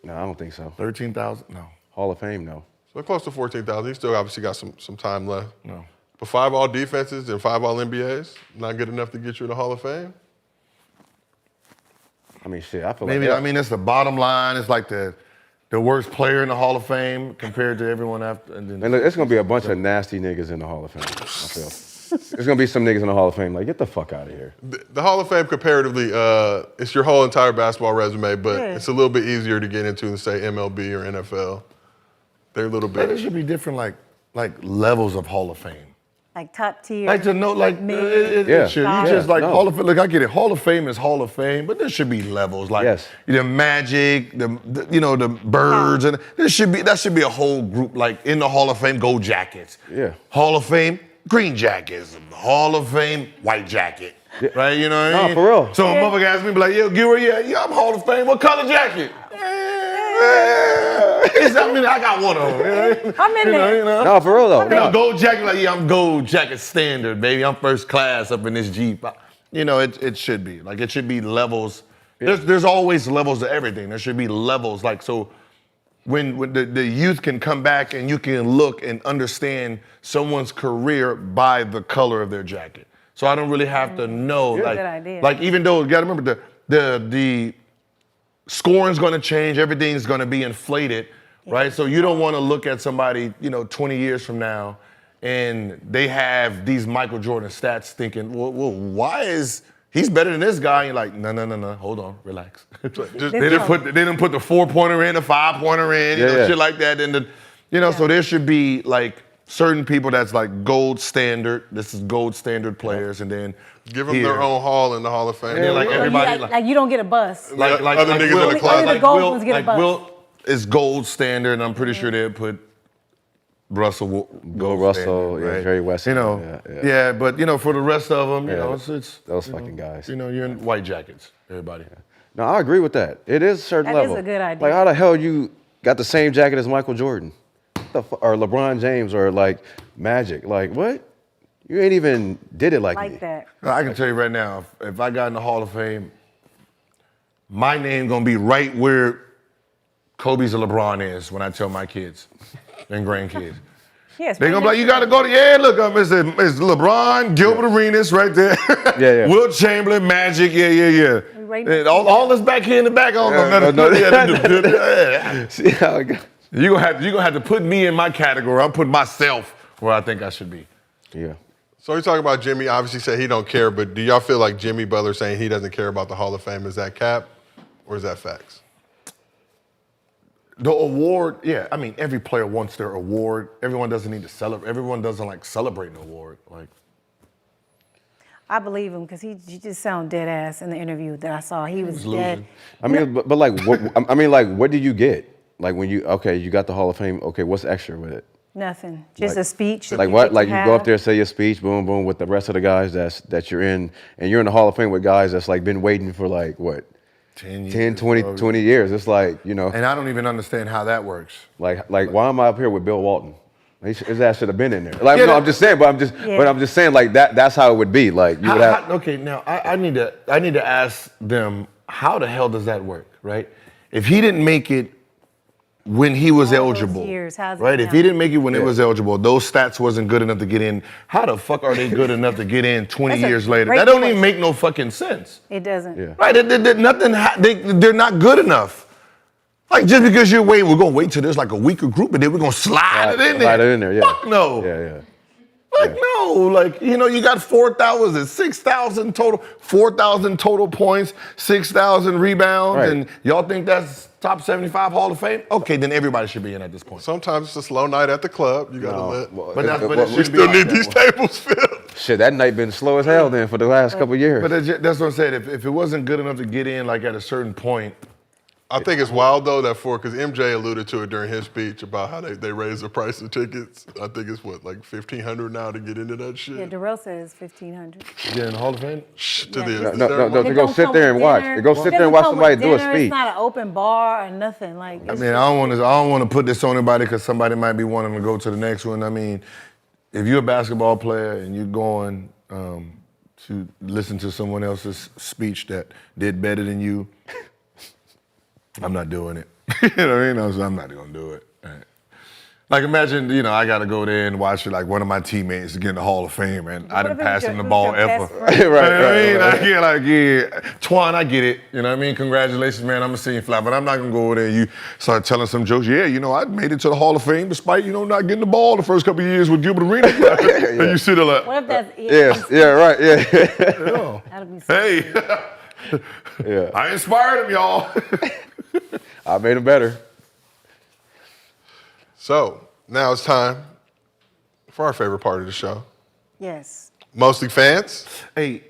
No, I don't think so. 13,000, no. Hall of Fame, no. so close to 14,000. He still obviously got some time left. No. But 5 all defenses and 5 all NBAs, not good enough to get you to the Hall of Fame. I mean, shit, I feel Maybe, like I mean, it's the bottom line. It's like the worst player in the Hall of Fame compared to everyone after. And then, Man, look, it's gonna be a bunch of nasty niggas in the Hall of Fame. I feel. There's gonna be some niggas in the Hall of Fame like, get the fuck out of here. The Hall of Fame comparatively, it's your whole entire basketball resume, but Yeah. it's a little bit easier to get into than say MLB or NFL. They're a little There bit. should be different like levels of Hall of Fame. Like top tier. Like to know, like mid. Yeah. should. You Yeah. just like No. Hall of Fame. Look, I get it. Hall of Fame is Hall of Fame, but there should be levels. Like Yes. the Magic, the Birds, and that should be a whole group. Like in the Hall of Fame, gold jackets. Yeah. Hall of Fame, green jackets. Hall of Fame, white jacket. Yeah. Right? You know what I No, mean? for real. So a motherfucker ask me, be like, yo, Gilbert, yeah, I'm Hall of Fame. What color jacket? I mean, I got one of them. You know? I'm in there. You know? No, for real though. You know, No. gold jacket, like, yeah, I'm gold jacket standard, baby. I'm first class up in this Jeep. You know, it should be. Like, it should be levels. There's always levels to everything. There should be levels. Like, so when the youth can come back and you can look and understand someone's career by the color of their jacket. So I don't really have to know. Good Like, idea. like, even though, you gotta remember, the scoring's gonna change, everything's gonna be inflated, right? So you don't wanna look at somebody, 20 years from now and they have these Michael Jordan stats thinking, well why is he's better than this guy? And you're like, no, hold on, relax. They didn't put the 4-pointer in, the 5-pointer in, Yeah. shit like that. And so there should be like certain people that's like gold standard. This is gold standard players, and then Give them their own hall in the Hall of Fame. And then like everybody like you don't get a bus. Like other niggas Will, in the class. Only the gold ones get a like bus. Will is gold standard, and I'm pretty sure they'll put Russell gold Russell, standard, yeah, right? Jerry West. Yeah, but for the rest of them, it's those fucking guys. you're in white jackets, everybody. No, I agree with that. It is a certain That is level. a good idea. Like, how the hell you got the same jacket as Michael Jordan? Or LeBron James or like Magic? Like, what? You ain't even did it like me. Like that. I can tell you right now, if I got in the Hall of Fame, my name gonna be right where Kobe's or LeBron is when I tell my kids and grandkids. Yes. They're gonna be like, you gotta go to, look, it's LeBron, Gilbert Arenas right there. Yeah. Will Chamberlain, Magic, yeah. right And next all this back here in the back, I don't know nothing. See how it goes? You're gonna have to put me in my category. I'm putting myself where I think I should be. Yeah. So you talk about Jimmy, obviously said he don't care, but do y'all feel like Jimmy Butler saying he doesn't care about the Hall of Fame, is that cap or is that facts? The award, yeah. I mean, every player wants their award. Everyone doesn't need to celebrate. Everyone doesn't like celebrate an award. Like, I believe him because he just sounded dead ass in the interview that I saw. He was dead. I mean, but like, what do you get? Like when you got the Hall of Fame. Okay, what's extra with it? Nothing. Just Like- a speech. Like what? Like you go up there, say your speech, boom, boom, with the rest of the guys that you're in, and you're in the Hall of Fame with guys that's like been waiting for like what? 10 years. 10, 20 years. It's like, you know. And I don't even understand how that works. Like why am I up here with Bill Walton? His ass should have been in there. Like, Yeah, no, I'm just saying, but I'm just saying, like that's how it would be. Like you would have. Okay, now I need to ask them, how the hell does that work, right? If he didn't make it when he was All those eligible, years, how's it right? If now? he didn't make it when it was eligible, those stats wasn't good enough to get in. How the fuck are they good enough to get in 20 That's a years later? great That don't even question. make no fucking sense. It doesn't. Yeah. Right? They're not good enough. Like just because you're waiting, we're gonna wait till there's like a weaker group and then we're gonna slide it in there. Slide it in there, yeah. Fuck no. Yeah. Like no, like you got 4,000, 6,000 total, 4,000 total points, 6,000 rebounds, Right. and y'all think that's top 75 Hall of Fame? Okay, then everybody should be in at this point. Sometimes it's a slow night at the club. You gotta let. But it We shouldn't be still like need that. these tables filled. Shit, that night been slow as hell then for the last couple of years. But that's what I'm saying. If it wasn't good enough to get in, like at a certain point, I think it's wild though because MJ alluded to it during his speech about how they raised the price of tickets. I think it's what, like $1,500 now to get into that shit. Yeah, Darrell says 1,500. get in the Hall of Fame. To Yeah, the just- No, ceremony. to It go don't sit come there with and watch. dinner. To go sit It there and doesn't watch come somebody with do a dinner. speech. It's not an open bar or nothing. Like, I mean, I don't want to put this on anybody because somebody might be wanting to go to the next one. I mean, if you're a basketball player and you're going to listen to someone else's speech that did better than you, I'm not doing it. You know what I mean? I'm not gonna do it. Right. Like imagine, I gotta go there and watch like one of my teammates get in the Hall of Fame and I didn't if pass it's him the your- ball who's your ever. best friend? You know what I mean? Right. I get Twan, I get it. You know what I mean? Congratulations, man. I'm gonna see you fly, but I'm not gonna go over there and you start telling some jokes. Yeah, I made it to the Hall of Fame despite, not getting the ball the first couple of years with Gilbert Arenas. And you sit there like, what if that's it? Yes, yeah, right, yeah. That'll be so hey, Yeah. I inspired him, y'all. I made him better. So now it's time for our favorite part of the show. Yes. Mostly fans. Hey,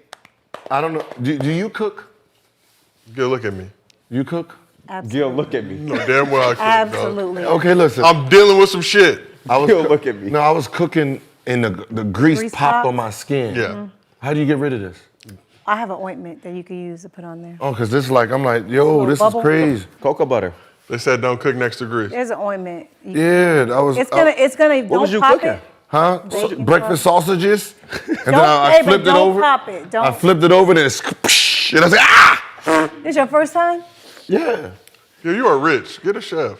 I don't know. Do you cook? Good look at me. You cook? Absolutely. Gil, look at me. You know damn well I could. Absolutely. Okay, listen. I'm dealing with some shit. Gil, look at me. No, I was cooking and the grease Grease popped pop? on my skin. Yeah. How do you get rid of this? I have an ointment that you can use to put on there. Oh, because this is like, I'm like, yo, this bubble? is crazy. Cocoa butter. They said don't cook next to grease. There's an ointment. Yeah, I was. It's gonna. What was don't you pop cooking? it. Huh? Bacon Breakfast sausages. And then Don't- I hey, but flipped it don't over. pop it. Don't. I flipped it over and it's, and I said, ah! This your first time? Yeah. Yeah, you are rich. Get a chef.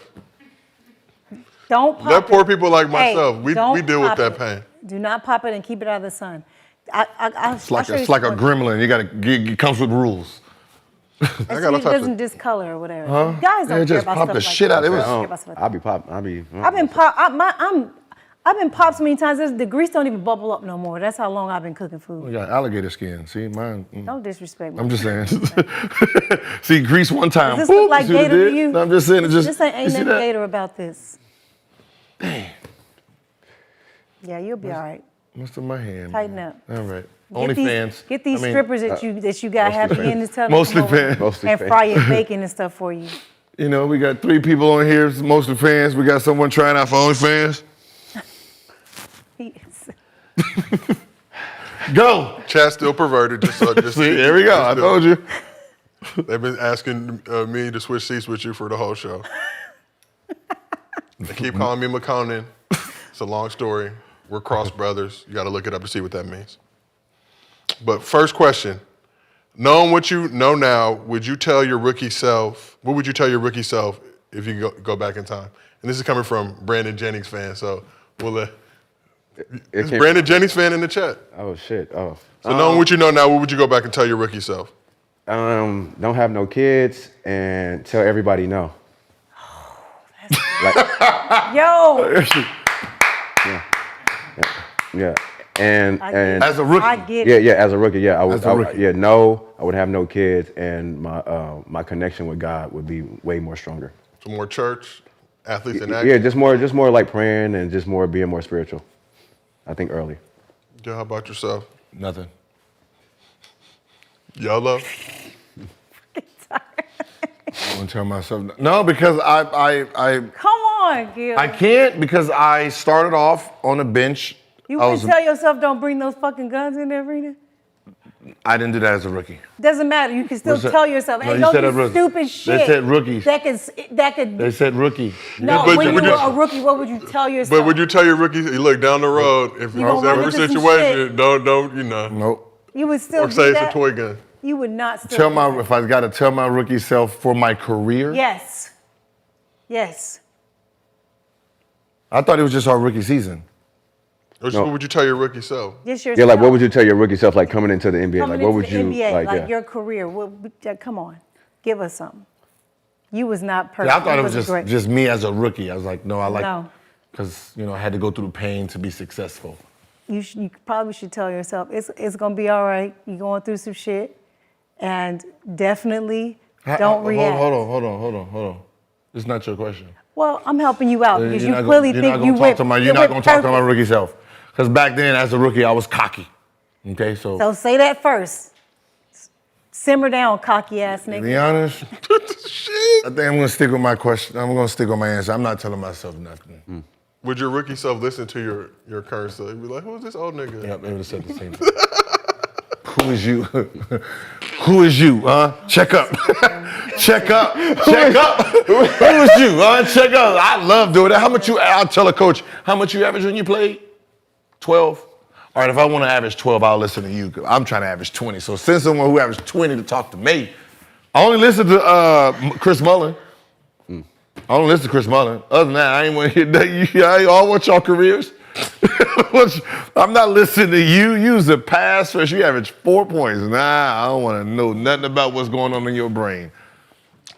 Don't pop Let it. poor people like Hey, myself. We don't deal with pop that it. pain. Do not pop it and keep it out of the sun. It's like a gremlin. You gotta it comes with rules. I got all It types doesn't of. discolor or whatever. You guys don't Yeah, care just about pop stuff the like shit that. out. It was. I don't care about stuff like I'll be popping. that. I've been popped so many times. The grease don't even bubble up no more. That's how long I've been cooking I food. got alligator skin. See, mine. Don't disrespect me. I'm just saying. See, grease one time. Does this look like you see what it gator to did? you? No, I'm just saying. It just. This ain't you see nothing that? gator about this. Yeah, you'll be all right. Must have my hand. Tighten up. All right. Get these- OnlyFans. Get these I mean, strippers that you got happy in this tub. Mostly fans. Mostly And fans. fry your bacon and stuff for you. You know, we got 3 people on here, mostly fans. We got someone trying out for OnlyFans. Yes. Go. Chat still perverted. Just See, there we go. I told you. They've been asking me to switch seats with you for the whole show. They keep calling me McConan. It's a long story. We're cross brothers. You got to look it up to see what that means. But first question. Knowing what you know now, would you tell your rookie self, what would you tell your rookie self if you go back in time? And this is coming from Brandon Jennings fan, so we'll is Brandon Jennings fan in the chat? Oh, shit. Oh. So knowing what you know now, what would you go back and tell your rookie self? Don't have no kids and tell everybody no. Yo, Yeah. and as a rookie. I get it. yeah, as a rookie, yeah, I would, As a rookie. I would have no kids, and my connection with God would be way more stronger. Some more church, athletes and actors. Yeah, just more like praying and just more being more spiritual. I think early. Yeah, how about yourself? Nothing. YOLO? I won't tell myself no because I Come on, Gil. I can't because I started off on a bench. You I wouldn't tell yourself don't bring those fucking guns in the arena? I didn't do that as a rookie. Doesn't matter. You can still What's that? tell yourself, No, hey, you don't said do a rookie. stupid shit. They said rookies. That could. They said rookie. No, But when you- you but were you- a rookie, what would you tell yourself? But would you tell your rookies, you look down the road, if You there's gonna run ever a into some situation, shit. don't, you know, Nope. You would still or do say it's that? a toy gun. You would not still Tell do my that. if I got to tell my rookie self for my career. Yes. Yes. I thought it was just our rookie season. Or what would you tell your rookie self? Just yourself. Yeah, like what would you tell your rookie self like coming into the NBA? Coming Like what into would the you NBA, like yeah. your career? Come on, give us something. You was not perfect. Yeah, I thought You it was great. just me as a rookie. I was like, no, I like No. because I had to go through the pain to be successful. You probably should tell yourself it's gonna be all right. You're going through some shit, and definitely don't react. Hold on. It's not your question. Well, I'm helping you out because you not clearly gonna, think you're you not gonna went. you're not going to talk to my perfect. rookie self. Because back then, as a rookie, I was cocky. Okay, so So say that first. Simmer down, cocky ass to nigga. be honest, I think I'm going to stick with my question. I'm going to stick with my answer. I'm not telling myself nothing. Would your rookie self listen to your current self? You'd be like, who's this old nigga? Yep, they would have said the same thing. Who is you? Who is you, huh? Check up. Check up. Check up. Who is you, huh? Check up. I love doing that. I'll tell a coach, how much you average when you played? 12. All right, if I want to average 12, I'll listen to you. I'm trying to average 20. So send someone who averaged 20 to talk to me. I only listen to Chris Mullin. I only listen to Chris Mullin. Other than that, I ain't want to hear that. I all want y'all careers. I'm not listening to you. Use a pass first. You average 4 points. Nah, I don't want to know nothing about what's going on in your brain.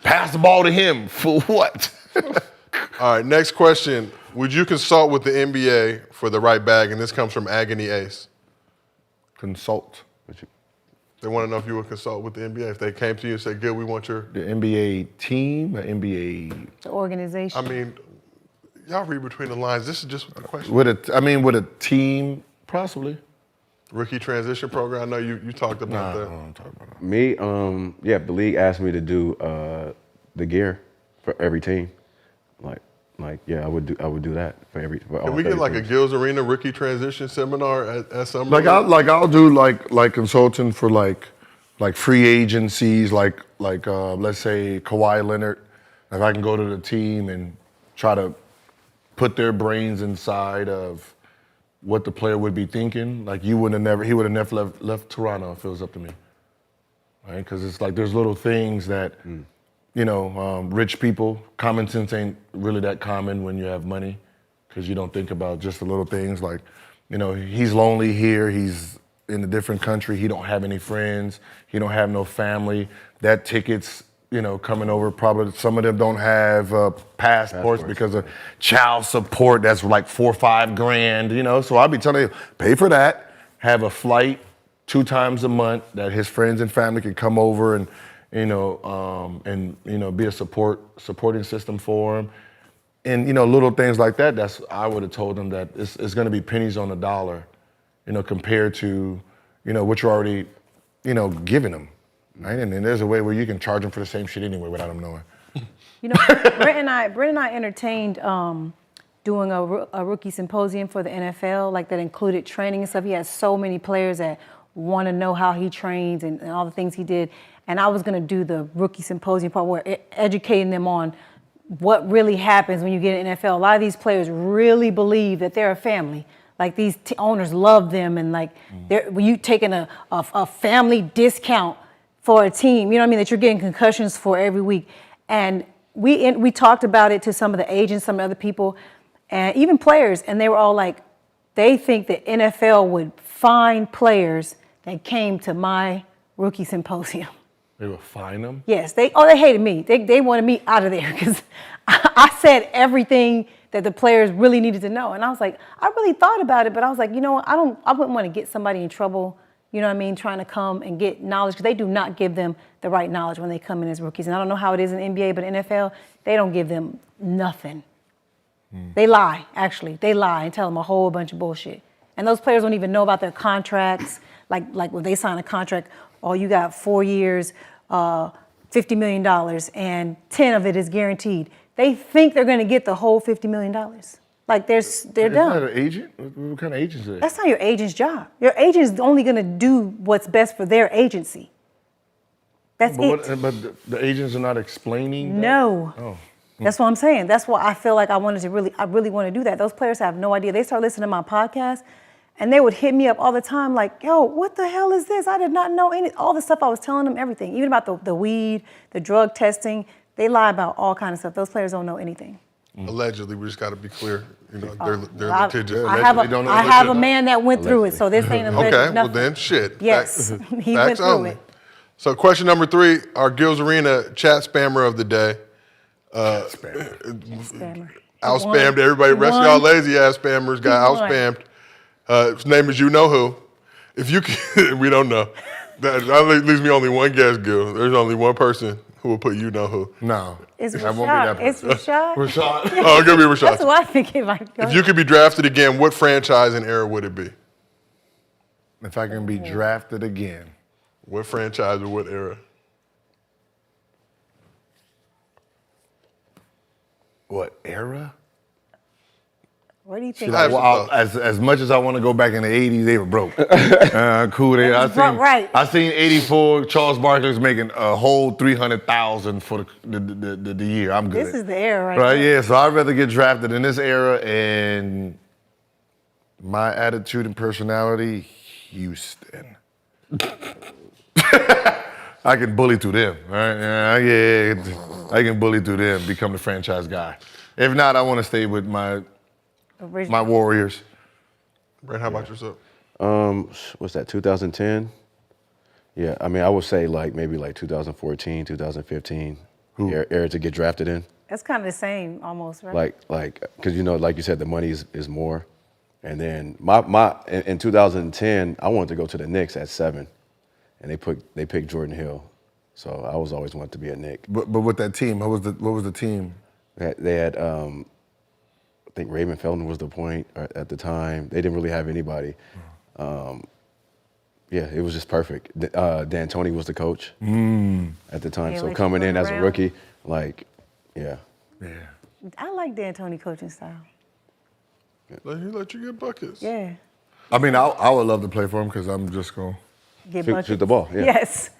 Pass the ball to him. For what? All right, next question. Would you consult with the NBA for the right bag? And this comes from Agony Ace. Consult. They want to know if you would consult with the NBA. If they came to you and said, good, we want your... The NBA team, the NBA... The organization. I mean, y'all read between the lines. This is just the question. With a team, possibly. Rookie transition program. I know you talked about that. I don't talk about that. Me, the league asked me to do the gear for every team. I would do that for every. For Can all we get 30 like a teams. Gil's Arena rookie transition seminar at some I'll do like consulting for like free agencies, like let's say Kawhi Leonard. If I can go to the team and try to put their brains inside of what the player would be thinking, like he would have never left Toronto if it was up to me, right? Because it's like there's little things that. Rich people, common sense ain't really that common when you have money because you don't think about just the little things like, he's lonely here, he's in a different country, he don't have any friends, he don't have no family. That ticket's, coming over, probably some of them don't have passports because of child support that's like $4 or $5 grand, So I'll be telling you, pay for that, have a flight 2 times a month that his friends and family can come over and be a supporting system for him. And, little things like that, I would have told them that it's going to be pennies on the dollar, compared to, what you're already, giving them, right? And then there's a way where you can charge them for the same shit anyway without them knowing. Brent and I entertained doing a rookie symposium for the NFL, like that included training and stuff. He has so many players that want to know how he trains and all the things he did. And I was going to do the rookie symposium part where educating them on what really happens when you get an NFL. A lot of these players really believe that they're a family. Like these owners love them, and like when you taking a family discount for a team, that you're getting concussions for every week. And we talked about it to some of the agents, some other people, and even players, and they were all like, they think the NFL would find players that came to my rookie symposium. They would fine them? Yes, they hated me. They wanted me out of there because I said everything that the players really needed to know. And I was like, I really thought about it, but I was like, you know what, I wouldn't want to get somebody in trouble, you know what I mean, trying to come and get knowledge, because they do not give them the right knowledge when they come in as rookies. And I don't know how it is in the NBA, but in NFL, they don't give them nothing. They lie, actually. They lie and tell them a whole bunch of bullshit. And those players don't even know about their contracts. Like when they sign a contract, oh, you got 4 years, $50 million, and 10 of it is guaranteed. They think they're going to get the whole $50 million. Like they're dumb. Is that an agent? What kind of agent is that? That's not your agent's job. Your agent is only going to do what's best for their agency. That's it. But the agents are not explaining that? No. Oh. That's what I'm saying. That's why I feel like I really want to do that. Those players have no idea. They start listening to my podcast, and they would hit me up all the time like, yo, what the hell is this? I did not know all the stuff I was telling them, everything. Even about the weed, the drug testing. They lie about all kinds of stuff. Those players don't know anything. Allegedly, we just got to be clear. You know, they're I litigious. have a man that went through it, so this ain't alleged Okay, well nothing. then, shit. Yes, he went through only. it. So question number 3, our Gilbert Arenas chat spammer of the day. Spammer. Out-spammed everybody. Rest of y'all lazy ass spammers got out-spammed. His name is You Know Who. If you can, we don't know. That leaves me only one guess, Gil. There's only one person who will put You Know Who. No. It's that won't be that Rashad. It's Rashad. Rashad. Oh, it's going to be Rashad. That's what I think it might go. If you could be drafted again, what franchise and era would it be? If I can be drafted again. What franchise or what era? What era? What do you think? As much as I want to go back in the 80s, they were broke. Cool. I seen 84, Charles Barkley was making a whole $300,000 for the year. I'm good. This is the era, right? here. Yeah, so I'd rather get drafted in this era, and my attitude and personality, Houston. I can bully through them, right? Yeah, I can bully through them, become the franchise guy. If not, I want to stay with my Warriors. Brent, how about yourself? What's that, 2010? Yeah, I mean, I would say maybe 2014, 2015, era to get drafted in. That's kind of the same almost, right? Because like you said, the money is more. And then in 2010, I wanted to go to the Knicks at 7, and they picked Jordan Hill, so I was always wanted to be a Knick. But with that team, what was the team? They had I think Raymond Felton was the point at the time. They didn't really have anybody. Yeah, it was just perfect. D'Antoni was the coach at the time, so coming in as a rookie, yeah. I like D'Antoni coaching style. He let you get buckets. Yeah. I mean, I would love to play for him because I'm just going to shoot the ball. Yeah. Yes.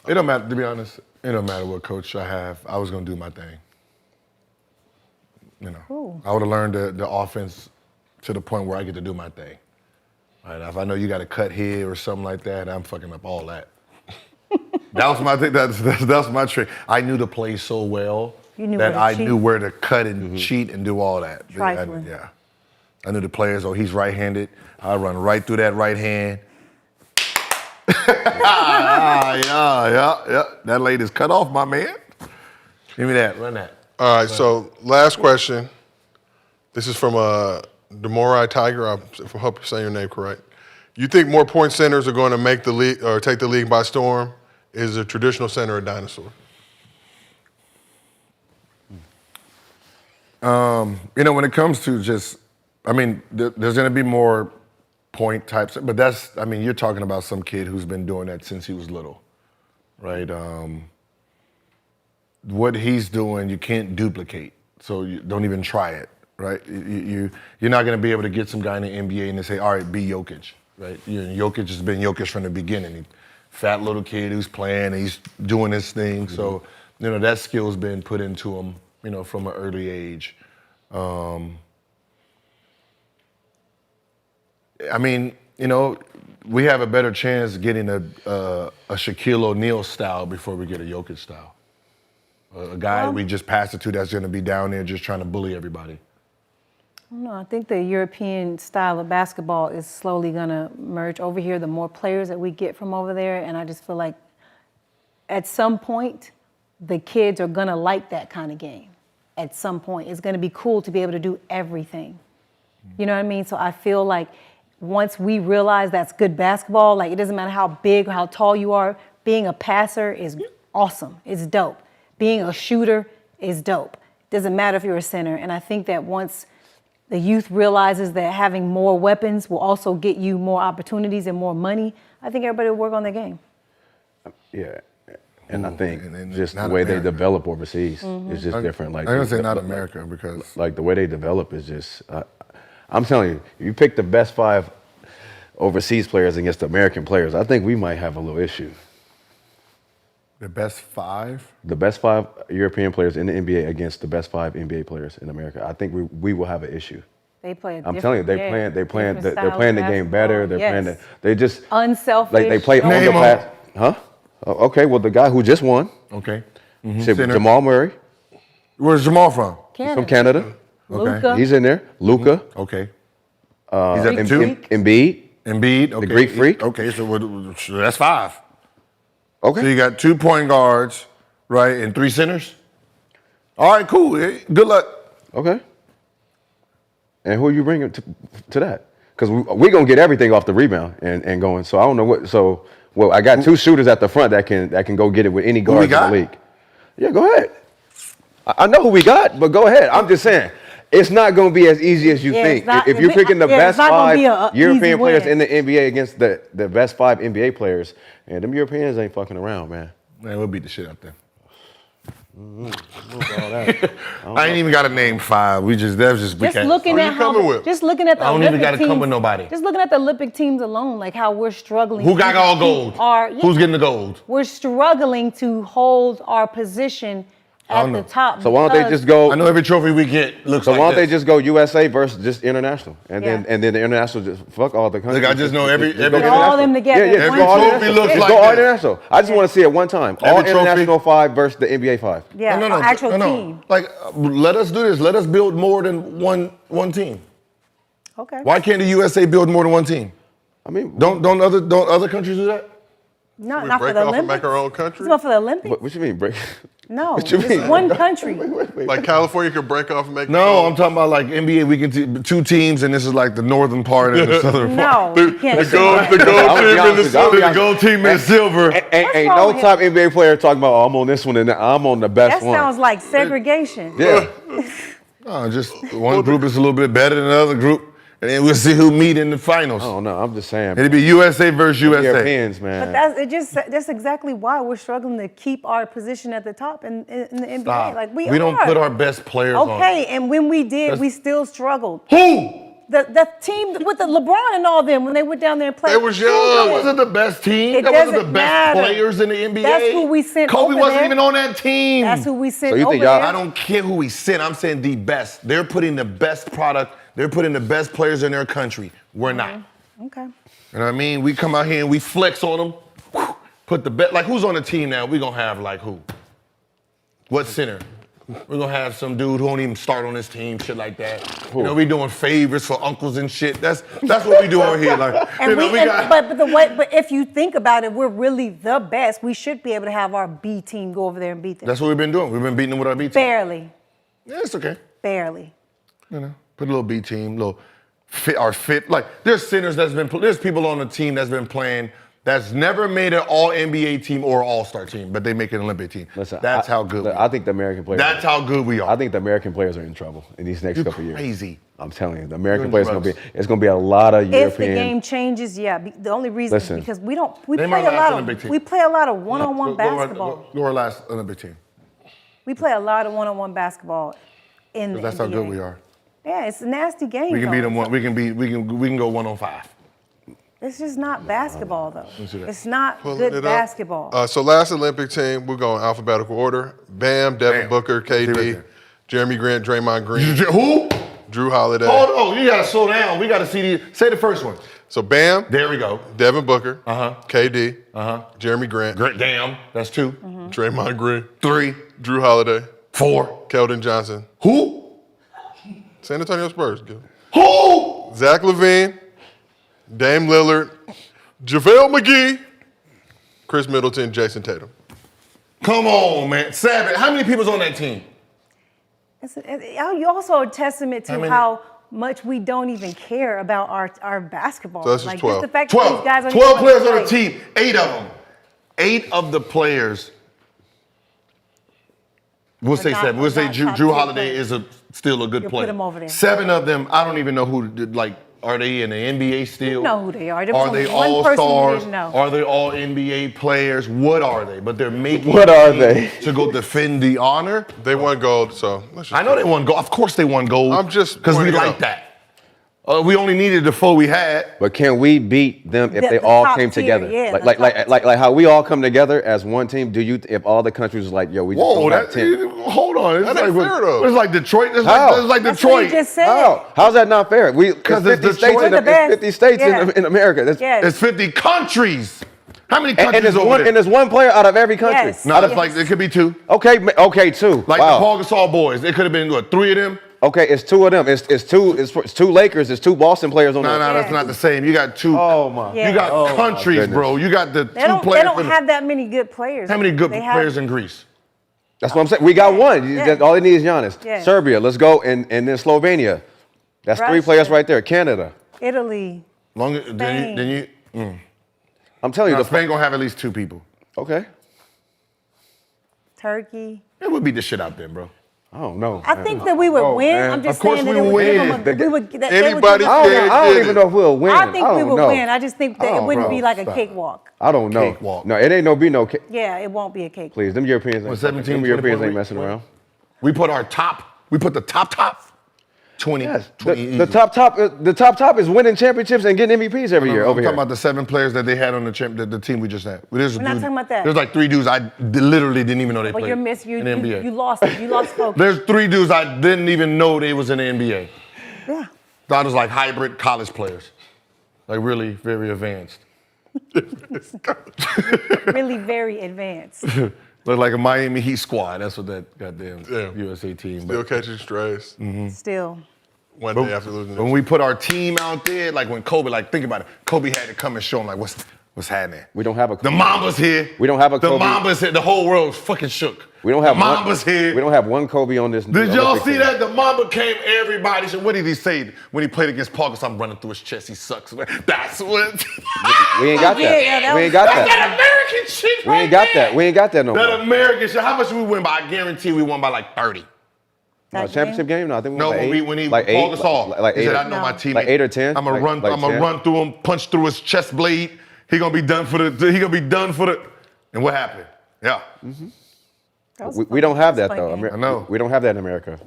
It don't matter, to be honest, it don't matter what coach I have. I was going to do my thing. You know, cool. I would have learned the offense to the point where I get to do my thing. Right? If I know you got to cut here or something like that, I'm fucking up all that. That was my thing. That's my trick. I knew the play so well that I knew where to cut and cheat and do all that. Trifling. I knew the players. Oh, he's right-handed. I run right through that right hand. Yeah. That lady's cut off, my man. Give me that. Run that. All right, so last question. This is from Demorai Tiger. I hope you're saying your name correct. You think more point centers are going to make the league or take the league by storm? Is a traditional center a dinosaur? When it comes to there's going to be more point types, but you're talking about some kid who's been doing that since he was little, right? What he's doing, you can't duplicate, so you don't even try it, right? You're not going to be able to get some guy in the NBA and they say, all right, be Jokic, right? Jokic has been Jokic from the beginning. Fat little kid who's playing, he's doing his thing, so that skill's been put into him, from an early age. We have a better chance getting a Shaquille O'Neal style before we get a Jokic style. A guy we just pass it to that's going to be down there just trying to bully everybody. No, I think the European style of basketball is slowly going to merge over here. The more players that we get from over there, and I just feel like at some point, the kids are going to like that kind of game. At some point, it's going to be cool to be able to do everything. You know what I mean? So I feel like once we realize that's good basketball, like it doesn't matter how big or how tall you are, being a passer is awesome. It's dope. Being a shooter is dope. Doesn't matter if you're a center. And I think that once the youth realizes that having more weapons will also get you more opportunities and more money, I think everybody will work on their game. Yeah. And I think just the way they develop overseas is just different. Like I'm going to say not America because... Like the way they develop is just, I'm telling you, you pick the best 5 overseas players against the American players, I think we might have a little issue. The best 5? The best 5 European players in the NBA against the best 5 NBA players in America. I think we will have an issue. They play. I'm telling you, they're playing the game better. They're playing. They just unselfish. Like they play on the pass. Huh? Oh, okay. Well, the guy who just won. Okay. Jamal Murray. Where's Jamal from? He's from Canada. Luka. He's in there. Luka. Okay. He's at 2? Embiid. Okay. The Greek freak. Okay, so that's 5. Okay. So you got 2 point guards, right, and 3 centers? All right, cool. Good luck. Okay. And who are you bringing to that? Because we're going to get everything off the rebound and going. So I don't know what. So, well, I got 2 shooters at the front that can go get it with any guards in the league. Yeah, go ahead. I know who we got, but go ahead. I'm just saying. It's not going to be as easy as you think. If you're picking the best 5 European players in the NBA against the best 5 NBA players, and them Europeans ain't fucking around, man. Man, we'll beat the shit out there. I ain't even got to name 5. Just looking at the I don't even got to teams, come with nobody. Just looking at the Olympic teams alone, like how we're struggling. Who got all gold? Who's getting the gold? We're struggling to hold our position at the top. So why don't they just go? I know every trophy we get looks like So why don't they just go USA versus just international, and then the international just fuck all the countries. Look, I just know every all of them together. Yeah, every trophy looks like go all this. international. I just want to see it one time. All international 5 versus the NBA 5. Yeah, no, actual team. Like, let us do this. Let us build more than one team. Okay. Why can't the USA build more than one team? I mean, don't other countries do that? No, We not for break the off and Olympics. make our own country? It's not for the Olympics. what you mean break? No, What you it's mean? one country. Like California could break off and make No, I'm talking about like NBA. We can 2 teams, and this is like the northern part and the southern part. No, you can't. The gold team and the silver. The gold team and silver. Ain't wrong no with top NBA player talking about, oh, I'm on this one and I'm on the best That one. sounds like segregation. Yeah. No, just one group is a little bit better than the other group, and then we'll see who meet in the finals. I don't know. I'm just saying. It'll be USA versus USA. Europeans, man. But that's exactly why we're struggling to keep our position at the top in the NBA. Stop. Like we don't put our best players on. Okay, and when we did, we still struggled. Who? The team with the LeBron and all them when they went down there and played. They was young. That wasn't the best team. That wasn't the doesn't best matter. players in the NBA. That's who we sent Kobe over wasn't there. even on that team. That's who we sent So you over think y'all- there. I don't care who we sent. I'm saying the best. They're putting the best product. They're putting the best players in their country. We're not. Okay. You know what I mean? We come out here and we flex on them. Whew, put the bet. Like, who's on the team now? We're going to have, like, who? What center? We're going to have some dude who won't even start on this team, shit like that. You know, we doing favors for uncles and shit. That's what we do over here. Like, And but if you think about it, we're really the best. We should be able to have our B team go over there and beat them. That's what we've been doing. We've been beating them with our B team. Barely. Yeah, it's okay. Barely. You know, put a little B team, little fit. Like, there's centers there's people on the team that's been playing that's never made an all-NBA team or all-star team, but they make an Olympic team. Listen, that's how good we are. I think the American players. That's how good we are. I think the American players are in trouble in these next couple of years. Crazy. I'm telling you, the American players it's going to be a lot of European. If the game changes, yeah. The only reason is because we play Name a our last lot Olympic of team. we play a lot of one-on-one basketball. Go our last Olympic team. We play a lot of one-on-one basketball in the That's NBA. how good we are. Yeah, it's a nasty game. We can beat though. them. We can go 1-on-5. It's just not basketball though. see that. It's not Pulling good it up. basketball. So last Olympic team, we're going alphabetical order. Bam, Devin Bam. Booker, See right KD, there. Jeremy Grant, Draymond Green, Who? Drew Holiday. Oh, you gotta slow down. We gotta see say the first one. So Bam, There we go. Devin Booker, Uh-huh. KD, Uh-huh. Jeremy Grant, Damn, that's 2. Draymond Green, 3, Drew Holiday, 4. Keldon Johnson, Who? San Antonio Spurs. Gil. Who? Zach LaVine, Dame Lillard, JaVale McGee, Chris Middleton, Jason Tatum. Come on, man. Savage. How many people's on that team? You also a testament to How many? how much we don't even care about our basketball. So that's just like 12. just the fact 12. that these guys don't 12 even players on play. the team. 8 of them. 8 of the players. We'll say not- 7. We'll say not Drew top 10 Holiday players. is still a good You'll player. put him over there. 7 of them, I don't even know who, are they in the NBA still? You know who they are. There was Are they only one person you all-stars? didn't know. Are they all NBA players? What are they? But they're making What are teams they? to go defend the honor. They won gold, so let's just I know they won gold. Of course they won gold. I'm just because we pointing it like out. that. We only needed the 4 we had. But can we beat them if The- they the all top came tier, together? yeah, like, the like, top like, like how we all come together as one team. Do you? If all the countries was like, yo, we just Whoa, don't have that, 10. hold on. It's That like, ain't fair, though. It's like Detroit. It's How? like That's what Detroit. you just said. How's that not fair? It's 'Cause 50 it's states, Detroit. in, We're the it's 50 best. states Yeah. in America. That's, Yes. It's 50 countries. How many countries and, there's over one, there? and there's one player out of every country. Yes. No, that's like, it could be 2. Okay, okay, 2. Like wow. the Paul Gasol boys. It could have been, what, 3 of them? Okay, it's 2 of them. It's 2 Lakers. It's 2 Boston players on No, there. that's not the same. You got 2. Oh my. Yeah. You got Oh, my countries, goodness. bro. You got the 2 They don't players. have that many good players. How many good They have- players in Greece? That's what I'm saying. We got one. Yeah. All they need is Giannis. Yeah. Serbia, let's go, and then Slovenia. That's 3 Russia. players right there. Canada. Italy. Then you I'm telling you, no, the Spain gonna have at least 2 people. okay. Turkey. It would beat the shit out them, bro. I don't know. I think that we would Oh, win. man. I'm just Of course saying that we it would would give win. them a, we would, that they would give Anybody us- I said- don't even know if we'll win. I think we don't would know. win. I just think that it Oh, wouldn't bro, be like a stop. cakewalk. I don't know. Cakewalk. No, it ain't no be no cake. Yeah, it won't be a cakewalk. Please, them Europeans ain't. What, 17, them Europeans 20 ain't messing around. We put the top 20. Yes, 20 the top is winning championships and getting MVPs every year I'm over talking here. about the 7 players that they had on the team we just had. There's a We're not dude- talking about that. There's like 3 dudes I literally didn't even know they But played you're in the NBA. you lost focus. There's 3 dudes I didn't even know they was in the NBA. Yeah. Thought it was like hybrid college players. Like really very advanced. Really very advanced. Look like a Miami Heat squad. That's what that goddamn Yeah. USA team. Still But catching strays. Still. One day after losing. when we put our team out there, like when Kobe, like think about it, Kobe had to come and show them like what's happening. We don't have a The Mamba's here. We don't have a The Kobe. Mamba's here. The whole world fucking shook. We don't have the Mamba's here. We don't have one Kobe on this. Did y'all Olympic see team. that? The Mamba came, everybody said, what did he say when he played against Parker? I'm running through his chest, he sucks. That's what. We ain't got that. Yeah, that we was- ain't got That's that. that American shit We right ain't got there. that. We ain't got that no That more. American shit. How much did we win by? I guarantee we won by like 30. No, championship game? No, I think we No, won by 8. when he like Paul 8, Gasol, like he 8. said, I know No. my team. Like 8 or 10? I'm gonna Like- run. I'm gonna 10? run through him, punch through his chest blade. He gonna be done for the. He gonna be done for the. And what happened? Yeah. That was We don't have fun. that though. Fun game. I know. We don't have that in America.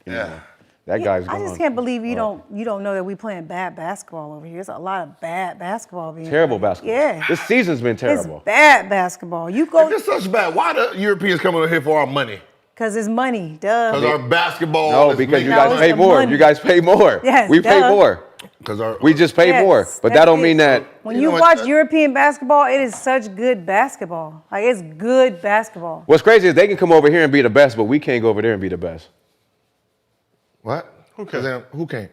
Yeah. That guy's I gone. just can't believe you don't know that we playing bad basketball over here. There's a lot of bad basketball being Terrible played. basketball. Yeah. This season's been It's terrible. bad basketball. You If go it's such bad, why the Europeans coming over here for our money? because it's money. Duh. Because our basketball. No, is because you No, guys it's pay the more. money. You guys pay more. Yes, We pay duh. more. Because our. We just pay Yes, more. But that's that don't it. mean that. When You you know watch what? European basketball, it is such good basketball. Like it's good basketball. What's crazy is they can come over here and be the best, but we can't go over there and be the best. What? Who can't? Who can't?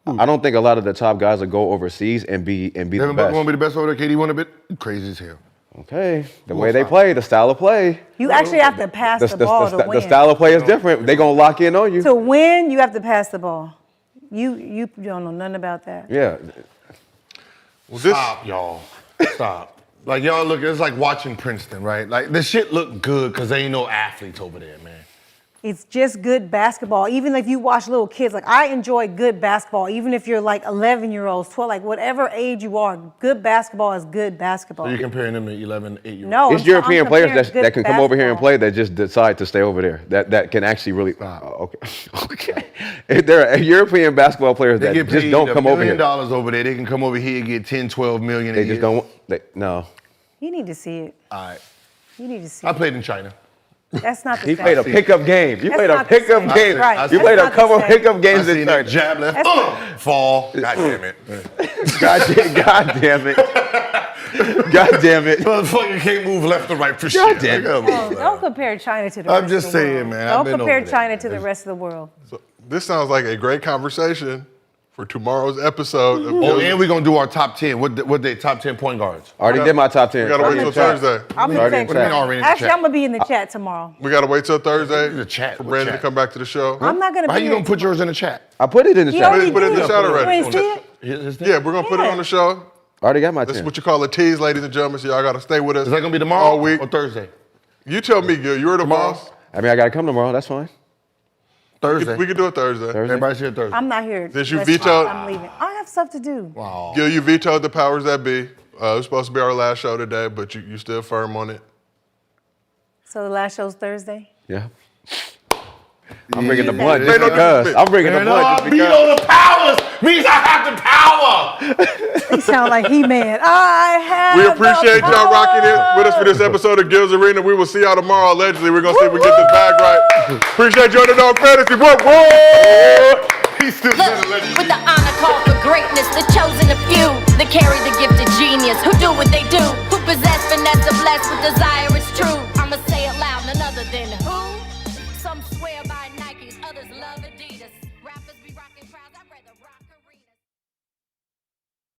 I don't think a lot of the top guys will go overseas and be the Devin Booker best. want to be the best over there. KD want to be you crazy as hell. Okay, the way they play, the style of play, You actually have to pass the ball to the win. style of play is different. They gonna lock in on you. To win, you have to pass the ball. You don't know nothing about that. Yeah, Well, this, Stop, y'all. Stop. Like y'all look, it's like watching Princeton, right? Like this shit look good because there ain't no athletes over there, man. It's just good basketball. Even if you watch little kids, like I enjoy good basketball. Even if you're like 11-year-olds, 12, like whatever age you are, good basketball is good basketball. So you're comparing them to 11, 8-year-olds. No, it's I'm European players comparing good that can come over here and basketball. play that just decide to stay over there. That can actually really. Okay. There are European basketball players They that get just paid don't $1 come over million here. over there. They can come over here and get 10, 12 million a They year. just don't. No. You need to see it. All right. You need to see I it. played in China. That's not the He same. played a pickup game. You That's played a not the pickup same. game. Right. You That's played a not the couple same. pickup I games in seen that China. jab left, That's fall. God damn it. God damn it. God damn it. Motherfucker can't move left or right for shit. God damn it. Come on, Don't compare China to the I'm rest just of the saying, world. man, I've Don't been compare over there, China man. to the rest of the world. this sounds like a great conversation for tomorrow's episode of Oh, and we're going to do our top 10. What they top 10 point guards? Already did my top 10. We gotta wait till Thursday. I'm Already in in the chat. chat. Already in the Actually, chat. I'm gonna be in the chat tomorrow. We gotta wait till Thursday The chat. for What Brandon chat? to come back to the show. I'm not gonna be How you here going to put tomorrow. yours in the chat? I put it in the He chat. already Put it in the did. chat already. You ain't see it? Yeah, we're gonna put it on the show. Already got my This is 10. what you call a tease, ladies and gentlemen. So y'all gotta stay with us. Is that going to be tomorrow all week? or Thursday? You tell me, Gil. You're the Tomorrow? boss. I mean, I got to come tomorrow. That's fine. Thursday. We can do it Thursday. Thursday. Everybody's here Thursday. I'm not here. Since you That's vetoed- fine. I'm leaving. I have stuff to do. Wow. Gil, you vetoed the powers that be. It was supposed to be our last show today, but you still firm on it. So the last show's Thursday. Yeah. I'm bringing the blunt Yeah. just because. I'm bringing the blunt just because. Veto the powers means I have the power. He sound like He-Man. I have We the appreciate y'all power. rocking it with us for this episode of Gil's Arena. We will see y'all tomorrow. Allegedly, we're gonna see if we get this bag right. Appreciate you, Underdog Fantasy. Whoa! He's still Look, with the honor call for greatness, the chosen of few, that carry the gift of genius, who do what they do, who possess finesse of blessed with desire, it's true. I'ma say it loud, none other than who? Some swear by